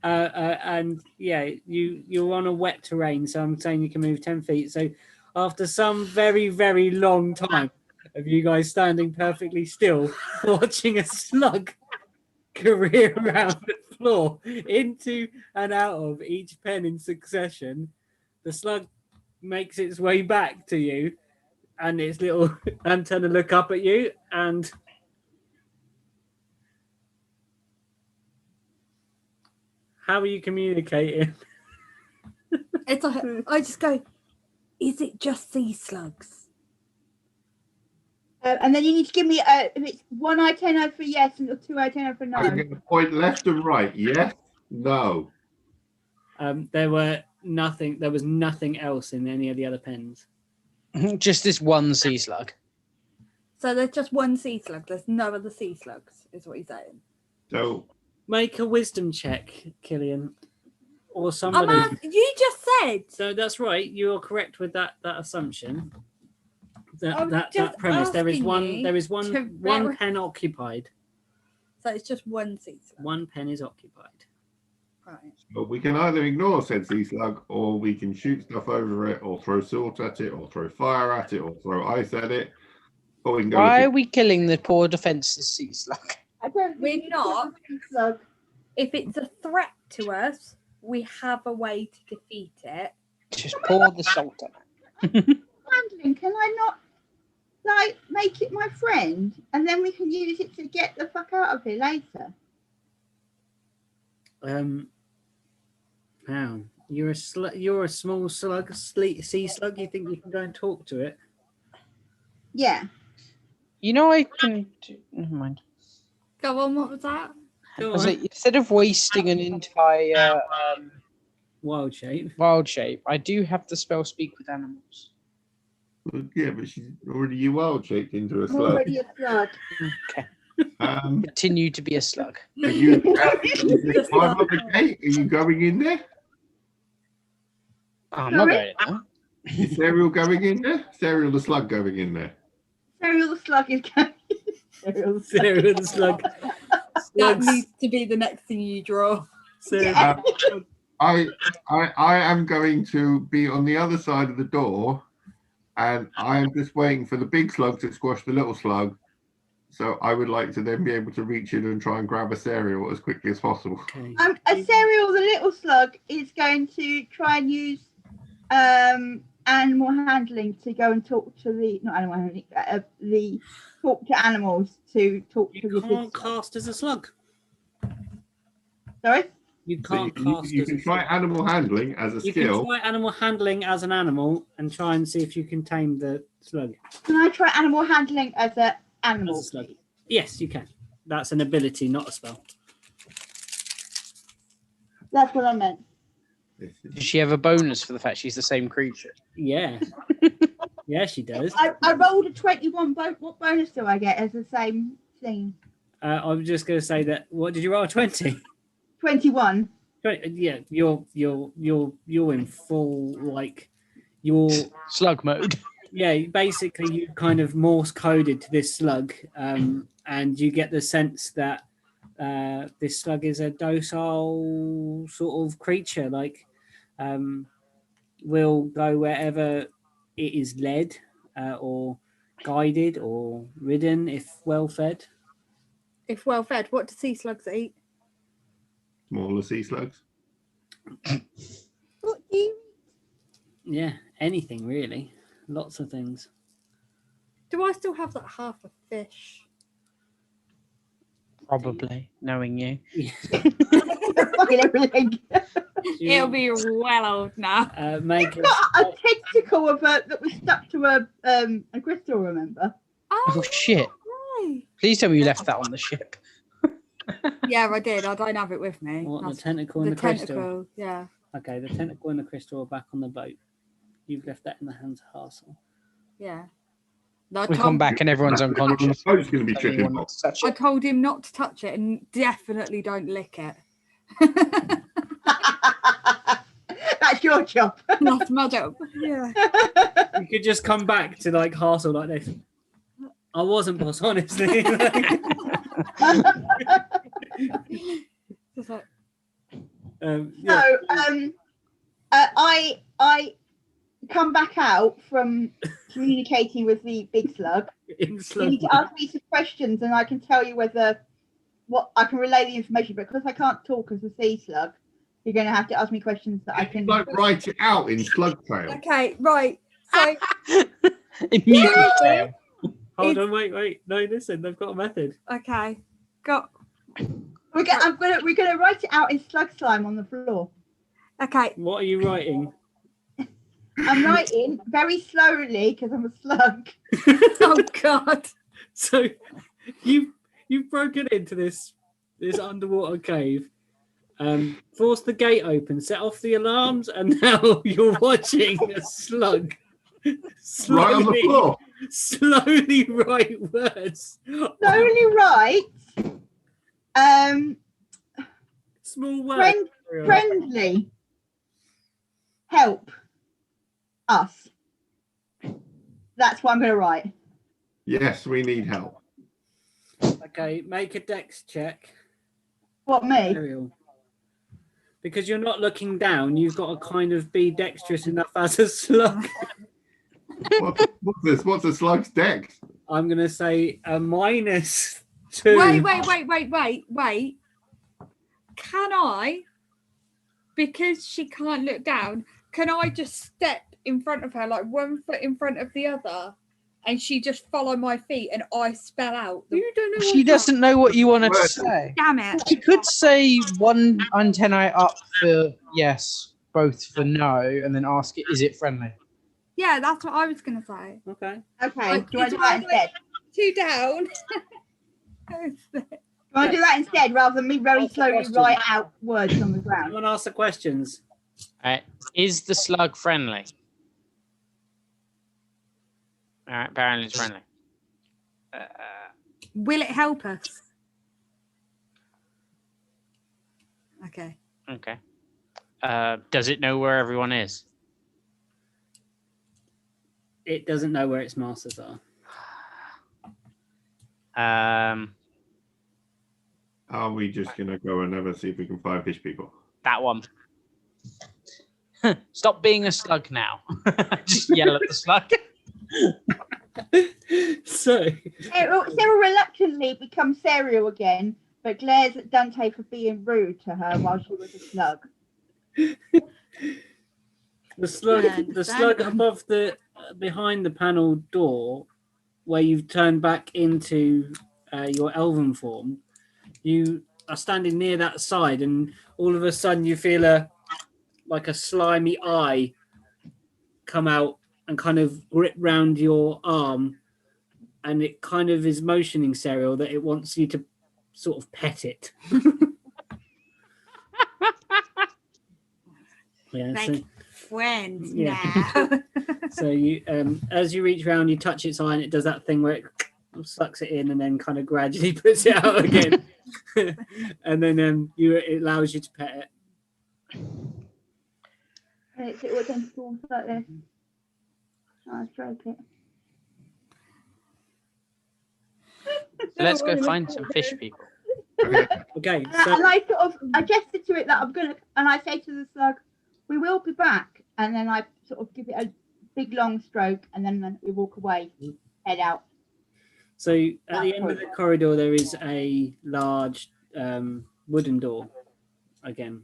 And yeah, you're on a wet terrain, so I'm saying you can move 10 feet. So after some very, very long time of you guys standing perfectly still, watching a slug career around the floor into and out of each pen in succession, the slug makes its way back to you and its little antenna look up at you, and how are you communicating? It's like, I just go, is it just sea slugs? And then you need to give me if it's 1 out of 10 for yes and 2 out of 10 for no. I'm going to point left and right. Yes, no. There was nothing else in any of the other pens. Just this one sea slug. So there's just one sea slug. There's no other sea slugs, is what he's saying. So Make a wisdom check, Killian, or somebody. You just said. So that's right. You are correct with that assumption. I'm That just premise. There is asking one. you There is one. to One pen occupied. So it's just one sea slug. One pen is occupied. Right. but we can either ignore said sea slug, or we can shoot stuff over it, or throw salt at it, or throw fire at it, or throw ice at it. Or we can go Why are look we killing the poor defenseless sea slug? I don't We're think it's not. a sea slug. If it's a threat to us, we have a way to defeat it. Just pour the salt on it. Handling, can I not like make it my friend, and then we can use it to get the fuck out of here later? Wow. You're a small slug, sea slug. You think you can go and talk to it? Yeah. You know, I can. Never mind. Go on, what was that? Go I was on. like, instead of wasting an entire Wild shape. wild shape, I do have the spell speak with animals. Yeah, but she's already wild shaped into a I'm slug. already a slug. Okay. Continue to be a slug. Are you climb up the gate? Are you going in there? Oh, I'm not Sorry? going in there. Is Serial going in there? Serial the slug going in there? Cereal the slug is going. Cereal the slug. That needs to be the next thing you draw. Cereal. I am going to be on the other side of the door, and I am just waiting for the big slug to squash the little slug. So I would like to then be able to reach in and try and grab a cereal as quickly as possible. Okay. A cereal, the little slug, is going to try and use animal handling to go and talk to the not animal handling, the talk to animals to talk to You the can't big slug. cast as a slug. Sorry. You So can't you cast can as a try slug. animal handling as a You skill. can try animal handling as an animal and try and see if you can tame the slug. Can I try animal handling as an As animal? a slug. Yes, you can. That's an ability, not a spell. That's what I meant. Does she have a bonus for the fact she's the same creature? Yeah. Yeah, she does. I rolled a 21. What bonus do I get as the same thing? I was just going to say that. What did you roll? 20. 21. Yeah, you're in full like you're Slug mode. yeah. Basically, you kind of Morse coded to this slug, and you get the sense that this slug is a docile sort of creature. Like, will go wherever it is led, or guided, or ridden if well fed. If well fed, what do sea slugs eat? Smaller sea slugs. What do you? Yeah, anything really. Lots of things. Do I still have that half a fish? Probably, knowing you. Fucking everything. It'll be well old now. Make Got a tentacle of that was stuck to a crystal. Remember? Oh shit! Right. Please tell me you left that on the ship. Yeah, I did. I don't have it with me. What, the That's tentacle and the the crystal? tentacle. Yeah. Okay, the tentacle and the crystal are back on the boat. you've left that in the hands of Harsel. Yeah. No, We come back and everyone's unconscious. I was going to be tripping. Anyone not to touch I it. told him not to touch it and definitely don't lick it. That's your job. That's my job. Yeah. You could just come back to like Harsel like this. I wasn't, boss, honestly. Just like, Yeah. So I come back out from communicating with the big slug. In You slow need to ask me some questions, and I can tell you what I can relay the information. But because I can't talk as a sea slug, you're going to have to ask me questions that I can. Like write it out in slug trail. okay, right. So Immediately. Hold on, wait. No, listen, they've got a method. okay, got We're gonna write it out in slug slime on the floor. okay. What are you writing? I'm writing very slowly because I'm a slug. Oh God. So you've broken into this underwater cave, forced the gate open, set off the alarms, and now you're watching a slug Right on the floor. slowly write words. Slowly write. Small words. Friendly. Help us. That's what I'm going to write. Yes, we need help. Okay, make a dex check. What, me? Ariel. Because you're not looking down, you've got to kind of be dexterous enough as a slug. What's this? What's a slug's dex? I'm going to say a -2. Wait. Can I, because she can't look down, can I just step in front of her, like 1 foot in front of the other, and she just follow my feet and I spell out? You don't know. She doesn't know what you want her to say. Damn it. She could say one antennae up for yes, both for no, and then ask it, is it friendly? Yeah, that's what I was going to say. Okay. Okay. Like, Do you want to do it's that instead? 2 down. Do you want to do that instead rather than me very Ask the slowly question. write out words on the I'm ground? going to ask the questions. All right. Is the slug friendly? All right, apparently it's friendly. Will it help us? Okay. Okay. Does it know where everyone is? It doesn't know where its masters are. Are we just going to go and have a see if we can find fish people? That one. Stop being a slug now. Just yell at the slug. So, Sarah reluctantly becomes Serial again, but glares at Dante for being rude to her while she was a slug. the slug understand. above behind the panel door, where you've turned back into your elven form, you are standing near that side, and all of a sudden you feel like a slimy eye come out and kind of grip round your arm, and it kind of is motioning Serial that it wants you to sort of pet it. Yeah, Like friends yeah. now. so you as you reach around, you touch its eye, and it does that thing where it sucks it in and then kind of gradually puts it out again. And then it allows you to pet it. And it's all tentacles like this. I'll stroke it. So let's go find some fish people. Okay, And so I gesture to it that I'm gonna, and I say to the slug, "We will be back." And then I sort of give it a big long stroke, and then we walk away, head out. So at the end of the corridor, there is a large wooden door again.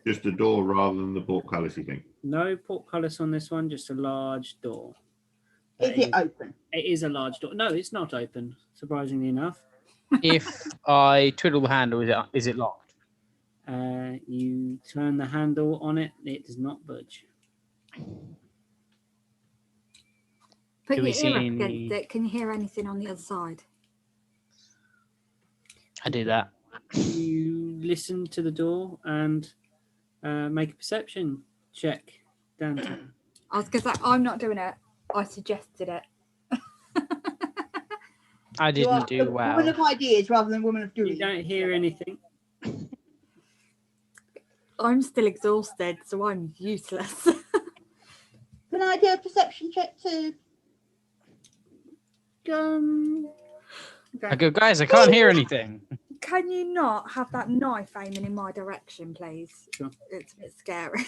Just a door rather than the portcullis, you think? No portcullis on this one, just a large door. Is it open? It is a large door. No, it's not open, surprisingly enough. If I twiddle the handle, is it locked? You turn the handle on it, it does not budge. Put Do we your see ear up any- against it. Can you hear anything on the other side? I do that. You listen to the door and make a perception check. Downtown. I was going to say, I'm not doing it. I suggested it. I You are didn't do a well. woman of ideas rather than woman of doing. You don't hear anything. I'm still exhausted, so I'm useless. Can I do a perception check too? I go, guys, I can't hear anything. Can you not have that knife aiming in my direction, please? Sure. It's a bit scary.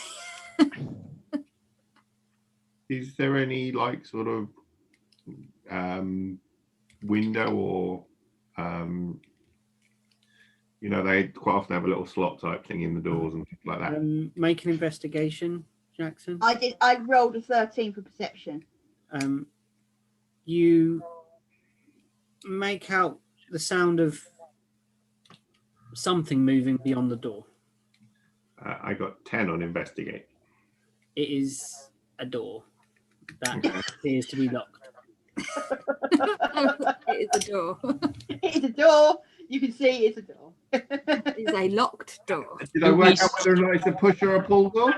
Is there any like sort of window or they quite often have a little slot type thing in the doors and things like that. Make an investigation, Jackson. I did. I rolled a 13 for perception. You make out the sound of something moving beyond the door. I got 10 on investigate. It is a door that appears to be locked. It is a door. It is a door. You can see it's a door. It is a locked door. Did I work out whether or not it's a push or a pull door?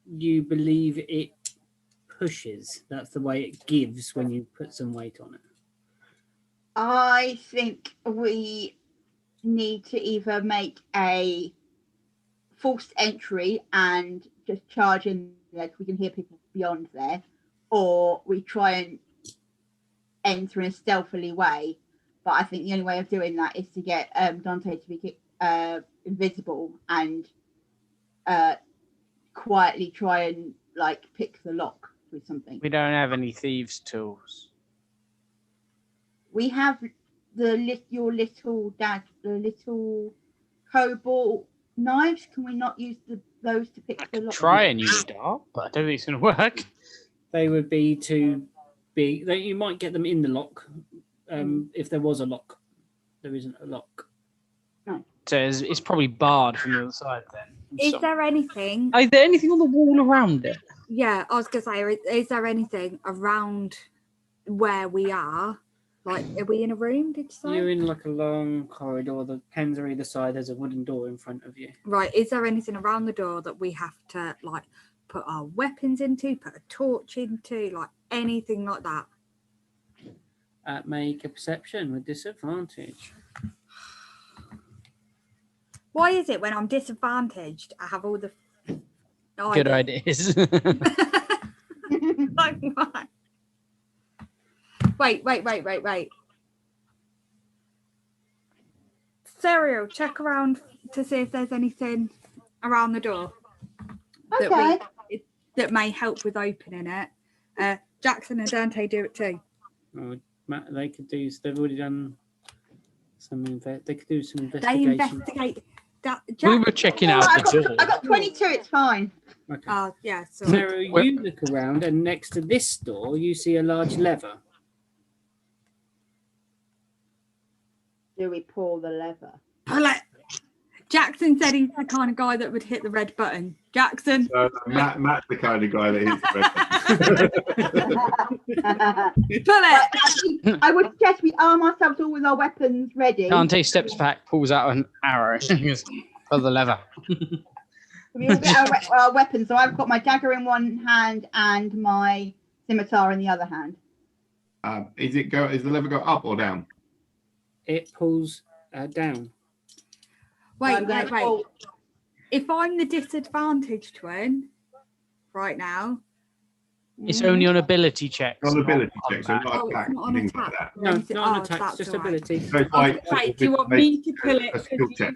You believe it pushes. That's the way it gives when you put some weight on it. I think we need to either make a forced entry and just charge in there, we can hear people beyond there, or we try and enter in a stealthily way. But I think the only way of doing that is to get Dante to be invisible and quietly try and like pick the lock with something. We don't have any thieves' tools. We have the little cobalt knives. Can we not use those to pick the lock? Try and use a dart, but I don't think it's going to work. They would be you might get them in the lock if there was a lock. There isn't a lock. No. So it's probably barred from the other side then. Is there anything? Is there anything on the wall around it? Yeah, I was going to say, is there anything around where we are? Like, are we in a room, did you say? You're in like a long corridor. The pens are either side. There's a wooden door in front of you. Right, is there anything around the door that we have to, like, put our weapons into, put a torch into, like, anything like that? Make a perception with disadvantage. Why is it when I'm disadvantaged, I have all the... Good ideas. Like, what? Wait. Serial, check around to see if there's anything around the door Okay. that may help with opening it. Jackson and Dante do it too. Matt, they could do. They've already done some. They could do some They investigation. investigate that. We were checking out I the door. got 22. It's fine. Okay. Yeah. So Sarah, you look around, and next to this door, you see a large lever. Do we pull the lever? pull it. Jackson said he's the kind of guy that would hit the red button. Jackson. So Matt's the kind of guy that hits the red button. Pull it. Actually, I would suggest we arm ourselves all with our weapons ready. Dante steps back, pulls out an arrow, pull the lever. We all get our weapons. So I've got my dagger in one hand and my scimitar in the other hand. Is the lever go up or down? It pulls down. Wait. Pull. If I'm the disadvantaged one right now. It's only on ability checks. On ability not checks, so on not Oh, it's attack, not on things attack. like that. No, Anything- not an oh, attack, that's just all right. ability. So it's I was like, gonna say, do you want me to pull it? a skill check.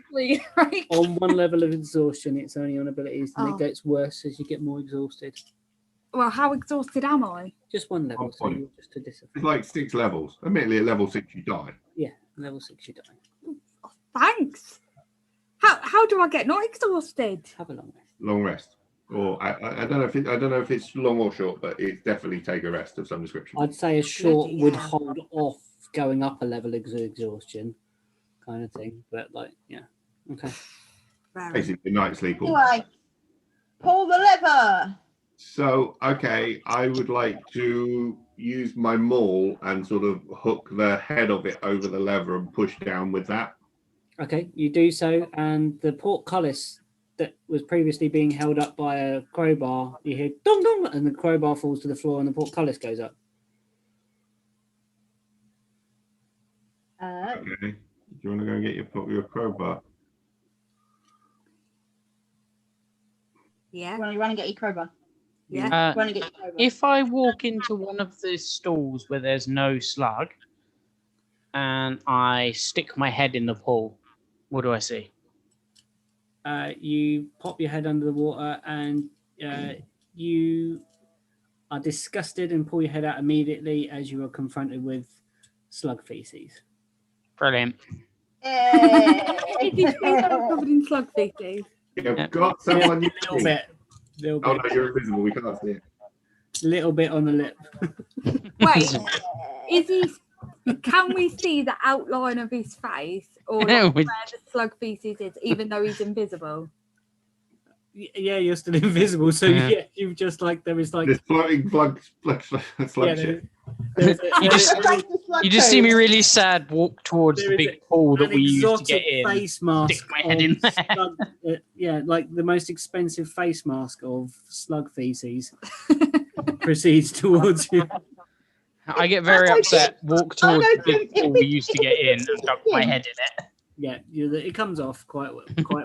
Right. On one level of exhaustion, it's only on abilities, and Oh. it gets worse as you get more exhausted. Well, how exhausted am I? Just one level, One so point. you're just a disadvantage. It's like 6 levels. Admittedly, at level 6 you die. Yeah, level 6 you die. Thanks. How do I get not exhausted? Have a long rest. Long rest, or I don't know if it's long or short, but it's definitely take a rest of some description. I'd say a short Bloody would hell. hold off going up a level of exhaustion, kind of thing. But like, yeah, okay. Very. Basically, night sleep. Anyway, pull the lever. So, okay, I would like to use my maul and sort of hook the head of it over the lever and push down with that. Okay, you do so, and the portcullis that was previously being held up by a crowbar, you hear dong dong, and the crowbar falls to the floor and the portcullis goes up. Okay. Do you want to go and get your crowbar? Yeah. You want to get your crowbar? Yeah. You want to get your crowbar? If I walk into one of the stalls where there's no slug and I stick my head in the pool, what do I see? You pop your head under the water and you are disgusted and pull your head out immediately as you are confronted with slug feces. Brilliant. Is his face all covered in slug feces? You've got someone you Little bit. Oh no, you're invisible. We can't see it. Little bit on the lip. Wait, is he? Can we see the outline of his face, or No, like where the slug feces is, even though he's invisible? Yeah, you're still invisible, so yeah, you've just like there is like This floating slug shit. You just see me really sad walk towards the big pool that an we used to exotic get in. face mask. Stick my head in of there. slug, yeah, like the most expensive face mask of slug feces proceeds towards you. I get very upset, walk towards the big pool we used to get in and duck my head in it. Yeah, it comes off quite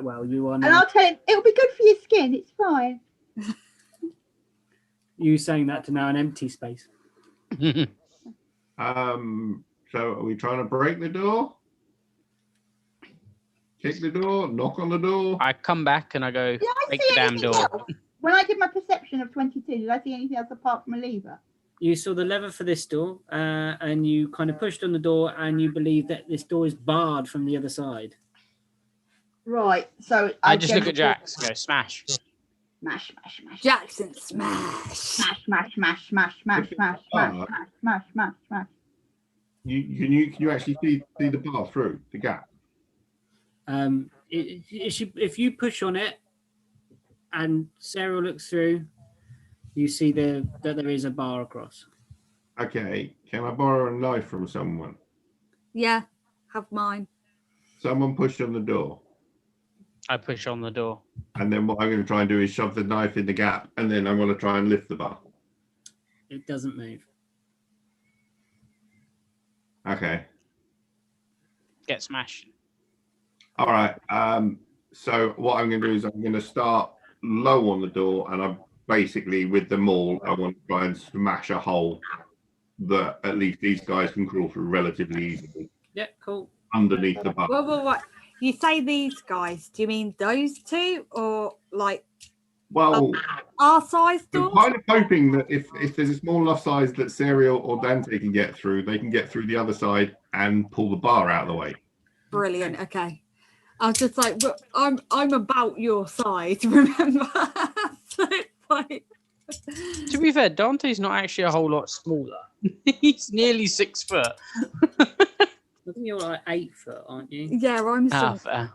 well. You are And now, I'll tell him it'll be good for your skin. It's fine. you saying that to now an empty space. So are we trying to break the door? Kick the door? Knock on the door? I come back and I go, Did I break see the damn anything door. else? When I did my perception of 22, did I see anything else apart from a lever? You saw the lever for this door, and you kind of pushed on the door, and you believe that this door is barred from the other side. Right. So I just look at Jax and go, smash. Smash, smash, smash. Jackson smash. Smash, smash, smash, smash, smash, smash, smash, smash, smash, smash. Can you actually see the bar through the gap? If you push on it, and Sarah looks through, you see that there is a bar across. Okay. Can I borrow a knife from someone? Yeah, have mine. Someone pushed on the door. I push on the door. And then what I'm going to try and do is shove the knife in the gap, and then I'm going to try and lift the bar. It doesn't move. Okay. Get smashed. All right. So what I'm going to do is I'm going to start low on the door, and I'm basically with the maul. I want to try and smash a hole that at least these guys can crawl through relatively easily Yeah, cool. underneath the bar. What? You say these guys? Do you mean those two, or like Well, our size I'm doors? kind of hoping that if there's a small enough size that Serial or Dante can get through, they can get through the other side and pull the bar out of the way. Brilliant. Okay. I was just like, but I'm about your size, remember? So it's like, To be fair, Dante's not actually a whole lot smaller. He's nearly 6 foot. I think you're like 8 foot, aren't you? yeah, I'm Ah, so, fair.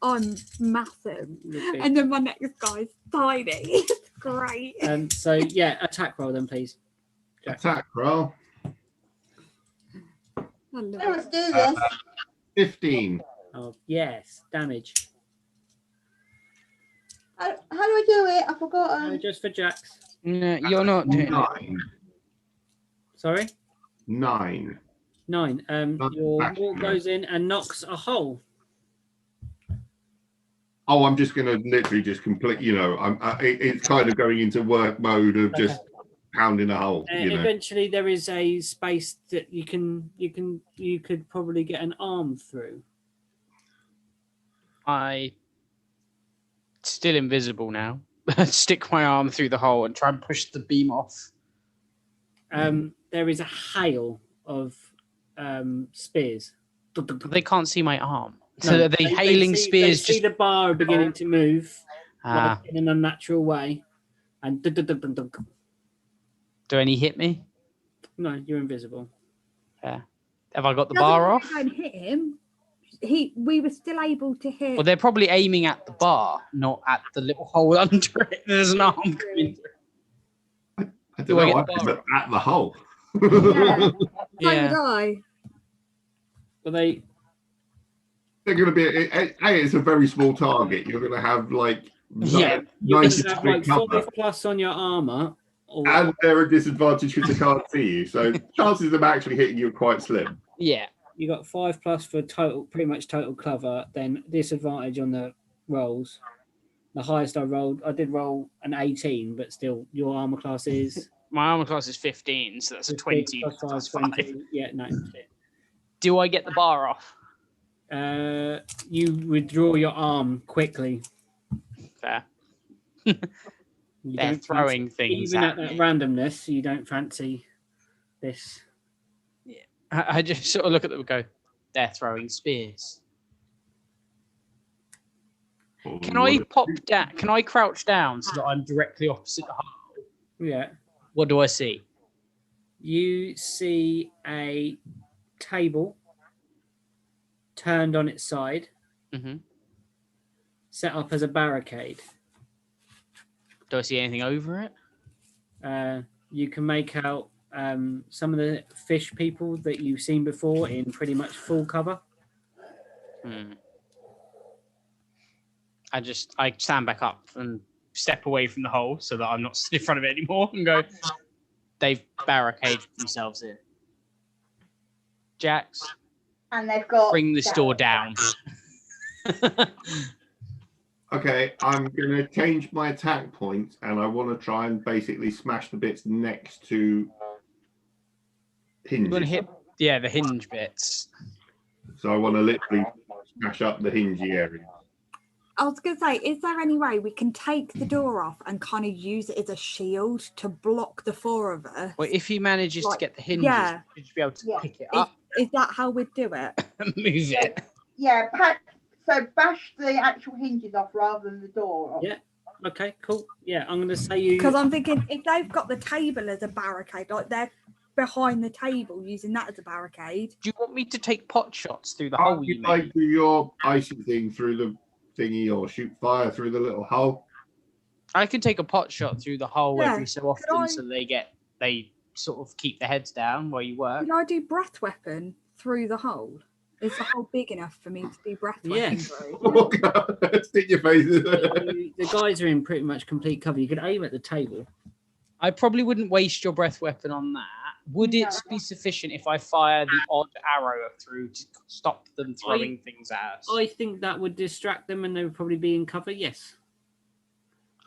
I'm massive, You're big. and then my next guy's tiny. It's great. So yeah, attack roll then, please. Attack roll. I love So let's it. do this. 15. Oh yes, damage. How do I do it? I've forgotten. Just for Jax. No, you're not doing it. 9. Sorry, 9. 9. Your wall goes in and knocks a hole. Oh, I'm just going to literally just complete, it's kind of going into work mode of just pounding a hole, Eventually, there is a space that you could probably get an arm through. I still invisible now. Stick my arm through the hole and try and push the beam off. There is a hail of spears. They can't see my arm. No, So are they hailing see, spears They see the bar beginning to move Ah, in an unnatural way, and do any hit me? no, you're invisible. Have I got the Doesn't bar mean off? we don't hit him. We were still able to hit. Well, they're probably aiming at the bar, not at the little hole under it. There's an arm coming through. I Do don't I know, get the bar? at the hole. Yeah. So Yeah. would I. But they they're going to be it's a very small target. You're going to have like Yeah. You're going 90 to have degree like cover, 5+ on your armor. Or and they're a disadvantage because they can't see you. So chances of them actually hitting you are quite slim. Yeah. you got 5+ for total, pretty much total cover. Then disadvantage on the rolls. The highest I rolled, I did roll an 18, but still, your armor class is My armor class is 15, so that's a 20 plus 5, plus 20. 5. Yeah, no. Do I get the bar off? You withdraw your arm quickly. Fair. You They're don't throwing fancy, things even at at that me. randomness. You don't fancy this. I just sort of look at them and go, they're throwing spears. Can I pop down? Can I crouch down so that I'm directly opposite the hole? Yeah. What do I see? You see a table turned on its side, Mm-hmm. set up as a barricade. Do I see anything over it? You can make out some of the fish people that you've seen before in pretty much full cover. I stand back up and step away from the hole so that I'm not in front of it anymore and go, they've barricaded themselves in. Jax, And they've got bring this door down. Okay, I'm going to change my attack points, and I want to try and basically smash the bits next to You hinges. want to hit, the hinge bits. So I want to literally smash up the hingy area. I was going to say, is there any way we can take the door off and kind of use it as a shield to block the four of us? Well, if he manages to get the hinges, yeah. you should be able to Yeah. pick it up Is that how we'd do it? and move it. Yeah, so bash the actual hinges off rather than the door off. Yeah. Okay, cool. Yeah, I'm going to say you... Because I'm thinking, if they've got the table as a barricade, like they're behind the table using that as a barricade. Do you want me to take pot shots through the How hole you you like made? do your icy thing through the thingy or shoot fire through the little hole? I can take a pot shot through the hole Yeah, every so often so they sort of keep their heads down while you work. Could I do breath weapon through the hole? Is the hole big enough for me to do breath weapon through? Oh God, stick your face in there. The guys are in pretty much complete cover. You could aim at the table. I probably wouldn't waste your breath weapon on that. Would it be sufficient if I fire the odd arrow through to stop them throwing things at us? I think that would distract them and they would probably be in cover, yes.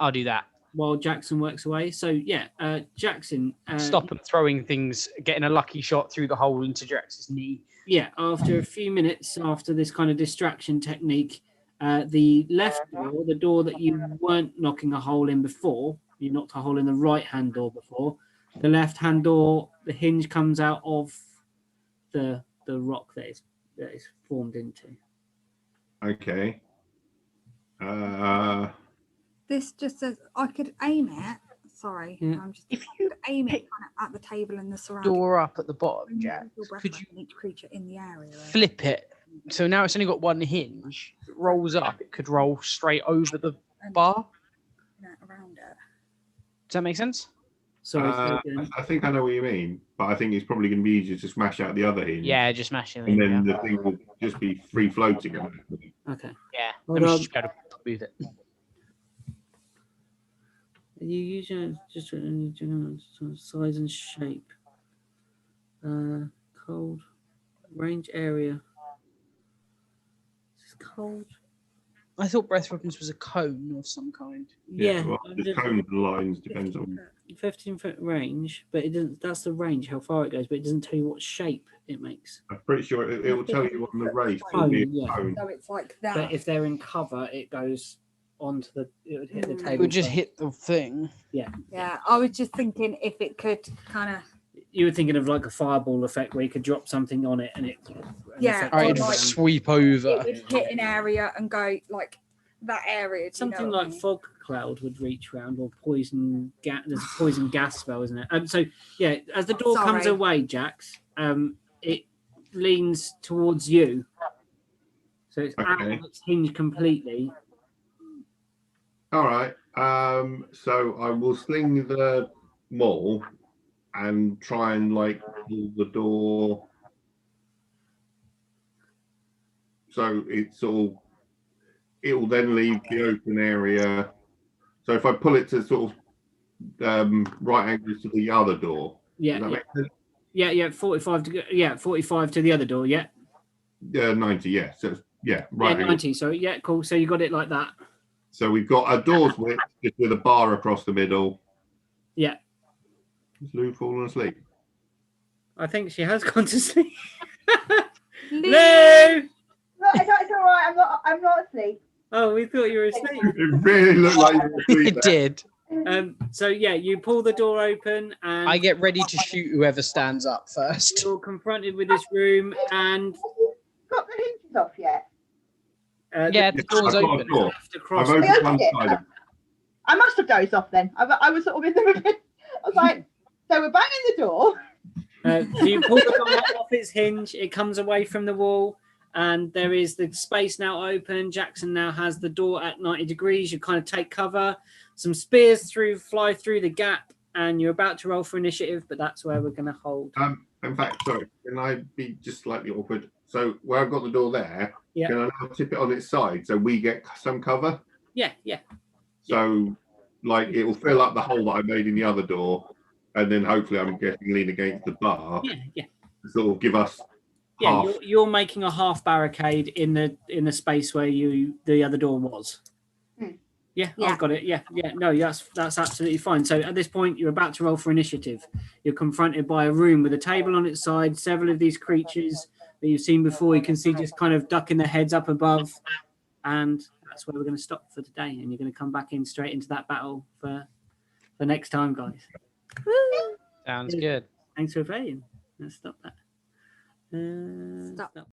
I'll do that. While Jackson works away. So, yeah, Jackson... Stop them throwing things, getting a lucky shot through the hole into Jax's knee. Yeah, after a few minutes, after this kind of distraction technique, the left door, the door that you weren't knocking a hole in before, you knocked a hole in the right-hand door before, the left-hand door, the hinge comes out of the rock that is formed into. Okay. This just says I could aim it. Sorry, Yeah. I'm just. If you could aim it kind of at the table and the surrounding. Door up at the bottom, Jax. Could you each creature in the area? flip it? So now it's only got one hinge. If it rolls up, it could roll straight over the bar. Around it. Does that make sense? Sorry, I think I know what you mean, but I think it's probably going to be easier to smash out the other hinge. Yeah, just mash it. And then the thing will just be free floating. okay. Yeah, Hold let me on. just be able to move it. You use your just size and shape. Cold range area. Is this cold? I thought breath weapons was a cone of some kind. Yeah, Well, the cones and lines depends on. 15-foot range, but it doesn't. That's the range, how far it goes, but it doesn't tell you what shape it makes. I'm pretty sure it will tell you on the race. Cone, It'll be a yeah. cone. So it's like that. But if they're in cover, it goes onto the. It would hit the table. It would just first. hit the thing. Yeah, I was just thinking if it could kind of. You were thinking of like a fireball effect where you could drop something on it and it. Yeah, affect or Right, it. it'd like- sweep over. It would hit an area and go like that area. do you Something know what I like mean? fog cloud would reach around, or poison gas. There's a poison gas spell, isn't it? So yeah, as the door comes Sorry. away, Jax, it leans towards you, so it's out Okay. of its hinge completely. All right. So I will sling the maul and try and like pull the door. so it will then leave the open area. So if I pull it to sort of right angles to the other door, Yeah, does that make sense? yeah, 45 to 45 to the other door. Yeah, 90. Yeah, so yeah, right. 90. So yeah, cool. So you got it like that. So we've got a door's width just with a bar across the middle. Yeah. Is Lou fallen asleep? I think she has gone to sleep. Lou! Lou! No, it's all right. I'm not asleep. Oh, we thought you were asleep. It really looked like you were asleep. It did. So yeah, you pull the door open and I get ready to shoot whoever stands up first. you're confronted with this room and Got the hinges off yet? Yeah, the door's I've got a open. door. have to cross. I've opened one Okay. side. I must have dozed off then. I was sort of in the middle. I was like, so we're banging the door. So you pull the door off its hinge, it comes away from the wall, and there is the space now open. Jackson now has the door at 90 degrees. You kind of take cover. Some spears fly through the gap, and you're about to roll for initiative, but that's where we're going to hold. In fact, sorry, can I be just slightly awkward? So where I've got the door there, Yeah. can I now tip it on its side so we get some cover? Yeah. So like it will fill up the hole that I made in the other door, and then hopefully I'm getting lean against the bar. Yeah. To sort of give us Yeah, half. you're making a half barricade in the space where the other door was. Yeah, I've got it. Yeah. No, that's absolutely fine. So at this point, you're about to roll for initiative. You're confronted by a room with a table on its side, several of these creatures that you've seen before. You can see just kind of ducking their heads up above, and that's where we're going to stop for today. And you're going to come back in straight into that battle for the next time, guys. Sounds good. Thanks for playing. Let's stop that. Stop.